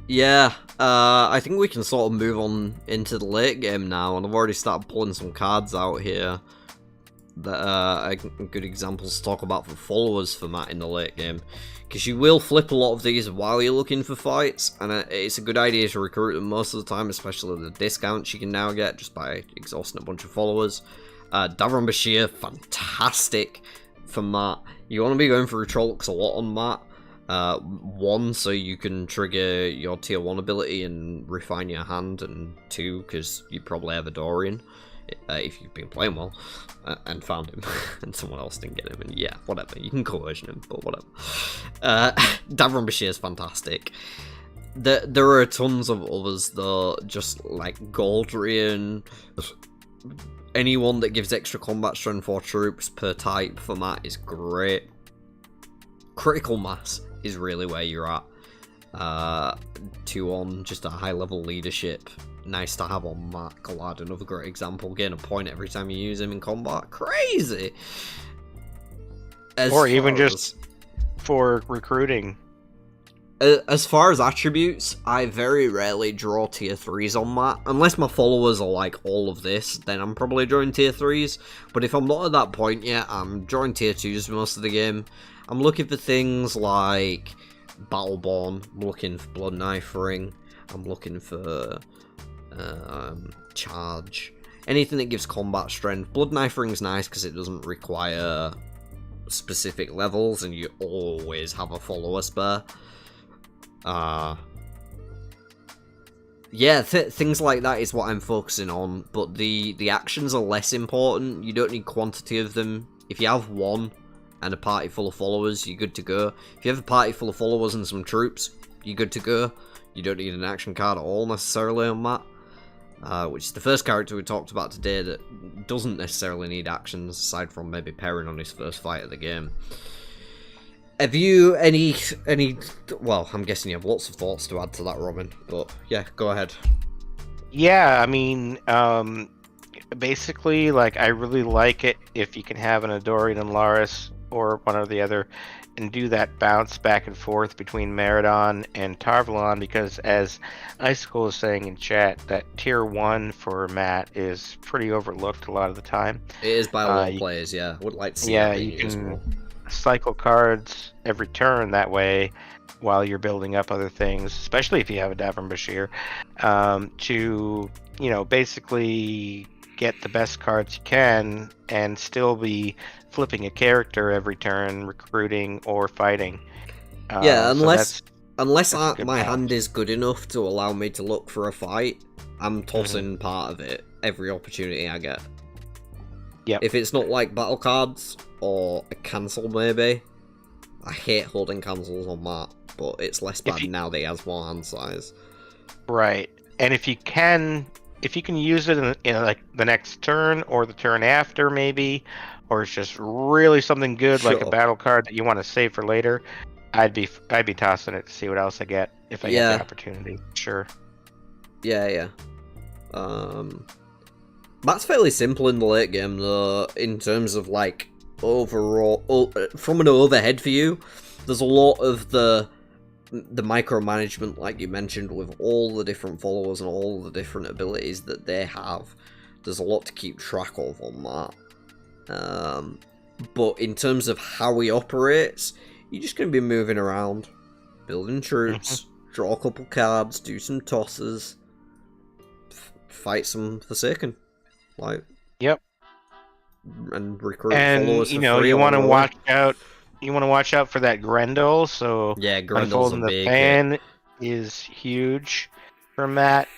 Yeah, I think we can sort of move on into the late game now, and I've already started pulling some cards out here that are good examples to talk about for followers for Matt in the late game. Because you will flip a lot of these while you're looking for fights, and it's a good idea to recruit them most of the time, especially the discounts you can now get just by exhausting a bunch of followers. Davron Bashir, fantastic for Matt. You want to be going through Trollocs a lot on Matt. 1, so you can trigger your tier 1 ability and refine your hand, and 2, because you probably have a Dorian. If you've been playing well, and found him, and someone else didn't get him, and yeah, whatever, you can coercion him, but whatever. Davron Bashir is fantastic. There are tons of others, though, just like Goldrian, anyone that gives extra combat strength for troops per type for Matt is great. Critical mass is really where you're at. 2 on, just a high level leadership. Nice to have on Matt Collard, another great example. Gain a point every time you use him in combat. Crazy! Or even just for recruiting. As far as attributes, I very rarely draw tier 3s on Matt. Unless my followers are like all of this, then I'm probably drawing tier 3s. But if I'm not at that point yet, I'm drawing tier 2s most of the game. I'm looking for things like Battleborn. I'm looking for Blood Knife Ring. I'm looking for Charge. Anything that gives combat strength. Blood Knife Ring's nice because it doesn't require specific levels, and you always have a follower spare. Yeah, things like that is what I'm focusing on, but the actions are less important. You don't need quantity of them. If you have one and a party full of followers, you're good to go. If you have a party full of followers and some troops, you're good to go. You don't need an action card at all necessarily on that. Which is the first character we talked about today that doesn't necessarily need actions, aside from maybe Perrin on his first fight of the game. Have you any? Well, I'm guessing you have lots of thoughts to add to that, Robin. But yeah, go ahead. Yeah, I mean, basically, like, I really like it if you can have an Adorian and Laris, or one or the other, and do that bounce back and forth between Meridon and Tarvalon, because as Icicle is saying in chat, that tier 1 for Matt is pretty overlooked a lot of the time. It is by a lot of players, yeah. I would like to see yeah, that being you can useful. Cycle cards every turn that way while you're building up other things, especially if you have a Davram Bashir, to, you know, basically get the best cards you can and still be flipping a character every turn, recruiting or fighting. Yeah, so unless that's a good my balance. hand is good enough to allow me to look for a fight, I'm tossing part of it every opportunity I get. Yep. If it's not like battle cards or a cancel, maybe. I hate holding cancels on that, but it's less bad now that he has more hand size. Right, and if you can use it in like the next turn or the turn after, maybe, or it's just really something good like a battle card that you want to save for later, I'd be tossing it to see what else I get if I get the opportunity. Sure. Yeah. That's fairly simple in the late game, though, in terms of, like, overall, from an overhead view, there's a lot of the micromanagement, like you mentioned, with all the different followers and all the different abilities that they have. There's a lot to keep track of on that. But in terms of how he operates, you're just going to be moving around, building troops, draw a couple cards, do some tosses, fight some Forsaken. Like, yep, and recruit and followers. you know, you want to watch out. You want to watch out for that Grendel. So yeah, Grendel's Unfolding a the big Fan is huge for Matt.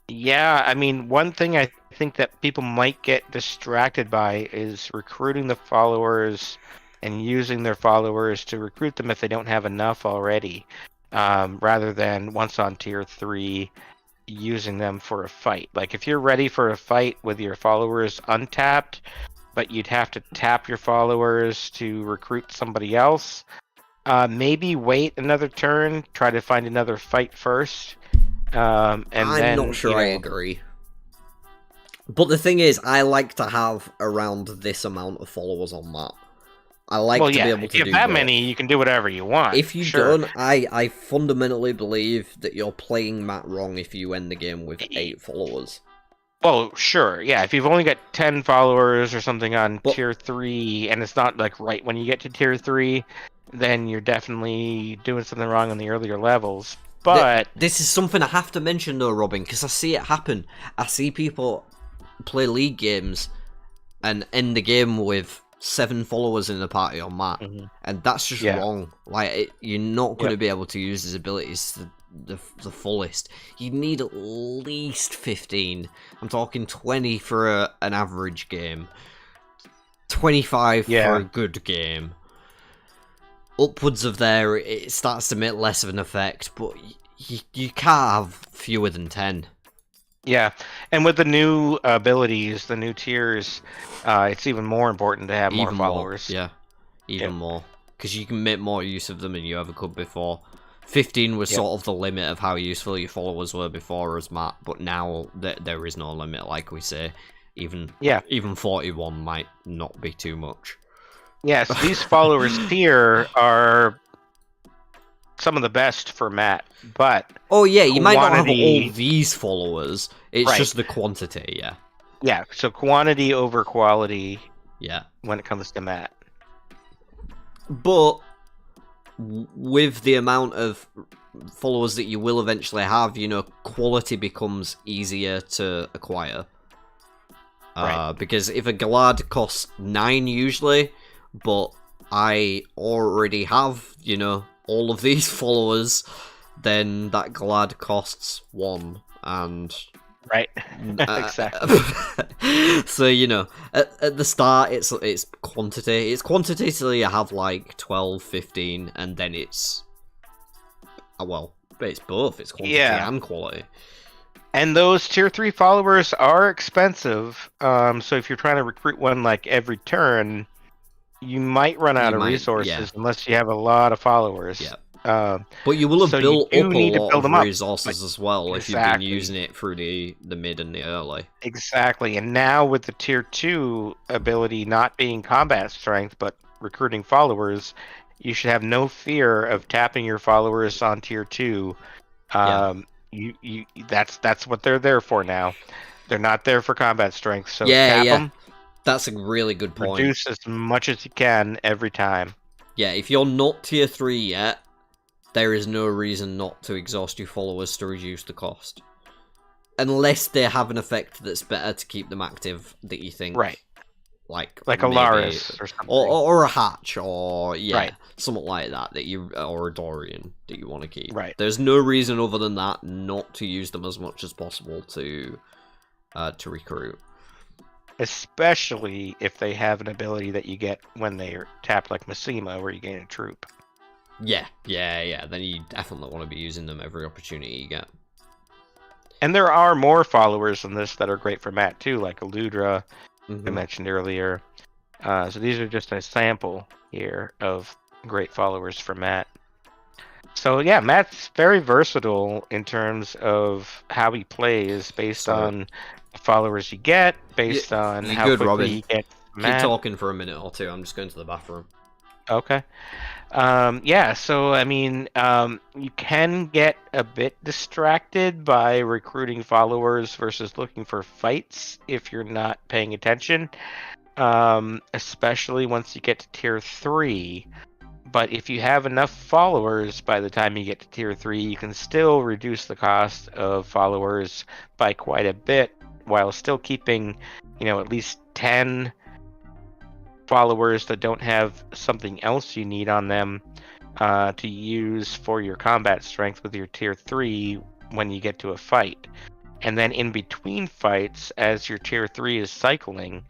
Yeah, I mean, one thing I think that people might get distracted by is recruiting the followers and using their followers to recruit them if they don't have enough already, rather than once on tier 3 using them for a fight. Like, if you're ready for a fight with your followers untapped, but you'd have to tap your followers to recruit somebody else, maybe wait another turn, try to find another fight first, and I'm not sure I agree. But the thing is, I like to have around this amount of followers on that. I like to be able to do if you have that many, you can do whatever you want. If you don't, I fundamentally believe that you're playing Matt wrong if you end the game with 8 followers. Well, sure, yeah. If you've only got 10 followers or something on tier 3, and it's not like right when you get to tier 3, then you're definitely doing something wrong on the earlier levels. But this is something I have to mention though, Robin, because I see it happen. I see people play League games and end the game with 7 followers in the party on Matt, and that's just wrong. Like, you're not going to be able to use his abilities to the fullest. You need at least 15. I'm talking 20 for an average game, 25 for a good game. Upwards of there, it starts to make less of an effect, but you can't have fewer than 10. Yeah, and with the new abilities, the new tiers, it's even more important to have more followers. Even more. Because you can make more use of them than you ever could before. 15 was sort of the limit of how useful your followers were before as Matt, but now there is no limit, like we say. Even 41 might not be too much. Yeah, so these followers here are some of the best for Matt, but you might not have all these followers. It's just the quantity, Yeah, so quantity over quality. Yeah. When it comes to Matt. But with the amount of followers that you will eventually have, you know, quality becomes easier to acquire. Right. Because if a Galad costs 9 usually, but I already have, you know, all of these followers, then that Galad costs 1, and... Right. Exactly. So, you know, at the start, it's quantity. It's quantity till you have, like, 12, 15, and then it's... well, it's both. It's quantity and quality. And those tier 3 followers are expensive. So if you're trying to recruit one, like, every turn, you might run out of resources unless you have a lot of followers. Yeah. But you will have built up a lot of resources as well if you've been using it through the mid and the early. Exactly, and now with the tier 2 ability not being combat strength but recruiting followers, you should have no fear of tapping your followers on tier 2. You that's what they're there for now. They're not there for combat strength, so tap them. That's a really good point. Reduce as much as you can every time. Yeah, if you're not tier 3 yet, there is no reason not to exhaust your followers to reduce the cost. Unless they have an effect that's better to keep them active that you think. Right. Like a Laris or something. Or a Hatch, or something like that or a Dorian that you want to keep. Right. There's no reason other than that not to use them as much as possible to recruit. Especially if they have an ability that you get when they're tapped, like Masima, where you gain a troop. Yeah. Then you definitely want to be using them every opportunity you get. And there are more followers than this that are great for Matt too, like Eludra, I mentioned earlier. So these are just a sample here of great followers for Matt. So yeah, Matt's very versatile in terms of how he plays, based on the followers you get, based on how quickly Robin. he gets Matt. Keep talking for a minute or two. I'm just going to the bathroom. Okay. So I mean, you can get a bit distracted by recruiting followers versus looking for fights if you're not paying attention, especially once you get to tier 3. But if you have enough followers by the time you get to tier 3, you can still reduce the cost of followers by quite a bit while still keeping, at least 10 followers that don't have something else you need on them to use for your combat strength with your tier 3 when you get to a fight. And then in between fights, as your tier 3 is cycling,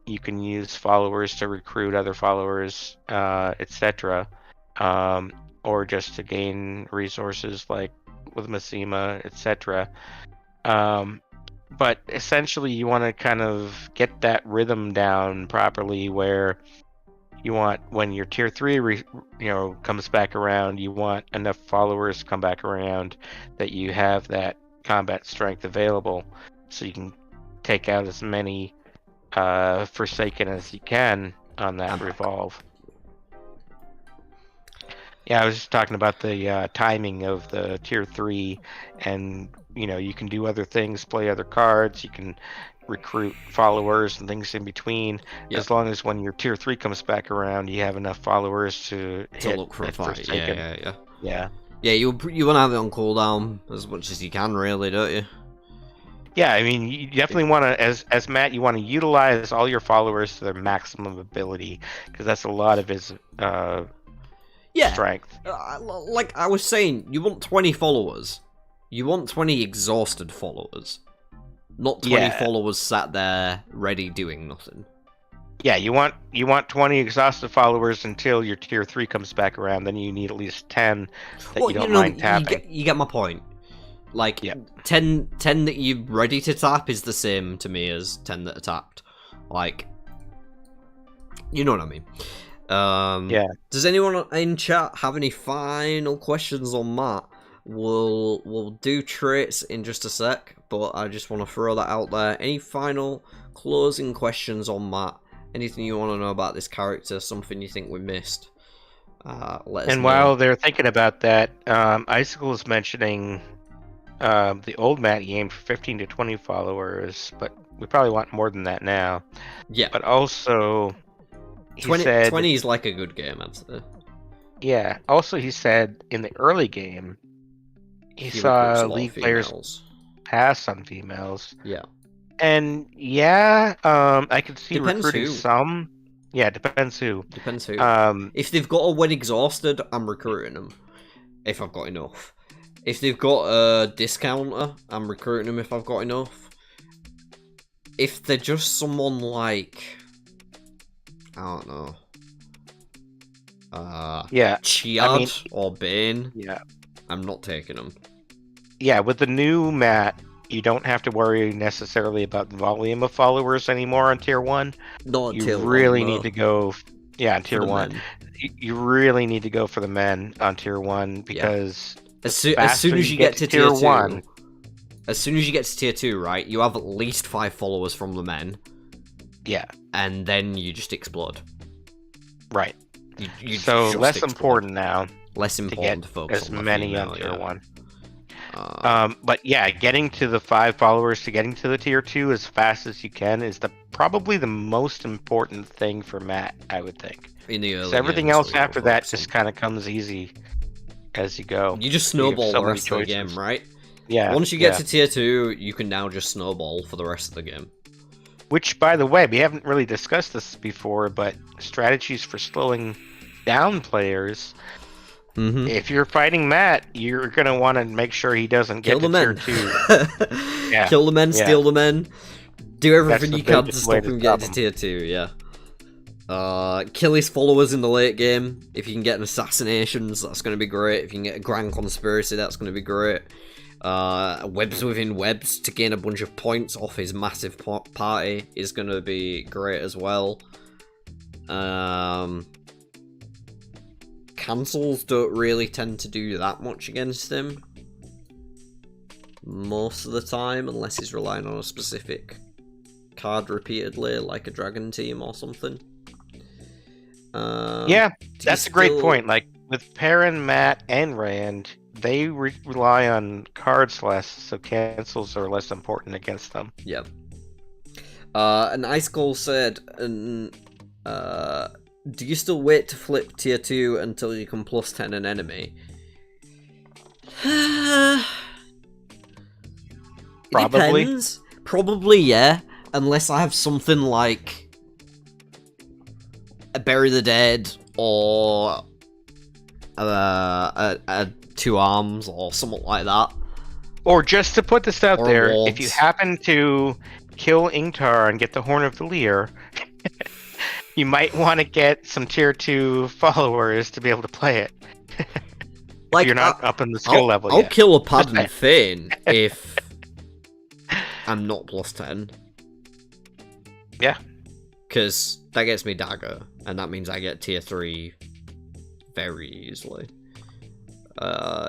you can use followers to recruit other followers, etc. Or just to gain resources like with Masima, etc. But essentially, you want to kind of get that rhythm down properly, where you want, when your tier 3 comes back around, you want enough followers to come back around that you have that combat strength available, so you can take out as many Forsaken as you can on that revolve. Yeah, I was just talking about the timing of the tier 3, and you can do other things, play other cards, you can recruit followers and things in between, as long as when your tier 3 comes back around, you have enough followers to look for a fight. Yeah, you want to have it on cooldown as much as you can, really, don't you? Yeah, I mean, you definitely want to, as Matt, you want to utilize all your followers to their maximum ability, because that's a lot of his strength. Like I was saying, you want 20 followers. You want 20 exhausted followers. Not 20 followers sat there ready doing nothing. Yeah, you want 20 exhausted followers until your tier 3 comes back around. Then you need at least 10 that you don't mind tapping. You get my point. Like, 10 that you're ready to tap is the same to me as 10 that are tapped. Like, you know what I mean. Does anyone in chat have any final questions on Matt? We'll do traits in just a sec, but I just want to throw that out there. Any final closing questions on Matt? Anything you want to know about this character? Something you think we missed? Let us know. While they're thinking about that, Icicle is mentioning the old Matt he aimed for 15 to 20 followers, but we probably want more than that now. Yeah. But also, he 20 said 20 is like a good game, I'd say. Yeah. Also, he said in the early game, he He recruits saw a lot of League players females. pass on females. Yeah. And yeah, I could see Depends recruiting who. some. Yeah, depends who. Depends who. Um, If they've got a when exhausted, I'm recruiting them. If I've got enough. If they've got a discounter, I'm recruiting them if I've got enough. If they're just someone like... I don't know. yeah, Chiad or Bane, yeah, I'm not taking them. yeah. With the new mat, you don't have to worry necessarily about the volume of followers anymore on tier 1. Not You tier really 1, need to go, yeah, on tier the 1. men. You really need to go for the men on tier 1 because As soon faster as you get to tier 2, 1, as soon as you get to tier 2, right, you have at least 5 followers from the men, yeah, and then you just explode. right. You So just less explode. important now Less to important get to focus as on the many female, on tier yeah. 1. But yeah, getting to the 5 followers to getting to the tier 2 as fast as you can is probably the most important thing for Matt, I would think. In the early So everything games, else so you're after that focusing. just kind of comes easy as you go. You just You have snowball so the many rest of the choices. game, right? Yeah. Once you get yeah. to tier 2, you can now just snowball for the rest of the game. Which, by the way, we haven't really discussed this before, but strategies for slowing down players. Mm-hmm. If you're fighting Matt, you're gonna want to make sure he doesn't Kill get the to men. tier 2. Yeah. Kill the men, Yeah. steal the men. Do everything That's you the can to biggest way stop to him stop getting to him. tier 2, yeah. Kill his followers in the late game. If you can get an assassinations, that's going to be great. If you can get a grand conspiracy, that's going to be great. Webs within webs to gain a bunch of points off his massive party is going to be great as well. Cancels don't really tend to do that much against him most of the time, unless he's relying on a specific card repeatedly, like a dragon team or something. Yeah, that's a great point. Like with Perrin, Matt, and Rand, they rely on cards less, so cancels are less important against them. Yeah. And Ice Cold said, do you still wait to flip tier 2 until you can plus 10 an enemy? Probably. Depends. Probably, yeah. Unless I have something like a Bury the Dead or a 2 Arms or something like that. Or just to put this out Or there, wards. if you happen to kill Ingtar and get the Horn of the Leer, you might want to get some tier 2 followers to be able to play it. Like, you're not up in the skill level I'll yet. kill a Padden Fane if I'm not plus 10. Yeah. Because that gets me Dagger, and that means I get tier 3 very easily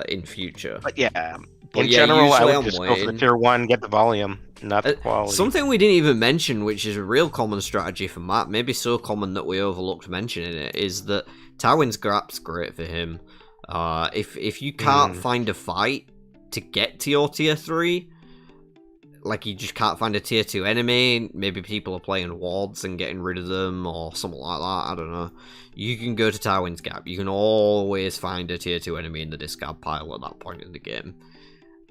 in future. But yeah, But in yeah, general, I usually would I'm just go for the waiting. tier 1, get the volume, not the quality. Something we didn't even mention, which is a real common strategy for Matt, maybe so common that we overlooked mentioning it, is that Tywin's Grap's great for him. If you can't find a fight to get to your tier 3, like you just can't find a tier 2 enemy, maybe people are playing wards and getting rid of them or something like that, I don't know. You can go to Tywin's Gap. You can always find a tier 2 enemy in the discard pile at that point in the game.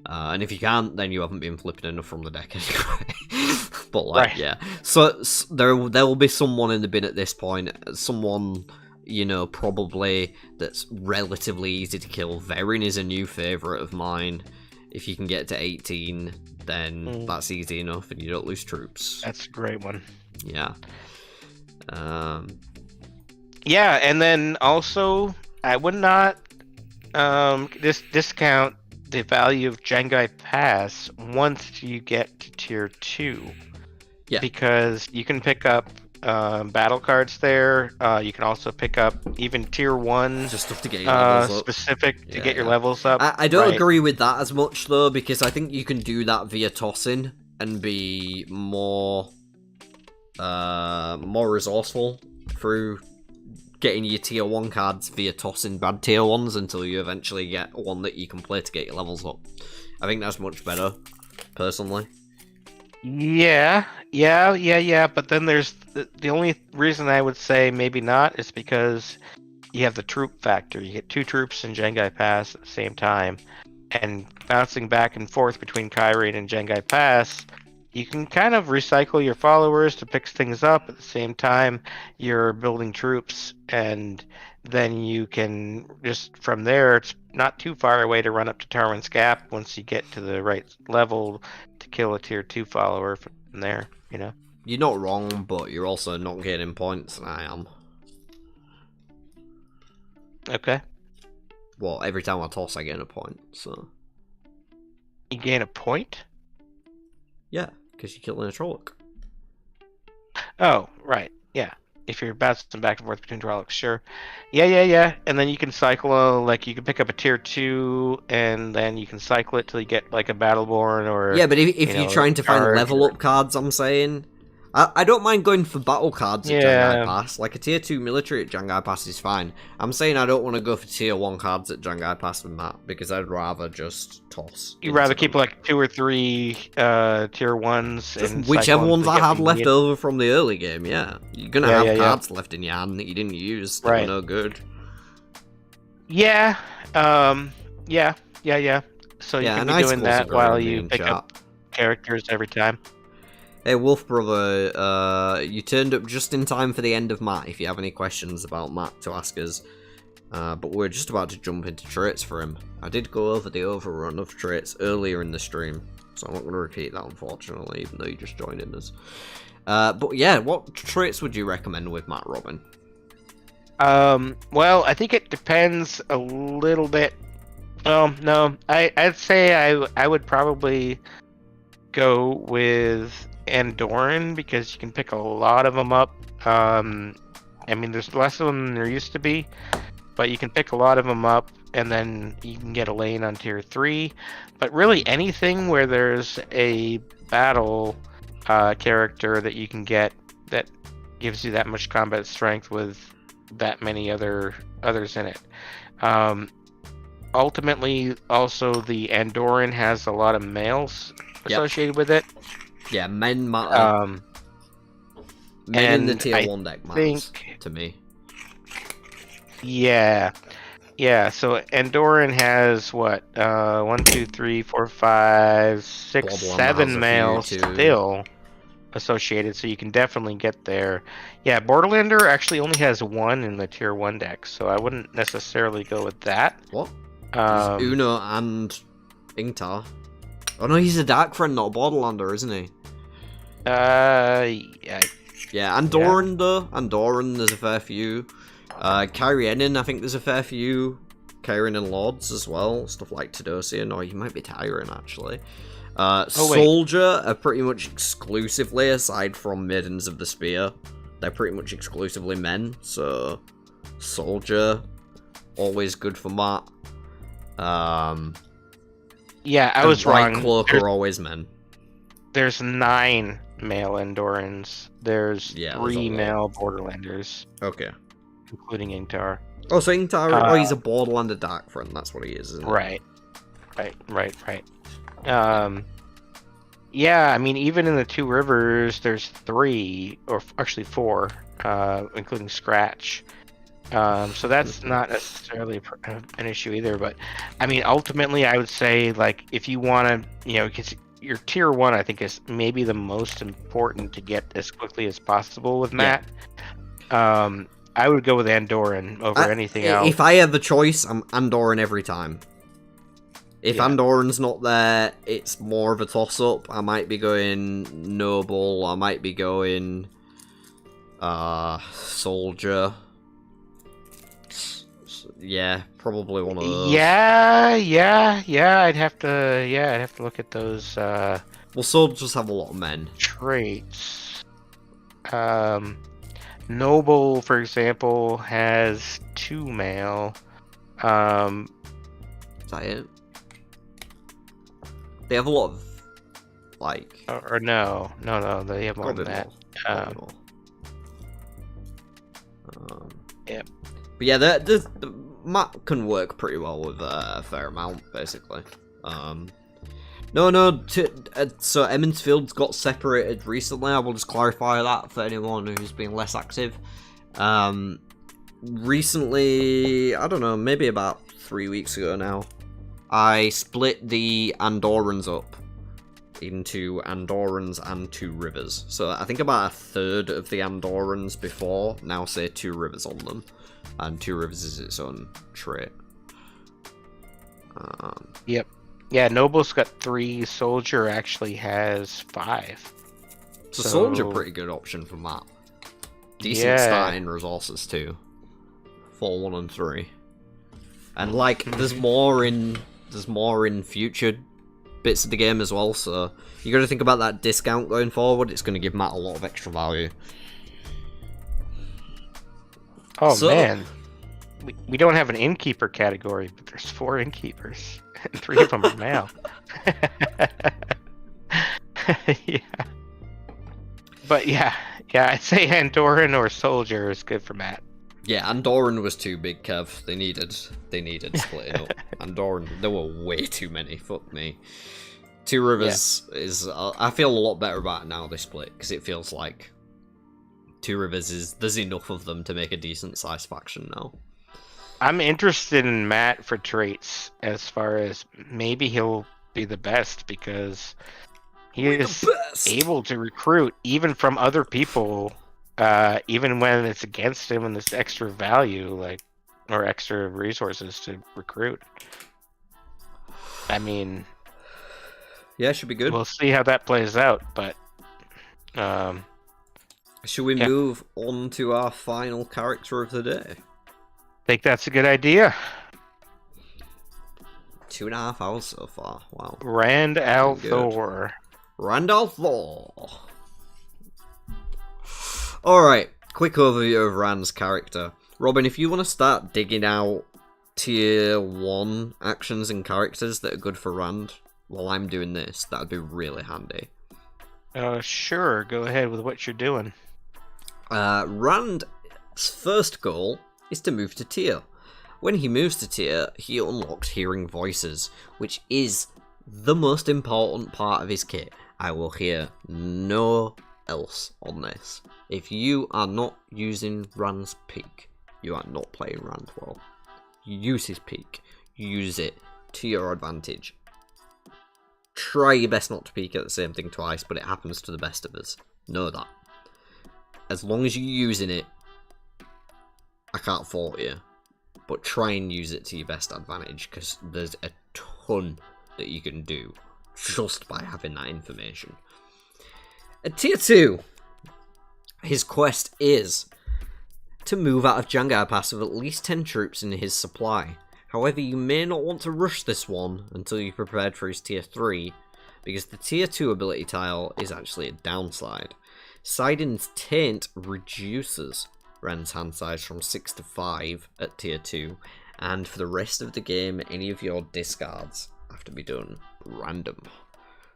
And if you can't, then you haven't been flipping enough from the deck anyway. But like, yeah. So there will be someone in the bin at this point. Someone, you know, probably that's relatively easy to kill. Verin is a new favourite of mine. If you can get to 18, then that's easy enough and you don't lose troops. That's a great one. Yeah. Yeah, and then also, I would not discount the value of Jengai Pass once you get to tier 2. Yeah. Because you can pick up battle cards there. You can also pick up even tier 1 just stuff to get your levels up. specific to get your levels up. I don't agree with that as much though, because I think you can do that via tossing and be more resourceful through getting your tier 1 cards via tossing bad tier 1s until you eventually get one that you can play to get your levels up. I think that's much better, personally. Yeah, but then there's the only reason I would say maybe not is because you have the troop factor. You get 2 troops in Jengai Pass at the same time, and bouncing back and forth between Kyrene and Jengai Pass, you can kind of recycle your followers to pick things up. At the same time, you're building troops, and then you can just from there. It's not too far away to run up to Tarwin's Gap once you get to the right level to kill a tier 2 follower from there. You know. You're not wrong, but you're also not gaining points, and I am. Okay. Well, every time I toss, I gain a point, so... You gain a point? Yeah, because you're killing a Trolloc. Oh, right. Yeah. If you're bouncing back and forth between Trollocs, sure. Yeah. And then you can cycle, like, you can pick up a tier 2, and then you can cycle it till you get, like, a Battleborn or... Yeah, but if you're trying to find level up cards, I'm saying... I don't mind going for battle cards at Jangai Pass. Like, a tier 2 military at Jangai Pass is fine. I'm saying I don't want to go for tier 1 cards at Jangai Pass with that, because I'd rather just toss. You'd rather keep, like, 2 or 3 tier 1s. Just whichever ones I have left over from the early game, yeah. You're going to have cards left in your hand that you didn't use that are no good. Yeah. Yeah. So you can be doing that while you pick up characters every time. Hey Wolf Brother, you turned up just in time for the end of Matt, if you have any questions about Matt to ask us. But we're just about to jump into traits for him. I did go over the overrun of traits earlier in the stream, so I'm not going to repeat that unfortunately, even though you just joined in us. But yeah, what traits would you recommend with Matt Robin? Well, I think it depends a little bit. No, I'd say I would probably go with Andoran, because you can pick a lot of them up. I mean, there's less of them than there used to be, but you can pick a lot of them up, and then you can get a lane on tier 3. But really, anything where there's a battle character that you can get that gives you that much combat strength with that many others in it. Ultimately, also the Andoran has a lot of males associated with it. Yeah, men matter. Men in the tier 1 deck matters to me. Yeah. So Andoran has what? 1, 2, 3, 4, 5, 6, 7 males still associated, so you can definitely get there. Yeah, Borderlander actually only has 1 in the tier 1 deck, so I wouldn't necessarily go with that. What? Uno and Ingtar. Oh no, he's a Dark Friend, not a Borderlander, isn't he? Yeah. Yeah, Andoran though. Andoran, there's a fair few. Kyrienin, I think there's a fair few. Kyrien and Lords as well. Stuff like Tadosian, or he might be Tyron actually. Soldier are pretty much exclusively, aside from Maidens of the Spear, they're pretty much exclusively men, so Soldier, always good for Matt. Yeah, I was wrong. Cloak are always men. There's 9 male Andorans. There's 3 male Borderlanders. Okay. Including Ingtar. Oh, so Ingtar, he's a Borderlander Dark Friend, that's what he is, isn't it? Right. Yeah, I mean, even in the 2 rivers, there's 3, or actually 4, including Scratch. So that's not necessarily an issue either, but I mean, ultimately, I would say, like, if you want to, because your tier 1, I think, is maybe the most important to get as quickly as possible with Matt. Yeah. I would go with Andoran over anything else. If I have the choice, I'm Andoran every time. If Andoran's not there, it's more of a toss-up. I might be going Noble, I might be going Soldier. Yeah, probably one of those. Yeah, I'd have to look at those well, soldiers have a lot of men. Traits. Noble, for example, has 2 male. Is that it? They have a lot of, like... Or no, they have more than that. Yeah. But yeah, the map can work pretty well with a fair amount, basically. So Emmons Field's got separated recently. I will just clarify that for anyone who's been less active. recently, I don't know, maybe about 3 weeks ago now, I split the Andorrans up into Andorrans and Two Rivers. So I think about a third of the Andorrans before now say Two Rivers on them, and Two Rivers is its own trait. Yep. Yeah, Noble's got 3. Soldier actually has 5. So Soldier, pretty good option for Matt. Decent starting resources too. 4, 1, and 3. And like, there's more in future bits of the game as well. So you got to think about that discount going forward. It's going to give Matt a lot of extra value. Oh man, we don't have an innkeeper category, but there's 4 innkeepers, and 3 of them are male. Yeah. But yeah, I'd say Andorran or Soldier is good for Matt. Yeah, Andorran was too big, Kev. They needed splitting up. Andorran, there were way too many. Fuck me. Two Rivers is... I feel a lot better about it now, they split, because it feels like Two Rivers is... There's enough of them to make a decent-sized faction now. I'm interested in Matt for traits, as far as maybe he'll be the best, because he is able to recruit even from other people, even when it's against him and there's extra value, like, or extra resources to recruit. I mean... Yeah, should be good. We'll see how that plays out, but... Should we move on to our final character of the day? I think that's a good idea. 2.5 hours so far. Wow. Rand al'Thor. Rand al'Thor. Alright, quick overview of Rand's character. Robin, if you want to start digging out tier 1 actions and characters that are good for Rand while I'm doing this, that would be really handy. Sure, go ahead with what you're doing. Rand's first goal is to move to tier. When he moves to tier, he unlocks hearing voices, which is the most important part of his kit. I will hear no else on this. If you are not using Rand's peak, you are not playing Rand well. Use his peak. Use it to your advantage. Try your best not to peek at the same thing twice, but it happens to the best of us. Know that. As long as you're using it, I can't fault you. But try and use it to your best advantage, because there's a ton that you can do just by having that information. At tier 2, his quest is to move out of Jangar Pass with at least 10 troops in his supply. However, you may not want to rush this one until you're prepared for his tier 3, because the tier 2 ability tile is actually a downside. Sidon's Taint reduces Rand's hand size from 6 to 5 at tier 2, and for the rest of the game, any of your discards have to be done random.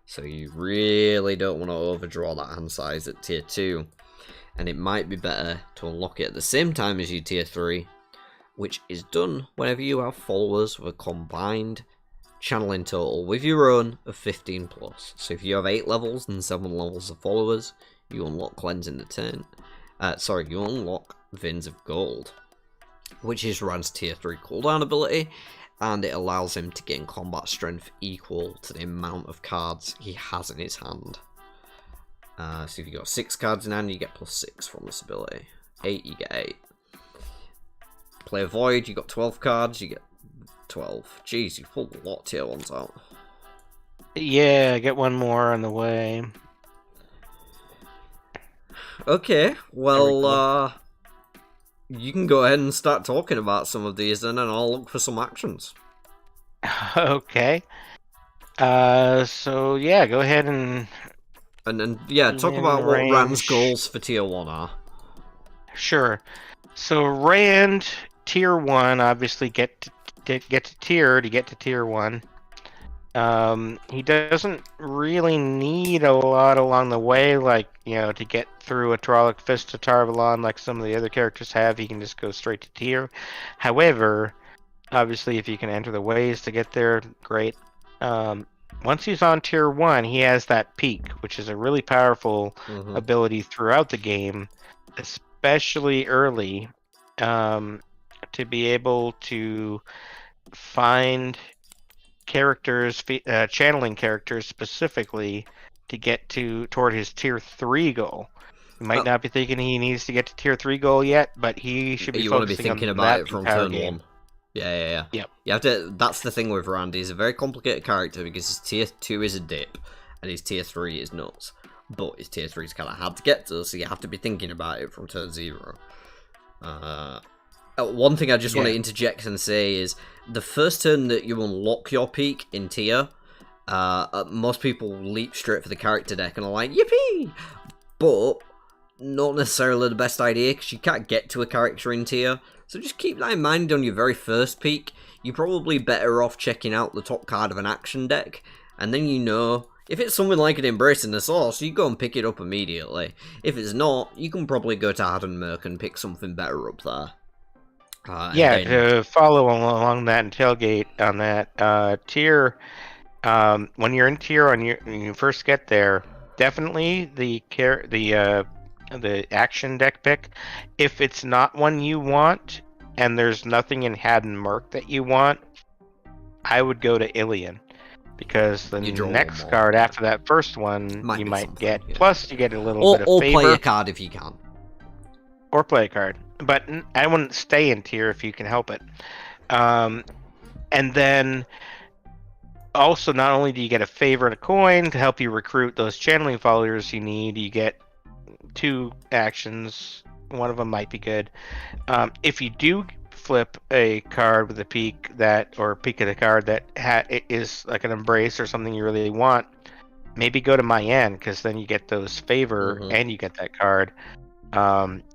So you really don't want to overdraw that hand size at tier 2, and it might be better to unlock it at the same time as your tier 3, which is done whenever you have followers with a combined channeling total with your own of 15 plus. So if you have 8 levels and 7 levels of followers, you unlock Cleansing the Taint. You unlock Veins of Gold, which is Rand's tier 3 cooldown ability, and it allows him to gain combat strength equal to the amount of cards he has in his hand. So if you got 6 cards in hand, you get +6 from this ability. 8, you get 8. Play a Void, you got 12 cards, you get 12. Jeez, you pulled a lot of tier 1s out. Yeah, get one more on the way. Okay, well, you can go ahead and start talking about some of these then, and I'll look for some actions. Okay. So yeah, go ahead and talk about what Rand's goals for tier 1 are. Sure. So Rand, tier 1, obviously get to tier to get to tier 1. He doesn't really need a lot along the way, like, to get through a Trolloc Fist to Tarvalon like some of the other characters have. He can just go straight to tier. However, obviously, if you can enter the ways to get there, great. Once he's on tier 1, he has that peak, which is a really powerful ability throughout the game, especially early. to be able to find characters, channeling characters specifically to get toward his tier 3 goal. You might not be thinking he needs to get to tier 3 goal yet, but he should be you want to be focusing thinking on about that it from entire turn game. 1. Yeah. Yep. You have to. That's the thing with Randy. He's a very complicated character because his tier 2 is a dip, and his tier 3 is nuts. But his tier 3 is kind of hard to get to, so you have to be thinking about it from turn 0. One thing I just want to interject and say is the first turn that you unlock your peak in tier, most people leap straight for the character deck and are like, yippee! But not necessarily the best idea because you can't get to a character in tier. So just keep that in mind on your very first peak. You're probably better off checking out the top card of an action deck, and then you know. If it's something like an Embracing the Source, you go and pick it up immediately. If it's not, you can probably go to Hardened Merc and pick something better up there. To follow along that and tailgate on that tier, when you're in tier when you first get there, definitely the action deck pick. If it's not one you want and there's nothing in Hardened Merc that you want, I would go to Ilion. Because the next card after that first one, you might get. Yeah. Plus, you get a little bit of favor. Or play a card if you can. Or play a card. But I wouldn't stay in tier if you can help it. And then, also, not only do you get a favor and a coin to help you recruit those channeling followers you need, you get 2 actions. One of them might be good. If you do flip a card with a peak peek at a card that is like an Embrace or something you really want, maybe go to Nynaeve, because then you get those favor and you get that card.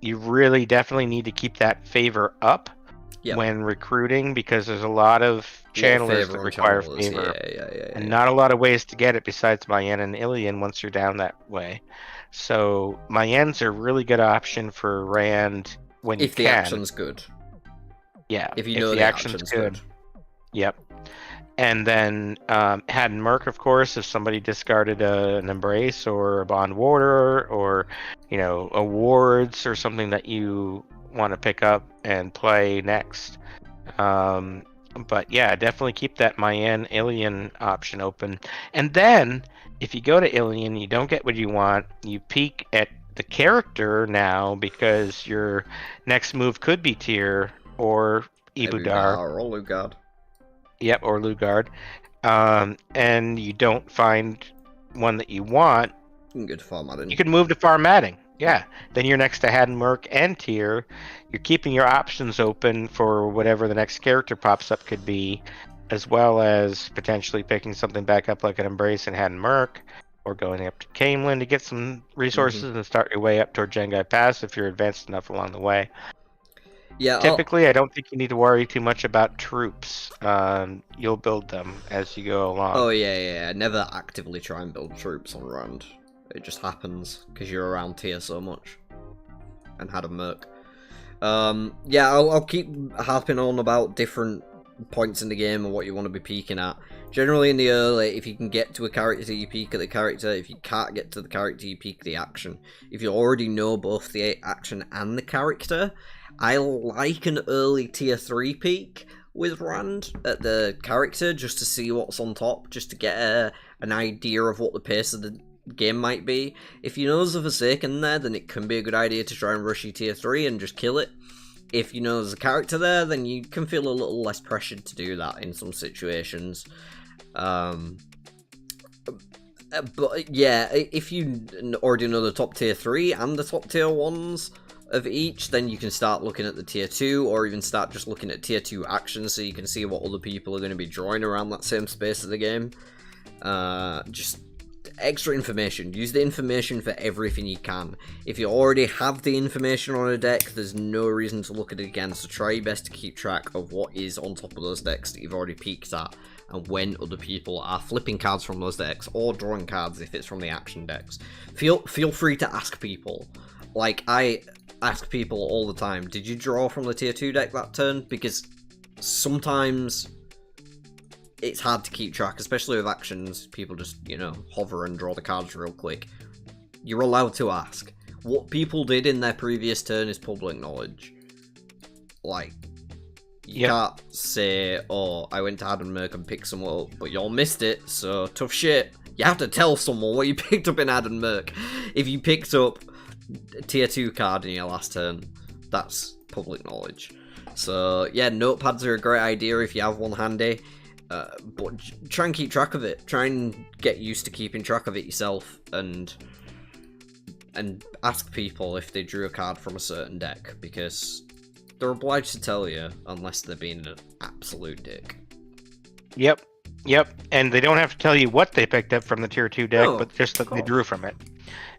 You really definitely need to keep that favor up when recruiting, because there's a lot of channelers that require favor. And not a lot of ways to get it besides Nynaeve and Ilion once you're down that way. So Nynaeve's a really good option for Rand when you can. If the action's good. Yeah, if you know the action's good. Yep. And then Hardened Merc, of course, if somebody discarded an Embrace or a Bond Warder or, awards or something that you want to pick up and play next. But yeah, definitely keep that Nynaeve Ilion option open. And then, if you go to Ilion, you don't get what you want, you peek at the character now, because your next move could be tier or Ibudar. Or Lugard. Yep, or Lugard. And you don't find one that you want. You can go to formatting. You can move to formatting. Yeah. Then you're next to Hardened Merc and tier. You're keeping your options open for whatever the next character pops up could be, as well as potentially picking something back up like an Embrace and Hardened Merc, or going up to Camelin to get some resources and start your way up toward Jengai Pass if you're advanced enough along the way. Yeah. Typically, I don't think you need to worry too much about troops. You'll build them as you go along. Oh, yeah. Never actively try and build troops on Rand. It just happens because you're around tier so much. And had a merc. I'll keep harping on about different points in the game and what you want to be peeking at. Generally in the early, if you can get to a character, you peek at the character. If you can't get to the character, you peek the action. If you already know both the action and the character, I like an early tier 3 peek with Rand at the character, just to see what's on top, just to get an idea of what the pace of the game might be. If you know there's a Forsaken there, then it can be a good idea to try and rush your tier 3 and just kill it. If you know there's a character there, then you can feel a little less pressured to do that in some situations. But yeah, if you already know the top tier 3 and the top tier 1s of each, then you can start looking at the tier 2, or even start just looking at tier 2 actions so you can see what other people are going to be drawing around that same space of the game. Just extra information. Use the information for everything you can. If you already have the information on a deck, there's no reason to look at it again, so try your best to keep track of what is on top of those decks that you've already peeked at, and when other people are flipping cards from those decks, or drawing cards if it's from the action decks. Feel free to ask people. Like, I ask people all the time, did you draw from the tier 2 deck that turn? Because sometimes it's hard to keep track, especially with actions. People just, hover and draw the cards real quick. You're allowed to ask. What people did in their previous turn is public knowledge. Like, you can't say, oh, I went to Addenmerk and picked some up, but y'all missed it, so tough shit. You have to tell someone what you picked up in Addenmerk. If you picked up a tier 2 card in your last turn, that's public knowledge. So, yeah, notepads are a great idea if you have one handy, but try and keep track of it. Try and get used to keeping track of it yourself, and ask people if they drew a card from a certain deck, because they're obliged to tell you unless they're being an absolute dick. Yep, and they don't have to tell you what they picked up from the tier 2 deck, but just that they drew from it.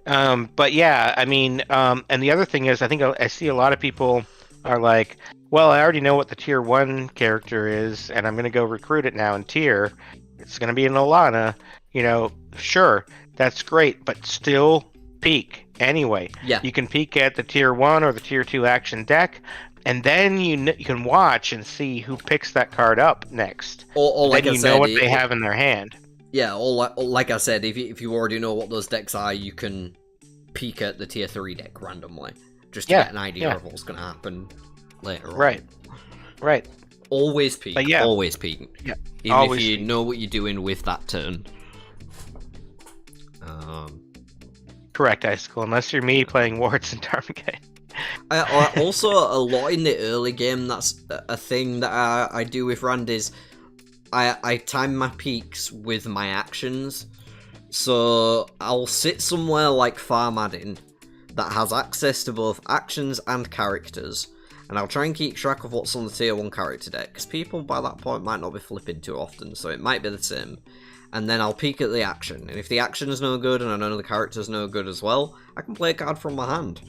But yeah, I mean, and the other thing is, I think I see a lot of people are like, well, I already know what the tier 1 character is, and I'm going to go recruit it now in tier. It's going to be an Olana. You know, sure, that's great, but still peek anyway. Yeah. You can peek at the tier 1 or the tier 2 action deck, and then you can watch and see who picks that card up next. Or like then I you said, know what they have in their hand. Yeah, or like I said, if you already know what those decks are, you can peek at the tier 3 deck randomly, just to get an idea of what's going to happen later on. Right. Always peek. Always peek. Yeah. Even always if you peek. know what you're doing with that turn. Correct, Icicle, unless you're me playing Wards and Tarmogen. Also, a lot in the early game, that's a thing that I do with Rand, is I time my peaks with my actions. So I'll sit somewhere like Farmadin that has access to both actions and characters, and I'll try and keep track of what's on the tier 1 character deck, because people by that point might not be flipping too often, so it might be the same. And then I'll peek at the action, and if the action is no good and I know the character's no good as well, I can play a card from my hand.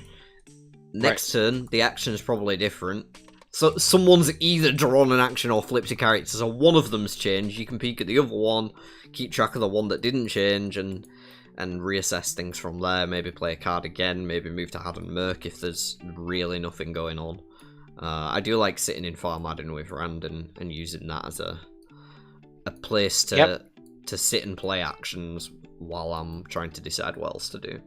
Next turn, the action is probably different. So someone's either drawn an action or flipped a character, so one of them's changed. You can peek at the other one, keep track of the one that didn't change, and reassess things from there. Maybe play a card again, maybe move to Addenmerk if there's really nothing going on. I do like sitting in Farmadin with Rand and using that as a place to sit and play actions while I'm trying to decide what else to do.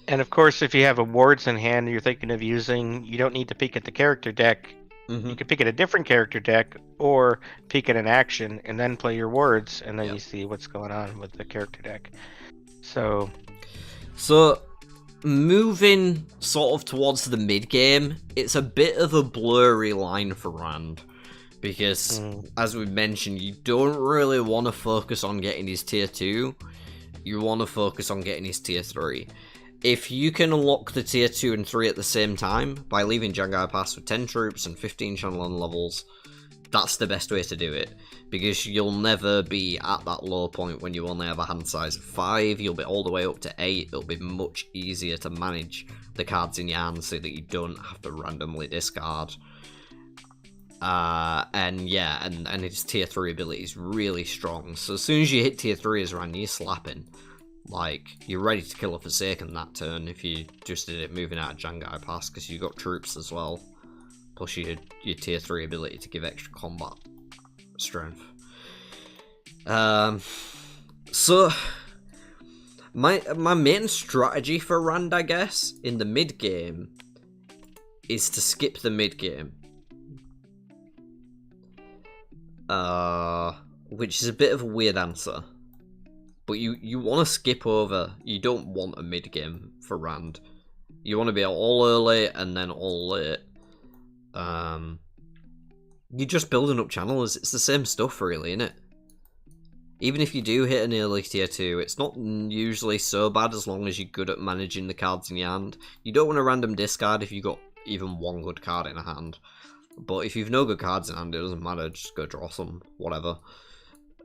And of course, if you have a Wards in hand you're thinking of using, you don't need to peek at the character deck. You can pick at a different character deck, or peek at an action, and then play your Wards, and then you see what's going on with the character deck. So moving sort of towards the mid-game, it's a bit of a blurry line for Rand. Because, as we mentioned, you don't really want to focus on getting his tier 2. You want to focus on getting his tier 3. If you can unlock the tier 2 and 3 at the same time, by leaving Jangai Pass with 10 troops and 15 channel levels, that's the best way to do it. Because you'll never be at that low point when you only have a hand size of 5, you'll be all the way up to 8, it'll be much easier to manage the cards in your hand so that you don't have to randomly discard. And his tier 3 ability is really strong, so as soon as you hit tier 3 as Rand, you're slapping. Like, you're ready to kill a Forsaken that turn if you just did it moving out of Jangai Pass, because you got troops as well, plus your tier 3 ability to give extra combat strength. So my main strategy for Rand, I guess, in the mid game is to skip the mid game. Which is a bit of a weird answer. But you want to skip over, you don't want a mid game for Rand. You want to be all early and then all late. You're just building up channels, it's the same stuff really, innit? Even if you do hit an early tier 2, it's not usually so bad as long as you're good at managing the cards in your hand. You don't want a random discard if you've got even one good card in a hand. But if you've no good cards in hand, it doesn't matter, just go draw some, whatever.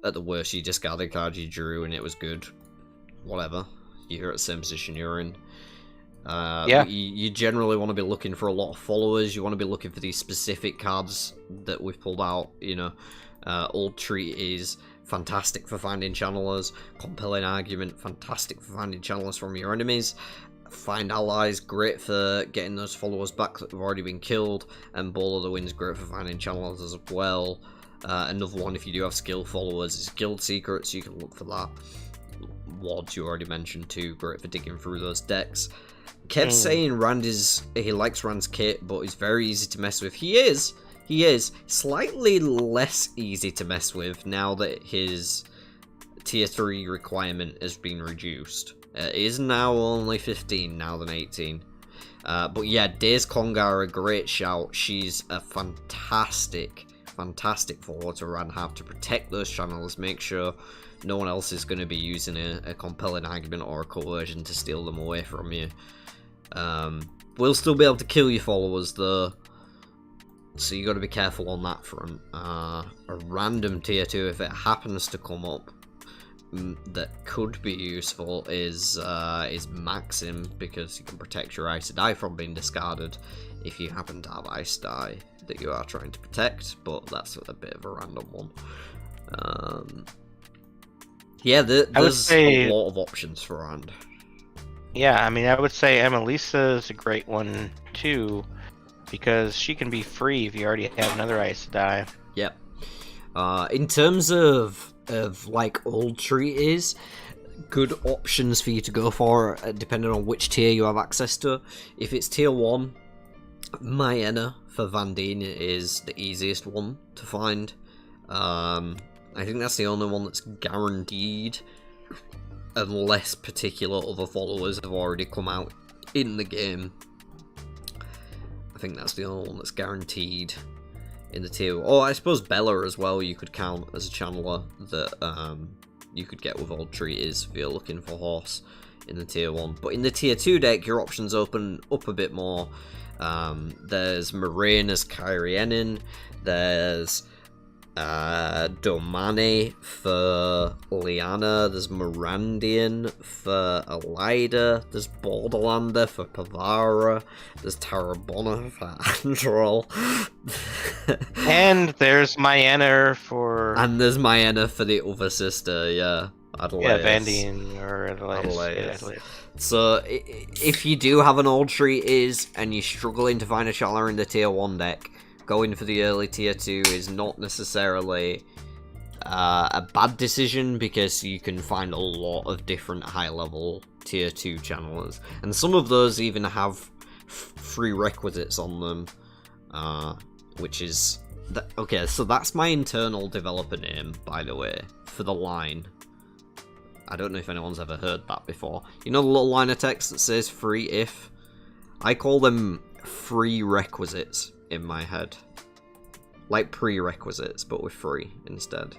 At the worst, you discard the card you drew and it was good. Whatever. You're at the same position you're in. You generally want to be looking for a lot of followers. You want to be looking for these specific cards that we've pulled out. You know, Old Treat is fantastic for finding channelers. Compelling Argument, fantastic for finding channelers from your enemies. Find Allies, great for getting those followers back that have already been killed. And Ball of the Wind's great for finding channelers as well. Another one, if you do have skill followers, is Guild Secrets. You can look for that. Wards, you already mentioned too, great for digging through those decks. kept saying he likes Rand's kit, but he's very easy to mess with. He is slightly less easy to mess with now that his tier 3 requirement has been reduced. It is now only 15 now than 18. But yeah, Days Kongar, a great shout. She's a fantastic follower to Rand have to protect those channels, make sure no one else is going to be using a compelling argument or a coercion to steal them away from you. We'll still be able to kill your followers though, so you got to be careful on that front. A random tier 2, if it happens to come up, that could be useful is Maxim, because you can protect your Aes Sedai from being discarded if you happen to have Aes Sedai that you are trying to protect, but that's a bit of a random one. Yeah, there's a lot of options for Rand. Yeah, I mean, I would say Emelisa is a great one too, because she can be free if you already have another Aes Sedai. Yep. In terms of like old treaties, good options for you to go for, depending on which tier you have access to. If it's tier 1, Myena for Vandene is the easiest one to find. I think that's the only one that's guaranteed, unless particular other followers have already come out in the game. I think that's the only one that's guaranteed in the tier. Oh, I suppose Bella as well you could count as a channeler that you could get with old treaties if you're looking for horse in the tier 1. But in the tier 2 deck, your options open up a bit more. There's Moraine as Kyrianin, there's Domane for Lyanna, there's Morandian for Elida, there's Borderlander for Pavara, there's Tarabona for Androl, and there's Myena for... And there's Myena for the other sister, yeah. Adelaide. Yeah, Vandian or Adelaide. Yeah, Adelaide. So, if you do have an old treatise and you're struggling to find a Shala in the tier 1 deck, going for the early tier 2 is not necessarily a bad decision, because you can find a lot of different high-level tier 2 channelers. And some of those even have free requisites on them, which is... Okay, so that's my internal developer name, by the way, for the line. I don't know if anyone's ever heard that before. You know the little line of text that says free if? I call them free requisites in my head. Like prerequisites, but with free instead.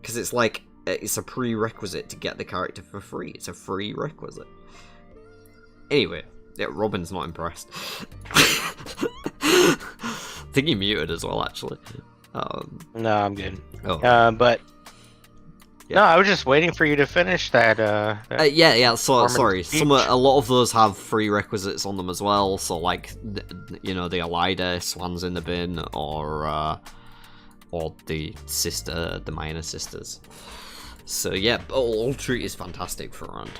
Because it's like, it's a prerequisite to get the character for free. It's a free requisite. Anyway, yeah, Robin's not impressed. I think he muted as well, actually. No, I'm good. Oh. But... Yeah. No, I was just waiting for you to finish that. Yeah. So sorry. A lot of those have free requisites on them as well. So like, you know, the Elida Swans in the bin, or the sister, the Myena sisters. So yeah, Old Treat is fantastic for Rand,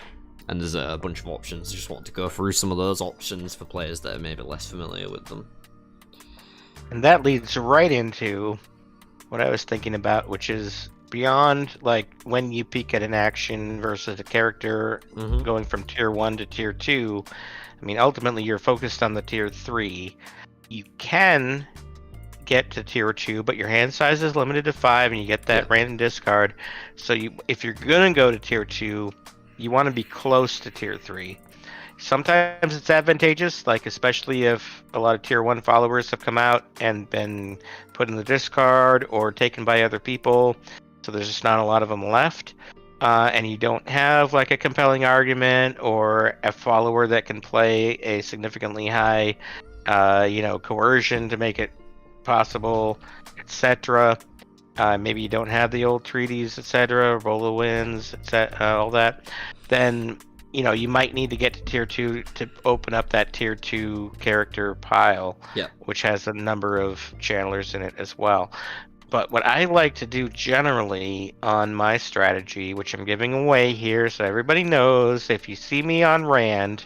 and there's a bunch of options. I just want to go through some of those options for players that are maybe less familiar with them. And that leads right into what I was thinking about, which is beyond like when you peek at an action versus a character, going from tier 1 to tier 2. I mean, ultimately you're focused on the tier 3. You can get to tier 2, but your hand size is limited to 5, and you get that random discard. So if you're gonna go to tier 2, you want to be close to tier 3. Sometimes it's advantageous, like especially if a lot of tier 1 followers have come out and been put in the discard or taken by other people, so there's just not a lot of them left, and you don't have like a compelling argument or a follower that can play a significantly high coercion to make it possible, etc. Maybe you don't have the old treaties, etc., roll of winds, etc., all that. Then you might need to get to tier 2 to open up that tier 2 character pile, which has a number of channelers in it as well. But what I like to do generally on my strategy, which I'm giving away here so everybody knows, if you see me on Rand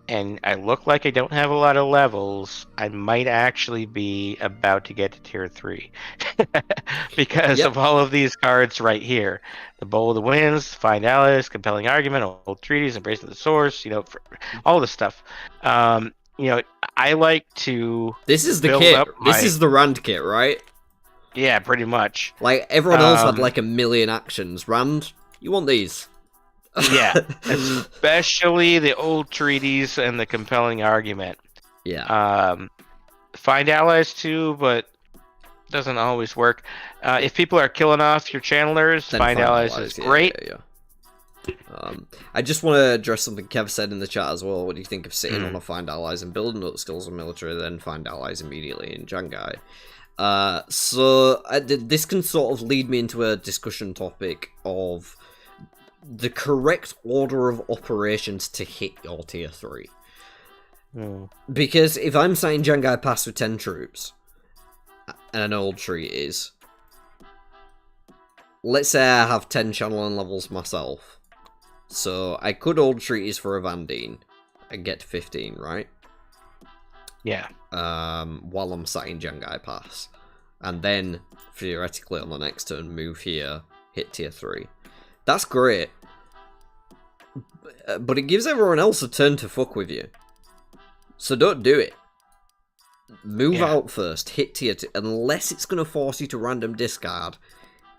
and I look like I don't have a lot of levels, I might actually be about to get to tier 3 because of all of these cards right here. The Bowl of the Winds, Find Allies, Compelling Argument, Old Treaties, Embrace of the Source, for all this stuff. I like to This is the build kit. up This is the Rand kit, right? Yeah, pretty much. Like, everyone else had like a million actions. Rand, you want these? Yeah, especially the Old Treaties and the Compelling Argument. Yeah. Find Allies too, but doesn't always work. If people are killing off your channelers, Then Find Allies is great. Yeah. I just want to address something Kev said in the chat as well. What do you think of sitting on a Find Allies and building up skills and military, then Find Allies immediately in Jangai? This can sort of lead me into a discussion topic of the correct order of operations to hit your tier 3. Because if I'm saying Jangai Pass with 10 troops, and an old treat is, let's say I have 10 channeling levels myself, so I could old treaties for a Vandine and get to 15, right? Yeah. While I'm sat in Jangai Pass, and then theoretically on the next turn move here, hit tier 3. That's great, but it gives everyone else a turn to fuck with you. So don't do it. Move out first, hit tier 2, unless it's going to force you to random discard,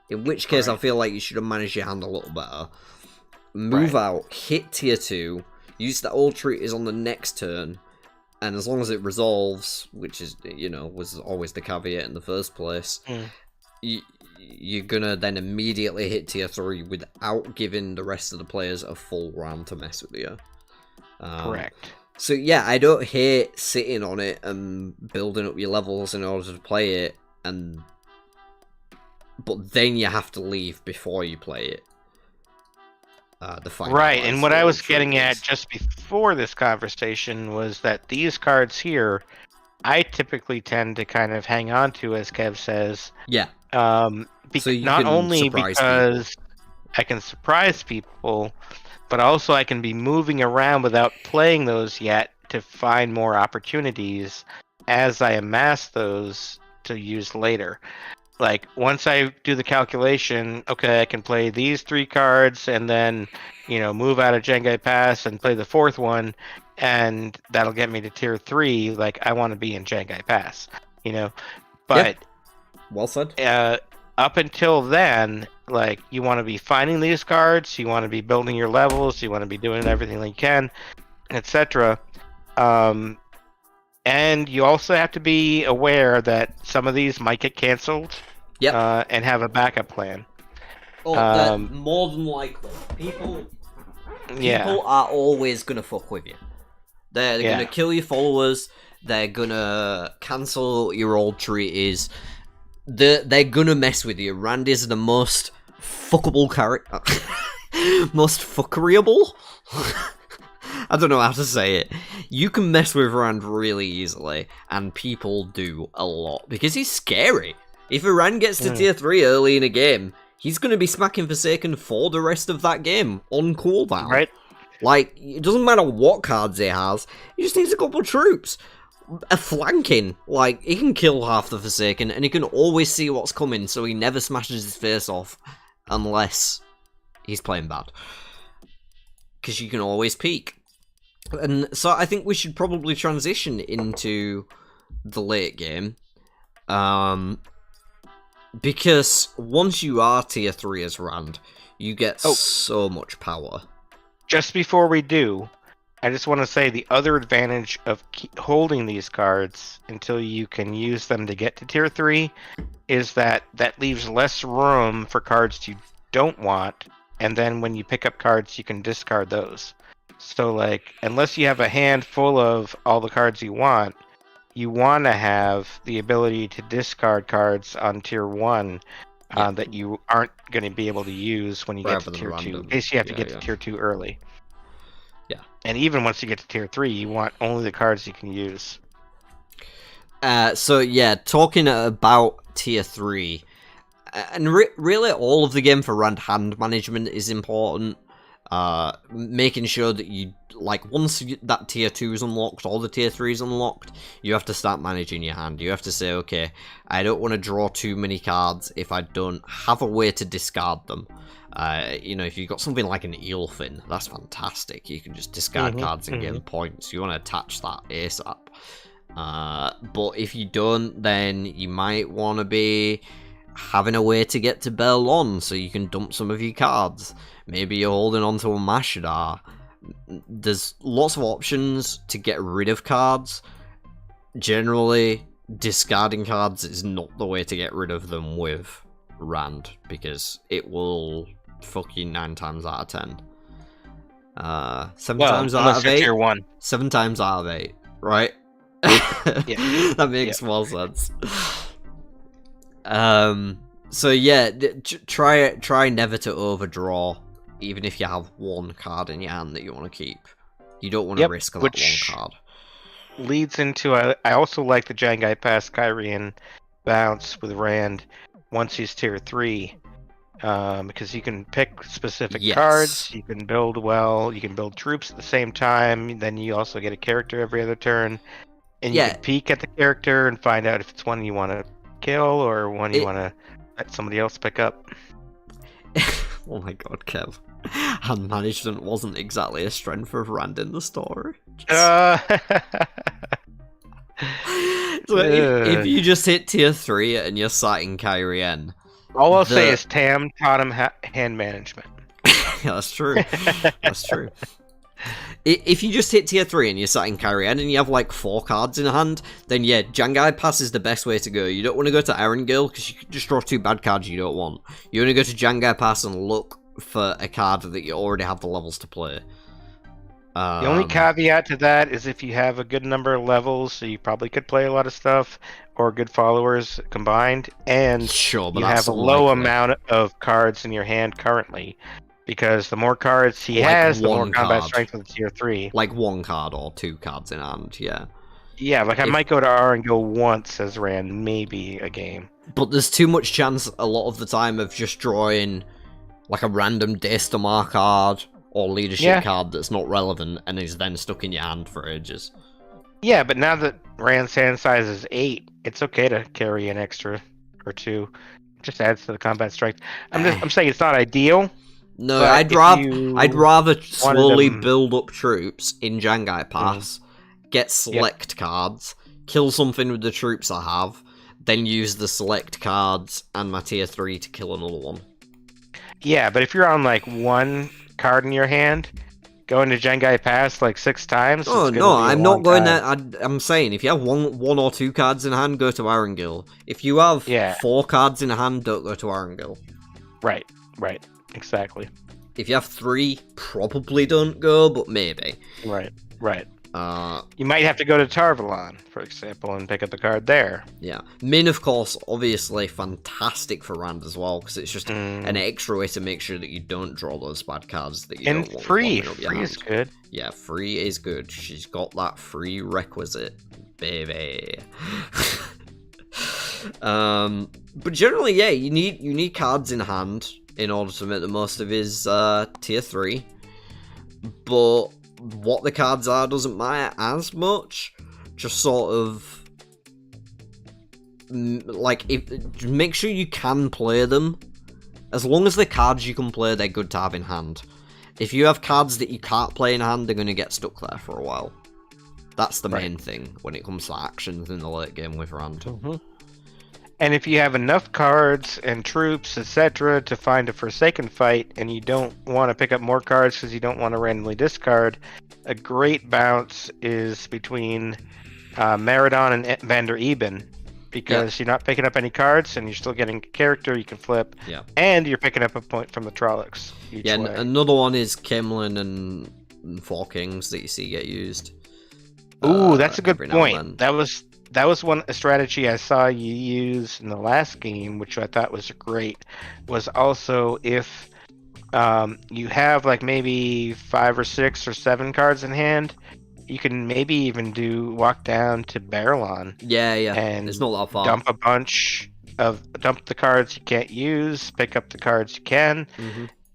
in which case I feel like you should have managed your hand a little better. Move out, hit tier 2, use the old treaties on the next turn, and as long as it resolves, which is, was always the caveat in the first place, you're gonna then immediately hit tier 3 without giving the rest of the players a full round to mess with you. Correct. So yeah, I don't hate sitting on it and building up your levels in order to play it, but then you have to leave before you play it. Right, and what I was getting at just before this conversation was that these cards here, I typically tend to kind of hang on to, as Kev says. Yeah. So not only because I can surprise people, but also I can be moving around without playing those yet to find more opportunities as I amass those to use later. Like, once I do the calculation, okay, I can play these 3 cards and then, move out of Jangai Pass and play the 4th one, and that'll get me to tier 3. Like, I want to be in Jangai Pass, But well said. Up until then, like, you want to be finding these cards, you want to be building your levels, you want to be doing everything that you can, etc. And you also have to be aware that some of these might get canceled. Yep. And have a backup plan. Oh, more than likely. People are always going to fuck with you. They're going to kill your followers. They're going to cancel your old treaties. They're going to mess with you. Rand is the most fuckable character. Most fuckeriable? I don't know how to say it. You can mess with Rand really easily, and people do a lot, because he's scary. If a Rand gets to tier 3 early in a game, he's going to be smacking Forsaken for the rest of that game, on cooldown. Right. Like, it doesn't matter what cards he has, he just needs a couple of troops. A flanking, like, he can kill half the Forsaken, and he can always see what's coming, so he never smashes his face off, unless he's playing bad. Because you can always peek. And so I think we should probably transition into the late game. Because once you are tier 3 as Rand, you get so much power. Just before we do, I just want to say the other advantage of holding these cards until you can use them to get to tier 3 is that leaves less room for cards you don't want, and then when you pick up cards, you can discard those. So, like, unless you have a hand full of all the cards you want to have the ability to discard cards on tier 1 that you aren't going to be able to use when you get to tier 2. In case you have to get to tier 2 early. Yeah. And even once you get to tier 3, you want only the cards you can use. Talking about tier 3, and really all of the game for Rand hand management is important. Making sure that you, like, once that tier 2 is unlocked, or the tier 3 is unlocked, you have to start managing your hand. You have to say, okay, I don't want to draw too many cards if I don't have a way to discard them. You know, if you've got something like an eel fin, that's fantastic. You can just discard cards and gain points. You want to attach that ASAP. But if you don't, then you might want to be having a way to get to Berlon so you can dump some of your cards. Maybe you're holding on to a Mashadar. There's lots of options to get rid of cards. Generally, discarding cards is not the way to get rid of them with Rand, because it will fuck you 9 times out of 10. 7 times out of 8. Tier 1. 7 times out of 8, right? Yeah. That makes more sense. So yeah, try never to overdraw, even if you have 1 card in your hand that you want to keep. You don't want to risk that 1 card. Leads into, I also like the Jangai Pass Kyrian bounce with Rand once he's tier 3. Because you can pick specific cards, you can build well, you can build troops at the same time, then you also get a character every other turn. And you can peek at the character and find out if it's one you want to kill or one you want to let somebody else pick up. Oh my god, Kev. Hand management wasn't exactly a strength of Rand in the story. So if you just hit tier 3 and you're citing Kyrian, all I'll say is Tam taught him hand management. Yeah, that's true. That's true. If you just hit tier 3 and you're sat in Kyrian and you have like 4 cards in hand, then yeah, Jangai Pass is the best way to go. You don't want to go to Erangel because you can just draw 2 bad cards you don't want. You want to go to Jangai Pass and look for a card that you already have the levels to play. The only caveat to that is if you have a good number of levels, so you probably could play a lot of stuff, or good followers combined, and sure, but you have a low amount of cards in your hand currently. Because the more cards he has, the more combat strength with tier 3. Like 1 card or 2 cards in hand, yeah. Yeah, like I might go to R and go once as Rand, maybe a game. But there's too much chance a lot of the time of just drawing like a random Daystamar card or leadership card that's not relevant and is then stuck in your hand for ages. Yeah, but now that Rand's hand size is 8, it's okay to carry an extra or 2. It just adds to the combat strength. I'm saying it's not ideal. No, I'd rather slowly build up troops in Jangai Pass, get select cards, kill something with the troops I have, then use the select cards and my tier 3 to kill another one. Yeah, but if you're on like 1 card in your hand, going to Jangai Pass like 6 times. Oh no, I'm not going there. I'm saying if you have one or 2 cards in hand, go to Erangel. If you have 4 cards in hand, don't go to Erangel. Right. Exactly. If you have 3, probably don't go, but maybe. Right. You might have to go to Tarvalon, for example, and pick up a card there. Yeah. Min, of course, obviously fantastic for Rand as well, because it's just an extra way to make sure that you don't draw those bad cards that you don't want. And free is good. Yeah, free is good. She's got that free requisite, baby. But generally, yeah, you need cards in hand in order to make the most of his tier 3. But what the cards are doesn't matter as much. Just sort of like make sure you can play them. As long as the cards you can play, they're good to have in hand. If you have cards that you can't play in hand, they're going to get stuck there for a while. That's the main thing when it comes to actions in the late game with Rand. And if you have enough cards and troops, etc., to find a Forsaken fight, and you don't want to pick up more cards because you don't want to randomly discard, a great bounce is between Meridon and Vander Eben, because you're not picking up any cards, and you're still getting a character you can flip, and you're picking up a point from the Trollocs. Another one is Camelin and Four Kings that you see get used. Ooh, that's a good point. That was a strategy I saw you use in the last game, which I thought was great. Was also if you have like maybe 5 or 6 or 7 cards in hand, you can maybe even walk down to Berlon. Yeah, and it's not that far. Dump the cards you can't use, pick up the cards you can,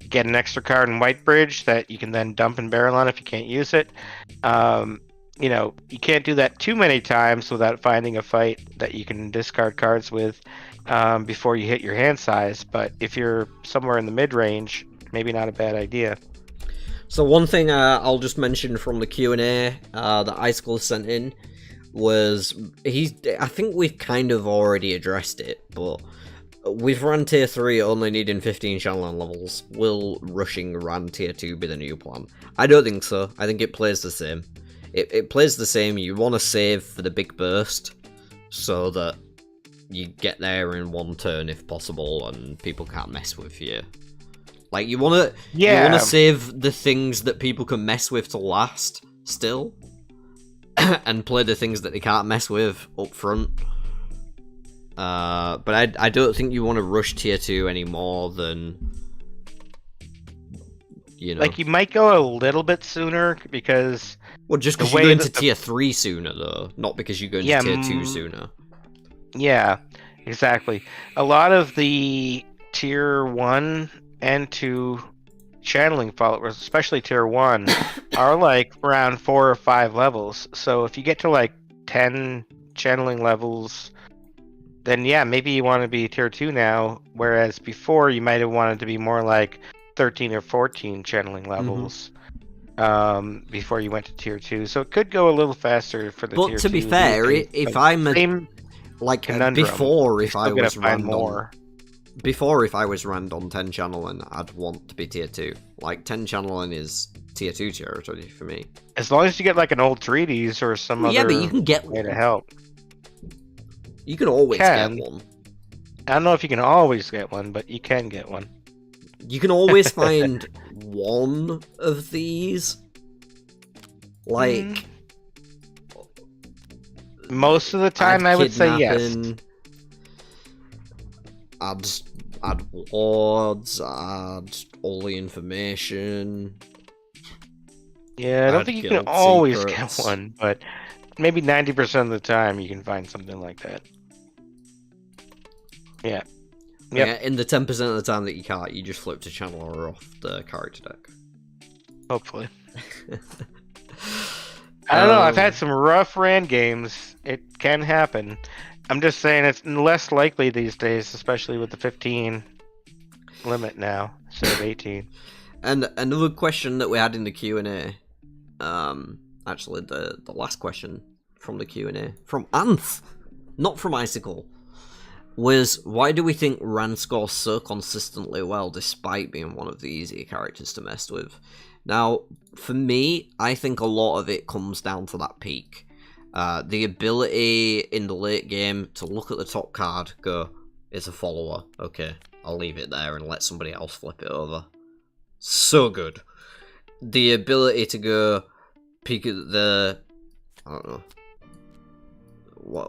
get an extra card in Whitebridge that you can then dump and barrel on if you can't use it. You can't do that too many times without finding a fight that you can discard cards with before you hit your hand size. But if you're somewhere in the mid-range, maybe not a bad idea. So one thing I'll just mention from the Q&A that Icicle sent in was, I think we've kind of already addressed it, but with Ran Tier 3 only needing 15 channeling levels, will rushing Ran Tier 2 be the new plan? I don't think so. I think it plays the same. It plays the same. You want to save for the big burst, so that you get there in one turn if possible, and people can't mess with you. Like, you want to save the things that people can mess with to last, still, and play the things that they can't mess with up front. But I don't think you want to rush Tier 2 any more than, Like, you might go a little bit sooner, because... Well, just because you go into Tier 3 sooner, though, not because you go into Tier 2 sooner. Yeah, exactly. A lot of the Tier 1 and 2 channeling followers, especially Tier 1, are like around 4 or 5 levels. So if you get to like 10 channeling levels, then yeah, maybe you want to be Tier 2 now, whereas before you might have wanted to be more like 13 or 14 channeling levels before you went to Tier 2. So it could go a little faster for the Tier 2. But to be fair, if I'm like before, if I was random, before if I was random 10 channeling, I'd want to be Tier 2. Like 10 channeling is Tier 2 territory for me. As long as you get like an old treaties or some other but you can get way one to help. You can always get one. I don't know if you can always get one, but you can get one. You can always find one of these. Like... Most of the time, I would say yes. Add wards, add all the information. Yeah, I don't think you can always get one, but maybe 90% of the time you can find something like that. Yeah. Yep. Yeah, in the 10% of the time that you can't, you just flip to channeler off the character deck. Hopefully. I don't know, I've had some rough Ran games. It can happen. I'm just saying it's less likely these days, especially with the 15 limit now, instead of 18. And another question that we had in the Q&A, actually the last question from the Q&A, from Anth, not from Icicle, was, why do we think Ran scores so consistently well despite being one of the easier characters to mess with? Now, for me, I think a lot of it comes down to that peak. The ability in the late game to look at the top card, go, it's a follower, okay, I'll leave it there and let somebody else flip it over. So good. The ability to go peek at the... I don't know.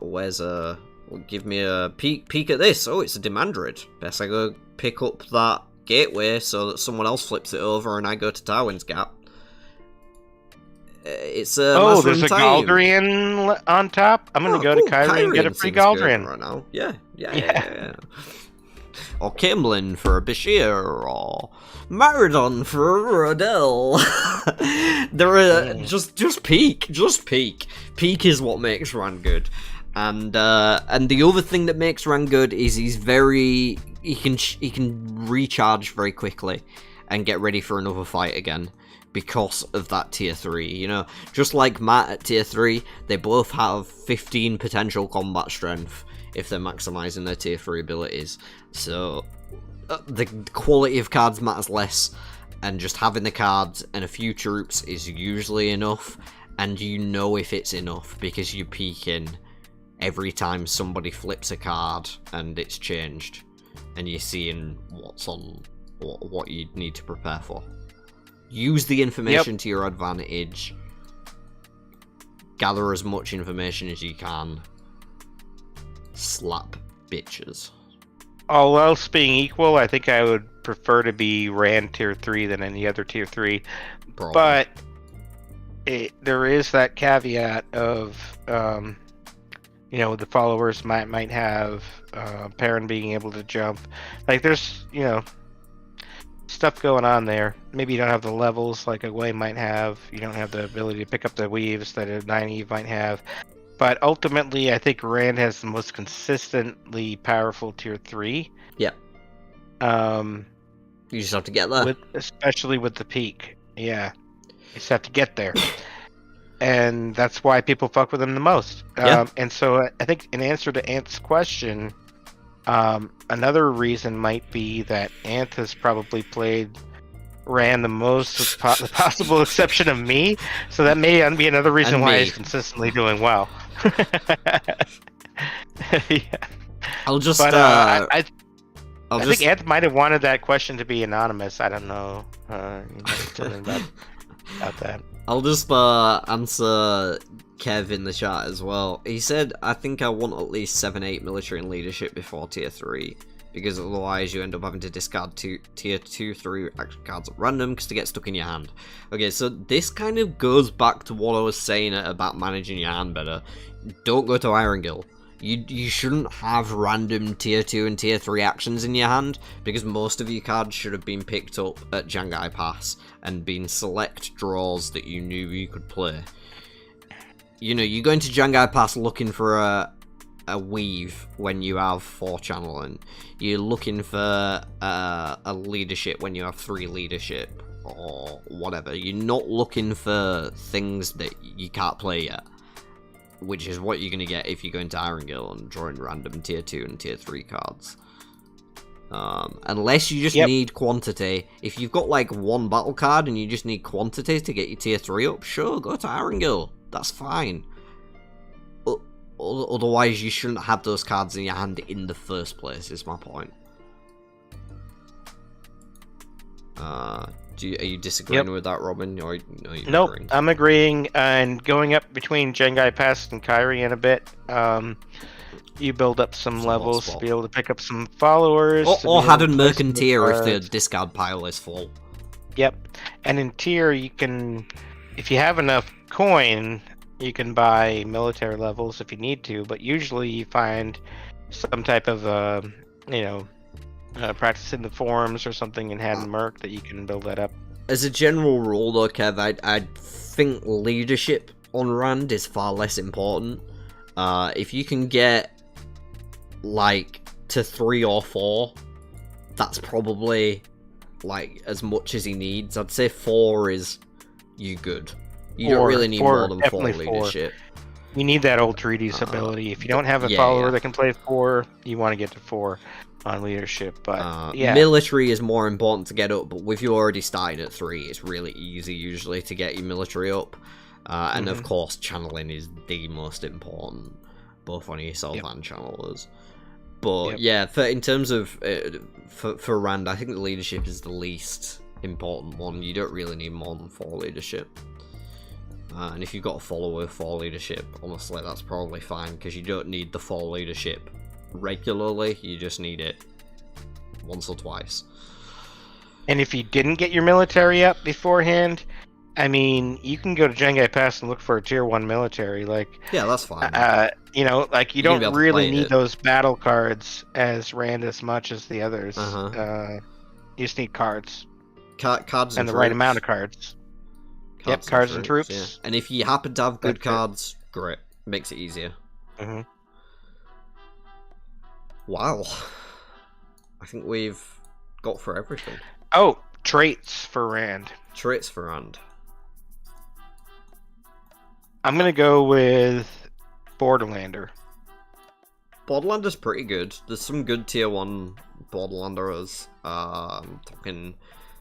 Where's a... Well, give me a peek at this. Oh, it's a Demandrid. Best I go pick up that gateway so that someone else flips it over and I go to Tywin's Gap. It's a... Oh, there's a Galdrian on top? I'm going to go to Kyrie and get a free Galdrian. Right now. Yeah. Or Kimlin for a Bashir, or Maradon for a Rodell. There are just peak. Peak is what makes Ran good. And the other thing that makes Ran good is he can recharge very quickly and get ready for another fight again because of that tier 3. You know, just like Matt at tier 3, they both have 15 potential combat strength if they're maximizing their tier 3 abilities. So the quality of cards matters less, and just having the cards and a few troops is usually enough, and you know if it's enough because you peek in every time somebody flips a card and it's changed, and you're seeing what's on, what you need to prepare for. Use the information to your advantage. Gather as much information as you can. Slap bitches. All else being equal, I think I would prefer to be Ran tier 3 than any other tier 3. Probably. But there is that caveat of, you know, the followers might have Perrin being able to jump. Like, there's, you know, stuff going on there. Maybe you don't have the levels like Egwene might have. You don't have the ability to pick up the weaves that a Nynaeve might have. But ultimately, I think Rand has the most consistently powerful tier 3. Yeah. You just have to get there. Especially with the peak. Yeah. You just have to get there. And that's why people fuck with him the most. Yeah. And so I think in answer to Ant's question, another reason might be that Ant has probably played Rand the most, with the possible exception of me. So that may be another reason why he's consistently doing well. Yeah. I'll just. But I I'll think Ant might have wanted that question to be anonymous. I don't know. You might tell me about that. I'll just answer Kev in the chat as well. He said, I think I want at least 7-8 military and leadership before tier 3, because otherwise you end up having to discard tier 2-3 action cards at random because they get stuck in your hand. Okay, so this kind of goes back to what I was saying about managing your hand better. Don't go to Irongill. You shouldn't have random tier 2 and tier 3 actions in your hand, because most of your cards should have been picked up at Jangai Pass and been select draws that you knew you could play. You know, you go into Jangai Pass looking for a weave when you have 4 channeling. You're looking for a leadership when you have 3 leadership, or whatever. You're not looking for things that you can't play yet, which is what you're going to get if you go into Irongill and drawing random tier 2 and tier 3 cards. Unless you just need quantity. If you've got like 1 battle card and you just need quantity to get your tier 3 up, sure, go to Irongill. That's fine. Otherwise, you shouldn't have those cards in your hand in the first place, is my point. Are you disagreeing with that, Robin? Or are you nope, agreeing? I'm agreeing. And going up between Jangai Pass and Kyrie in a bit, you build up some levels to be able to pick up some followers. Or Haddon Mercantier if the discard pile is full. Yep. And in tier, you can, if you have enough coin, you can buy military levels if you need to, but usually you find some type of, practice in the forums or something in Haddon Merc that you can build that up. As a general rule, though, Kev, I think leadership on Rand is far less important. If you can get, like, to 3 or 4, that's probably, like, as much as he needs. I'd say 4 is you good. You don't really need more than 4 leadership. You need that old treaties ability. If you don't have a follower that can play 4, you want to get to 4 on leadership. But military is more important to get up, but with you already starting at 3, it's really easy usually to get your military up. And of course, channeling is the most important, both on yourself and channelers. But in terms of for Rand, I think the leadership is the least important one. You don't really need more than 4 leadership. And if you've got a follower 4 leadership, honestly, that's probably fine, because you don't need the 4 leadership regularly, you just need it once or twice. And if you didn't get your military up beforehand, I mean, you can go to Jangai Pass and look for a tier 1 military. Like, yeah, that's fine. You don't really need those battle cards as Rand as much as the others. You just need cards. Cards and the right amount of cards. Cards and troops. Yeah. And if you happen to have good cards, great. Makes it easier. Wow. I think we've got for everything. Oh, traits for Rand. Traits for Rand. I'm going to go with Borderlander. Borderlander's pretty good. There's some good tier 1 Borderlanders.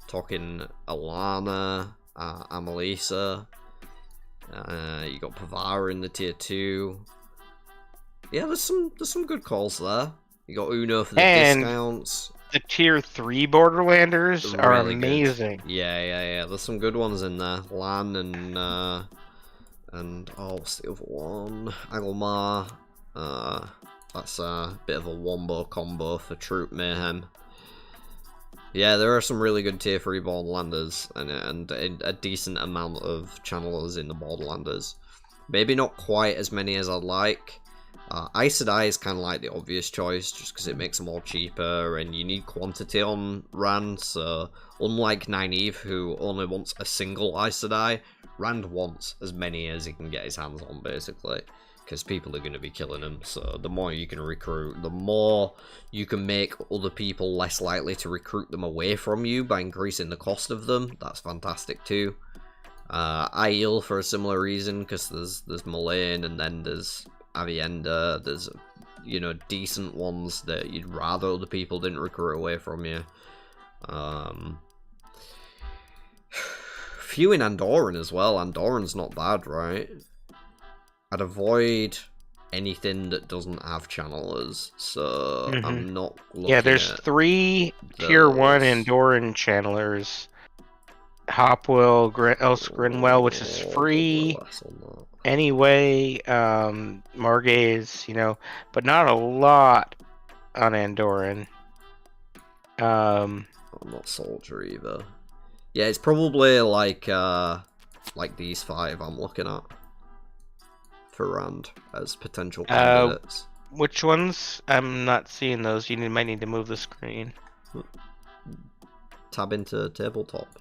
Talking Alana, Amalisa. You got Pavara in the tier 2. Yeah, there's some good calls there. You got Uno for the discounts. The tier 3 Borderlanders are really amazing. Good. Yeah. There's some good ones in there. Lan and what's the other one? Agilmar. That's a bit of a wombo combo for Troop Mayhem. Yeah, there are some really good tier 3 Borderlanders and a decent amount of channelers in the Borderlanders. Maybe not quite as many as I'd like, Aes Sedai is kind of like the obvious choice, just because it makes them all cheaper, and you need quantity on Rand, so unlike Nynaeve, who only wants a single Aes Sedai, Rand wants as many as he can get his hands on, basically, because people are going to be killing him, so the more you can recruit, the more you can make other people less likely to recruit them away from you by increasing the cost of them. That's fantastic too. Aiel for a similar reason, because there's Mullane, and then there's Avienda, there's, you know, decent ones that you'd rather other people didn't recruit away from you. Few in Andoran as well. Andoran's not bad, right? I'd avoid anything that doesn't have channelers, so I'm not looking Yeah, there's at 3 tier 1 Andoran channelers. Hopwell, Else Grinwell, which is free anyway, Margaze, you know, but not a lot on Andoran. I'm not Soldier either. Yeah, it's probably like these 5 I'm looking at for Rand as potential candidates. Which ones? I'm not seeing those. You might need to move the screen. Tab into tabletop.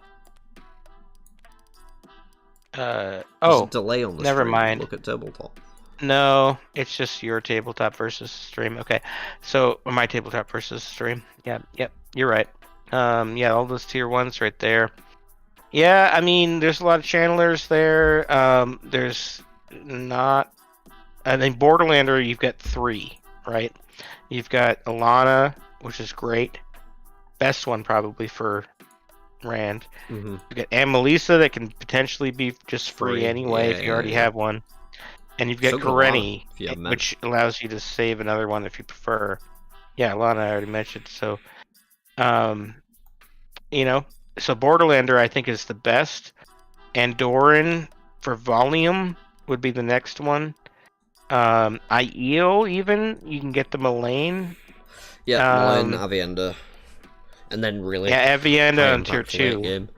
Oh, There's a delay on the never stream. mind. Look at tabletop. No, it's just your tabletop versus stream. Okay, so my tabletop versus stream. Yeah, yep, you're right. Yeah, all those tier 1s right there. Yeah, I mean, there's a lot of channelers there. There's not. I think Borderlander, you've got 3, right? You've got Alana, which is great. Best one probably for Rand. You got Amelisa that can potentially be just free anyway if you already have one. And you've got Karenni, which allows you to save another one if you prefer. Yeah, Alana I already mentioned. So, you know, so Borderlander I think is the best. Andoran for volume would be the next one. Aiel even, you can get the Mullane. Yeah, Mullane, Avienda. And then really... Yeah, Avienda on tier 2. Game.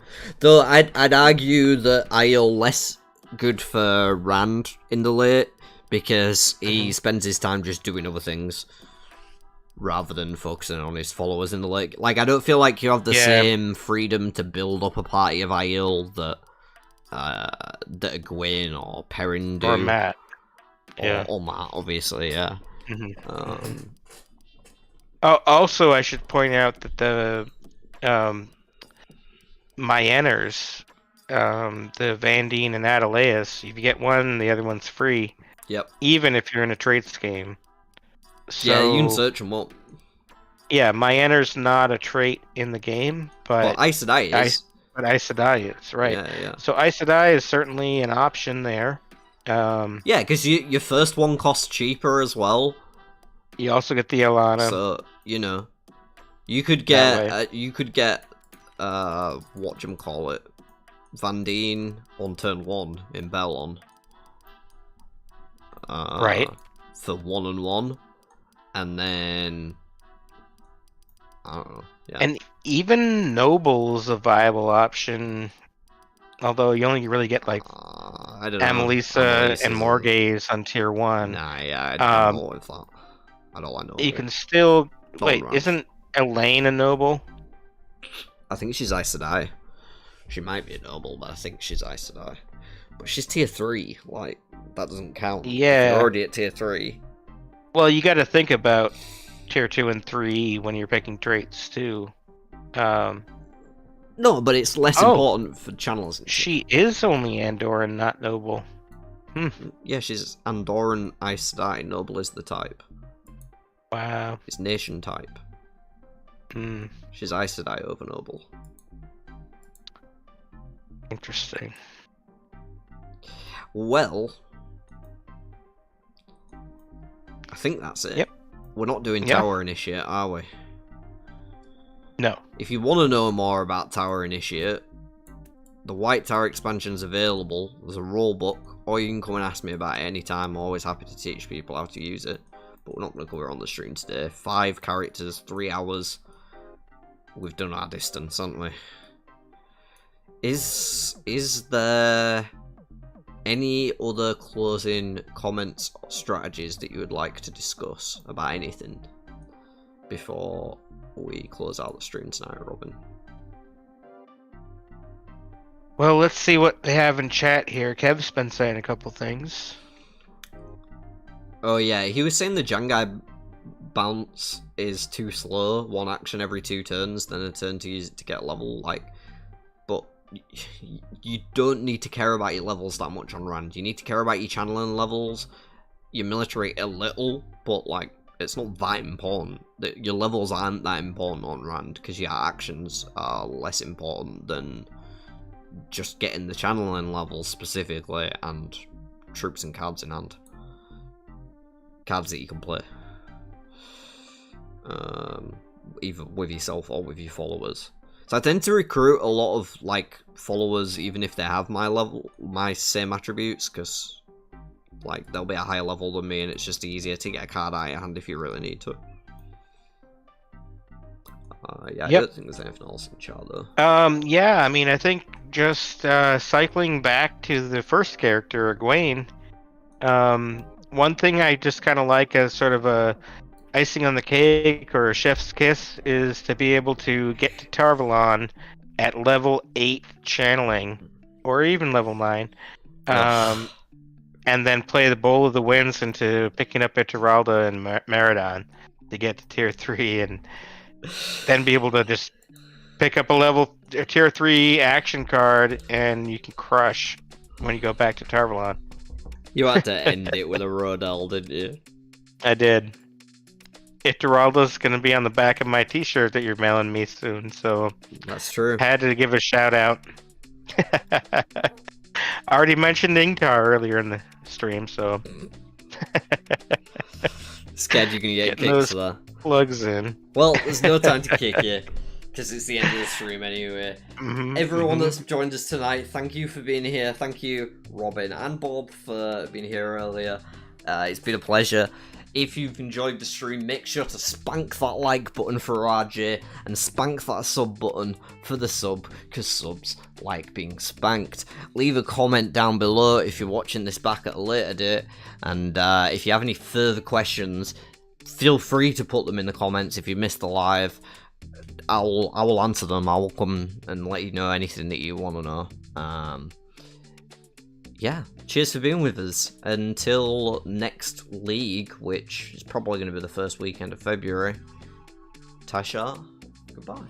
Though I'd argue that Aiel less good for Rand in the late, because he spends his time just doing other things rather than focusing on his followers in the late. Like, I don't feel like you have the same freedom to build up a party of Aiel that Egwene or Perrin do. Or Matt. Or Matt, obviously, yeah. Also, I should point out that the Myenners, the Vandine and Adelaus, if you get one, the other one's free. Yep. Even if you're in a traits game. So, yeah, you can search them up. Yeah, Myenner's not a trait in the game, but Aes Sedai is. But Aes Sedai is, right. Yeah. So Aes Sedai is certainly an option there. Yeah, because your first one costs cheaper as well. You also get the Alana. So, you know, you could get whatchamacallit, Vandine on turn 1 in Bellon. Right. For 1-1. And then I don't know. Yeah. And even Noble's a viable option. Although you only really get like I don't know. Amelisa and Morgaze on tier 1. Nah, yeah, I don't know with that. I don't like Noble. You can still wait. Rand. Isn't Elaine a Noble? I think she's Aes Sedai. She might be a Noble, but I think she's Aes Sedai. But she's tier 3. Like, that doesn't count. Yeah. You're already at tier 3. Well, you got to think about tier 2 and 3 when you're picking traits too. No, but it's less important for channels. She is only Andoran, not Noble. Yeah, she's Andoran Aes Sedai. Noble is the type. Wow. It's nation type. She's Aes Sedai over Noble. Interesting. Well, I think that's it. Yep. We're not doing Tower Initiate, are we? No. If you want to know more about Tower Initiate, the White Tower expansion's available. There's a rulebook, or you can come and ask me about it anytime. I'm always happy to teach people how to use it. But we're not going to cover it on the stream today. 5 characters, 3 hours. We've done our distance, haven't we? Is there any other closing comments or strategies that you would like to discuss about anything before we close out the stream tonight, Robin? Well, let's see what they have in chat here. Kev's been saying a couple things. Oh yeah, he was saying the Jangai bounce is too slow, one action every 2 turns, then a turn to use it to get level, like, but you don't need to care about your levels that much on Rand. You need to care about your channeling levels, your military a little, but like, it's not that important. Your levels aren't that important on Rand, because your actions are less important than just getting the channeling levels specifically, and troops and cards in hand. Cards that you can play. Either with yourself or with your followers. So I tend to recruit a lot of like followers, even if they have my same attributes, because like they'll be a higher level than me, and it's just easier to get a card out of your hand if you really need to. Yeah, I don't think there's anything else in chat though. Yeah, I mean, I think just cycling back to the first character, Egwene. One thing I just kind of like as sort of a icing on the cake or a chef's kiss is to be able to get to Tarvalon at level 8 channeling, or even level 9, and then play the Bowl of the Winds into picking up Eteralda and Meridon to get to tier 3, and then be able to just pick up a tier 3 action card, and you can crush when you go back to Tarvalon. You had to end it with a Rodel, didn't you? I did. Eteralda's going to be on the back of my t-shirt that you're mailing me soon, so that's true. I had to give a shout out. I already mentioned Ingtar earlier in the stream, so scared you're gonna get kicked for that. Plugs in. Well, there's no time to kick you, because it's the end of the stream anyway. Everyone that's joined us tonight, thank you for being here. Thank you, Robin and Bob, for being here earlier. It's been a pleasure. If you've enjoyed the stream, make sure to spank that like button for RJ, and spank that sub button for the sub, because subs like being spanked. Leave a comment down below if you're watching this back at a later date, and if you have any further questions, feel free to put them in the comments. If you missed the live, I will answer them. I will come and let you know anything that you want to know. Yeah, cheers for being with us. Until next league, which is probably going to be the first weekend of February. Tai'Shar, goodbye.